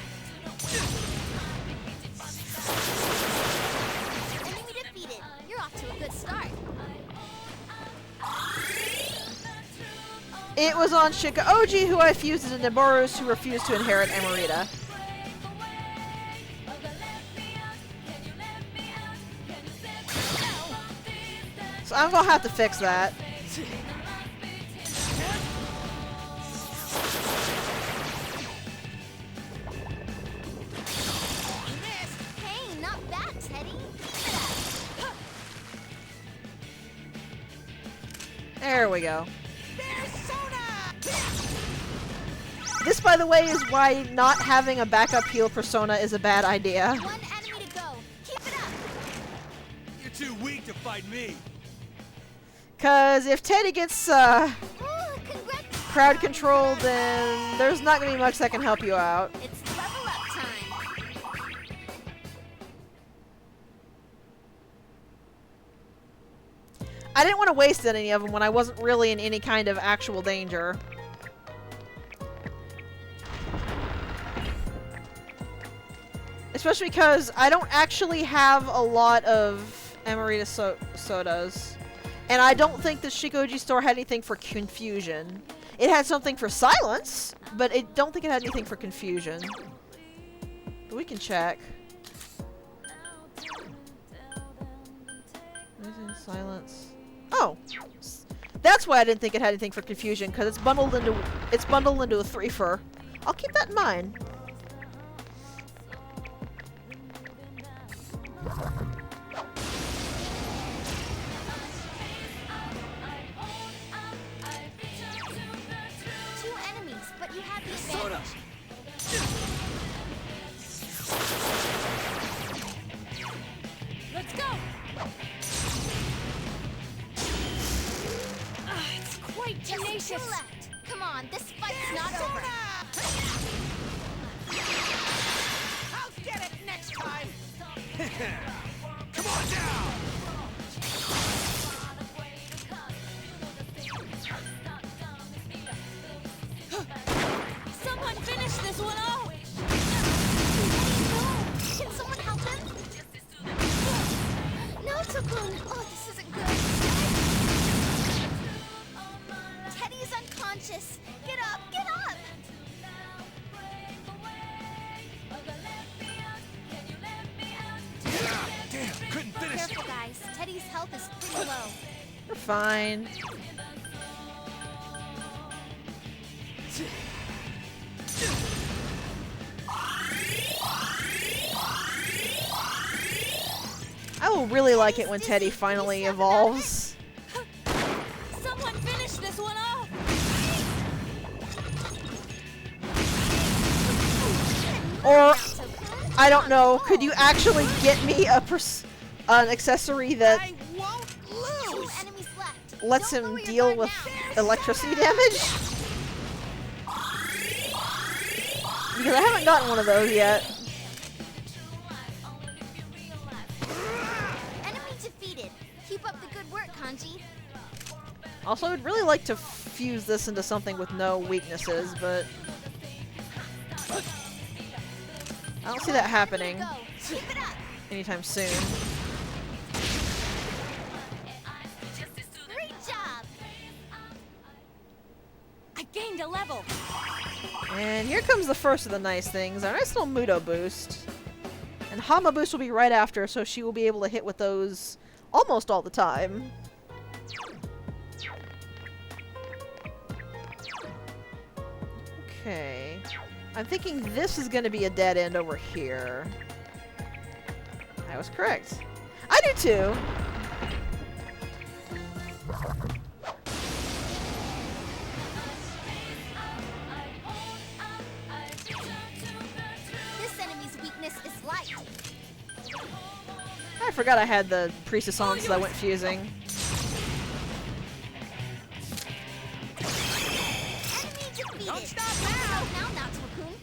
Enemy defeated. You're off to a good start. It was on Shikaoji who I fused into Naborus who refused to inherit Emerita. So I'm gonna have to fix that. Hey, not bad, Teddy. Keep it up. There we go. This, by the way, is why not having a backup heal persona is a bad idea. 1 enemy to go. Keep it up. You're too weak to fight me! Cause if Teddy gets Ooh, congrats. crowd controlled, then there's not gonna be much that can help you out. It's level up time. I didn't want to waste any of them when I wasn't really in any kind of actual danger. Especially because I don't actually have a lot of Emerita sodas. And I don't think the Shikoji store had anything for confusion. It had something for silence, but I don't think it had anything for confusion. But we can check. Silence. Oh, that's why I didn't think it had anything for confusion, because it's bundled into a 3-fer. I'll keep that in mind. Two enemies, but you have the advantage. Let's go! It's quite Just tenacious. 2 left. Come on, this fight's not over. I'll get it next time. Come on down! Someone this! Get up! Get up! Damn, couldn't finish. Careful, guys. Teddy's health is pretty low. We're fine. I will really like it when Teddy finally evolves. Someone finish this one off! Or, I don't know, could you actually get me an accessory that I won't Two lose! enemies left. lets Don't him lower your deal guard with now. electricity damage? Because I haven't gotten one of those yet. Enemy defeated. Keep up the good work, Kanji. Also, I'd really like to fuse this into something with no weaknesses, but I don't see that happening Go. Keep it up. anytime soon. Great job. I gained a level! And here comes the first of the nice things, our nice little Mudo boost. And Hama boost will be right after, so she will be able to hit with those almost all the time. Okay. I'm thinking this is going to be a dead end over here. I was correct. I do too! This enemy's weakness is light. I forgot I had the priestess on, so I went fusing. Enemy defeated. Don't stop now! Now, Natsuko-kun.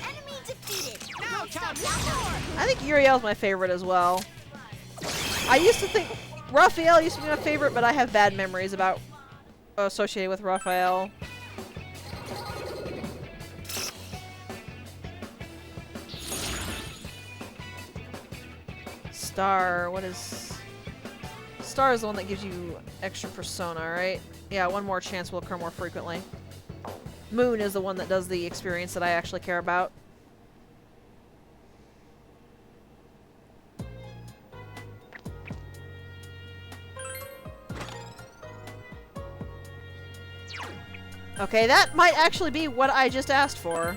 Enemy defeated. Now, Don't stop Tom, now, Natsuko-kun. I think Uriel's my favorite as well. I used to think Raphael used to be my favorite, but I have bad memories about associated with Raphael. Star, what is... Star is the one that gives you extra persona, right? Yeah, one more chance will occur more frequently. Moon is the one that does the experience that I actually care about. Okay, that might actually be what I just asked for.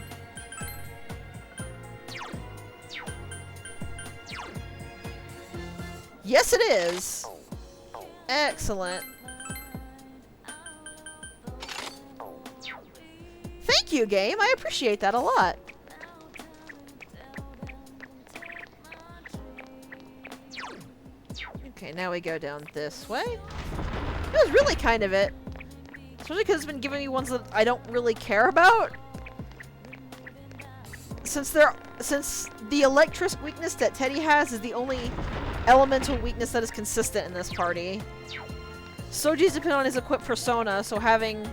Yes, it is! Excellent. Thank you, game. I appreciate that a lot. Okay, now we go down this way. That was really kind of it. Especially because it's been giving me ones that I don't really care about. Since the electric weakness that Teddy has is the only elemental weakness that is consistent in this party. Soji's depend on his equipped persona, so having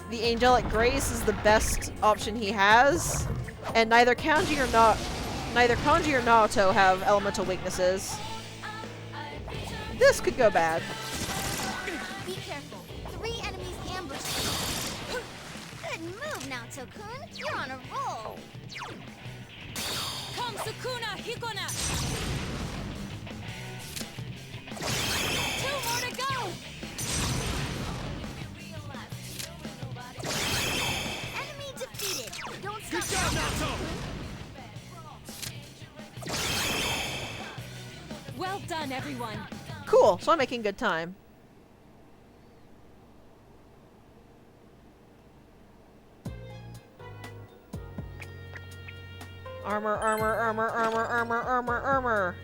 the Angelic Grace is the best option he has. And neither Kanji or Naoto have elemental weaknesses. This could go bad. Be careful. 3 enemies ambushed you. Good move, Naoto-kun. You're on a roll. Come Sukuna Hikona! 2 more to go! Enemy defeated. Don't stop. Good job, Naoto! Well done, everyone. Cool, so I'm making good time. Armor, armor, armor, armor, armor, armor, armor.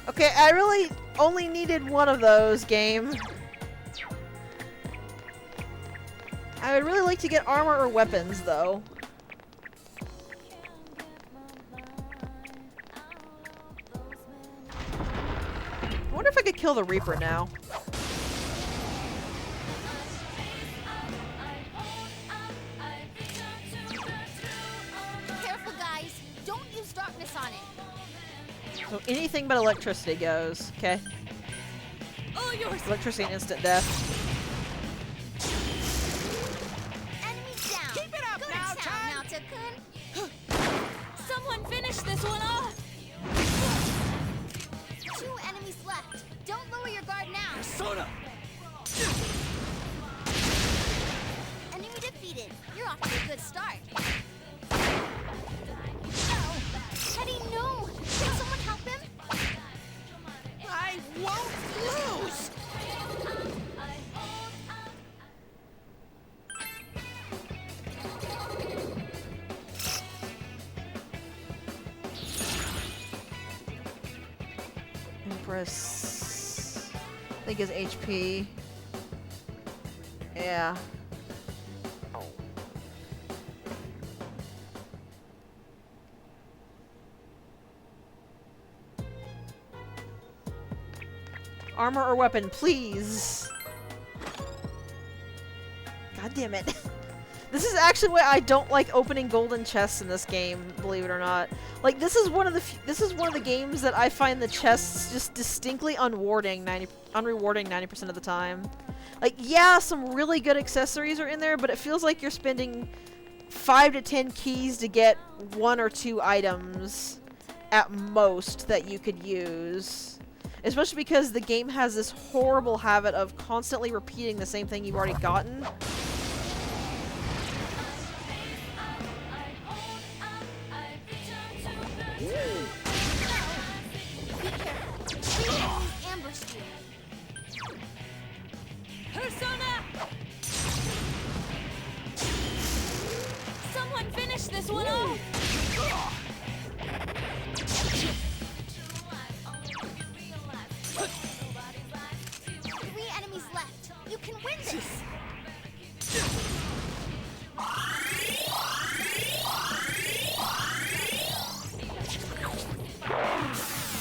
Okay, I really only needed one of those, game. I would really like to get armor or weapons, though. I wonder if I could kill the Reaper now. Careful, guys. Don't use darkness on it. So anything but electricity goes, okay? All yours! Electricity and instant death. left. Don't lower your guard now. Persona! Enemy defeated. You're off to a good start. Teddy, no! Can someone help him? I won't lose! Empress. I think is HP. Yeah. Armor or weapon, please. God damn it. This is actually why I don't like opening golden chests in this game, believe it or not. Like, this is one of the games that I find the chests just distinctly unrewarding 90% of the time. Like, yeah, some really good accessories are in there, but it feels like you're spending 5 to 10 keys to get 1 or 2 items at most that you could use. Especially because the game has this horrible habit of constantly repeating the same thing you've already gotten. Persona! Someone finish this one off! 3 enemies left. You can win this.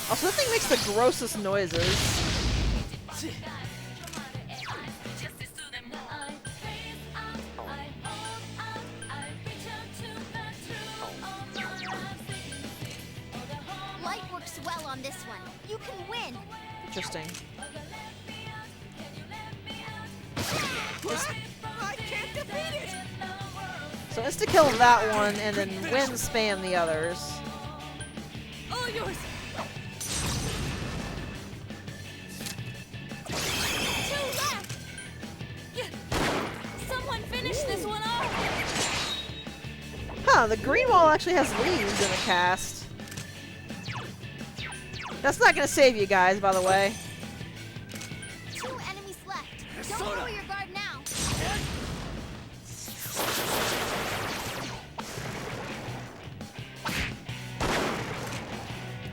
Also, that thing makes the grossest noises. Light works well on this one. You can win. Interesting. I can't defeat it! So insta-kill that one, and then win spam the others. All yours! 2 left! Someone finish this one off! Huh, the green wall actually has leaves in the cast. That's not gonna save you guys, by the way. 2 enemies left. Don't lower your guard now.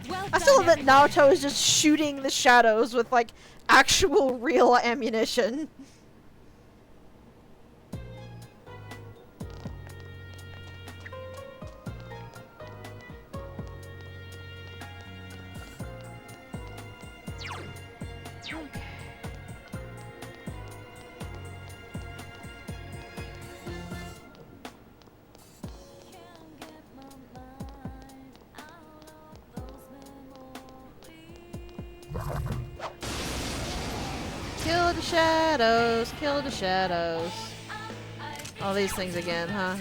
Well I still done, love that Naruto is just shooting the shadows with, like, actual real ammunition. Kill the shadows, kill the shadows. All these things again, huh?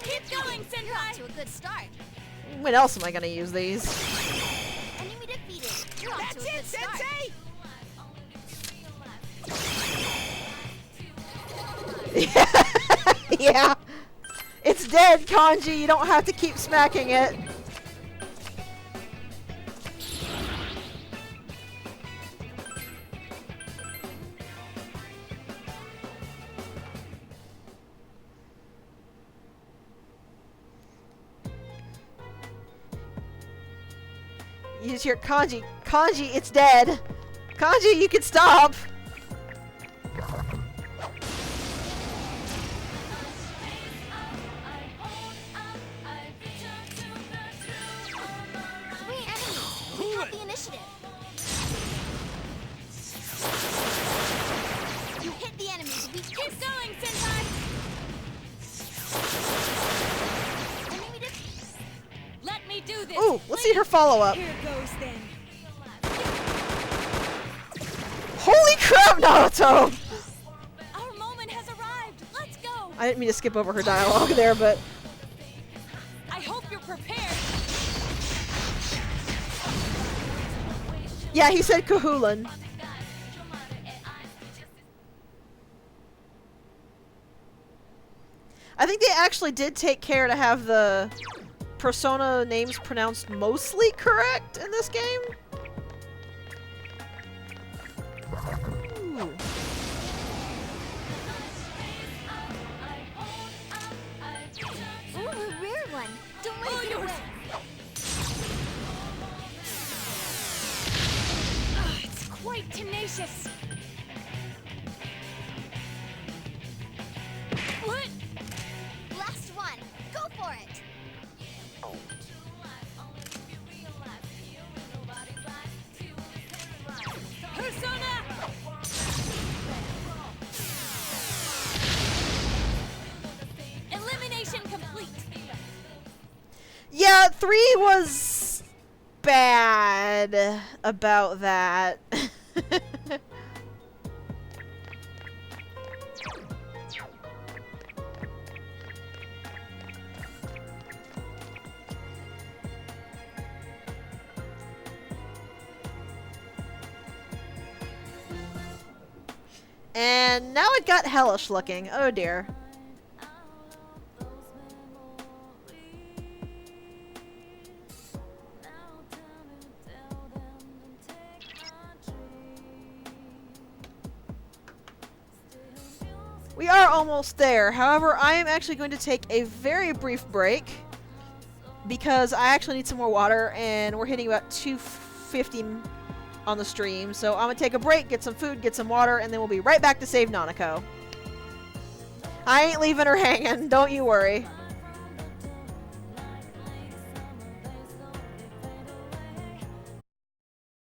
Keep going, Senpai! To a good start. When else am I gonna use these? Enemy defeated. You're off to a good start. Sensei! Yeah. It's dead, Kanji. You don't have to keep smacking it. You just hear Kanji. Kanji, it's dead. Kanji, you can stop. Ooh, let's see her follow-up. Here goes then. Holy crap, Naruto! Our moment has arrived. Let's go. I didn't mean to skip over her dialogue there, but... I hope you're prepared. Yeah, he said Kahoolan. I think they actually did take care to have the persona names pronounced mostly correct in this game. Ooh. Ooh, a rare one. Don't let it get away. It's quite tenacious. What? Last one. Go for it. Persona! Elimination complete. Yeah, 3 was bad about that. And now it got hellish looking. Oh dear. We are almost there. However, I am actually going to take a very brief break because I actually need some more water and we're hitting about 250 on the stream. So I'm going to take a break, get some food, get some water, and then we'll be right back to save Nanako. I ain't leaving her hanging, don't you worry.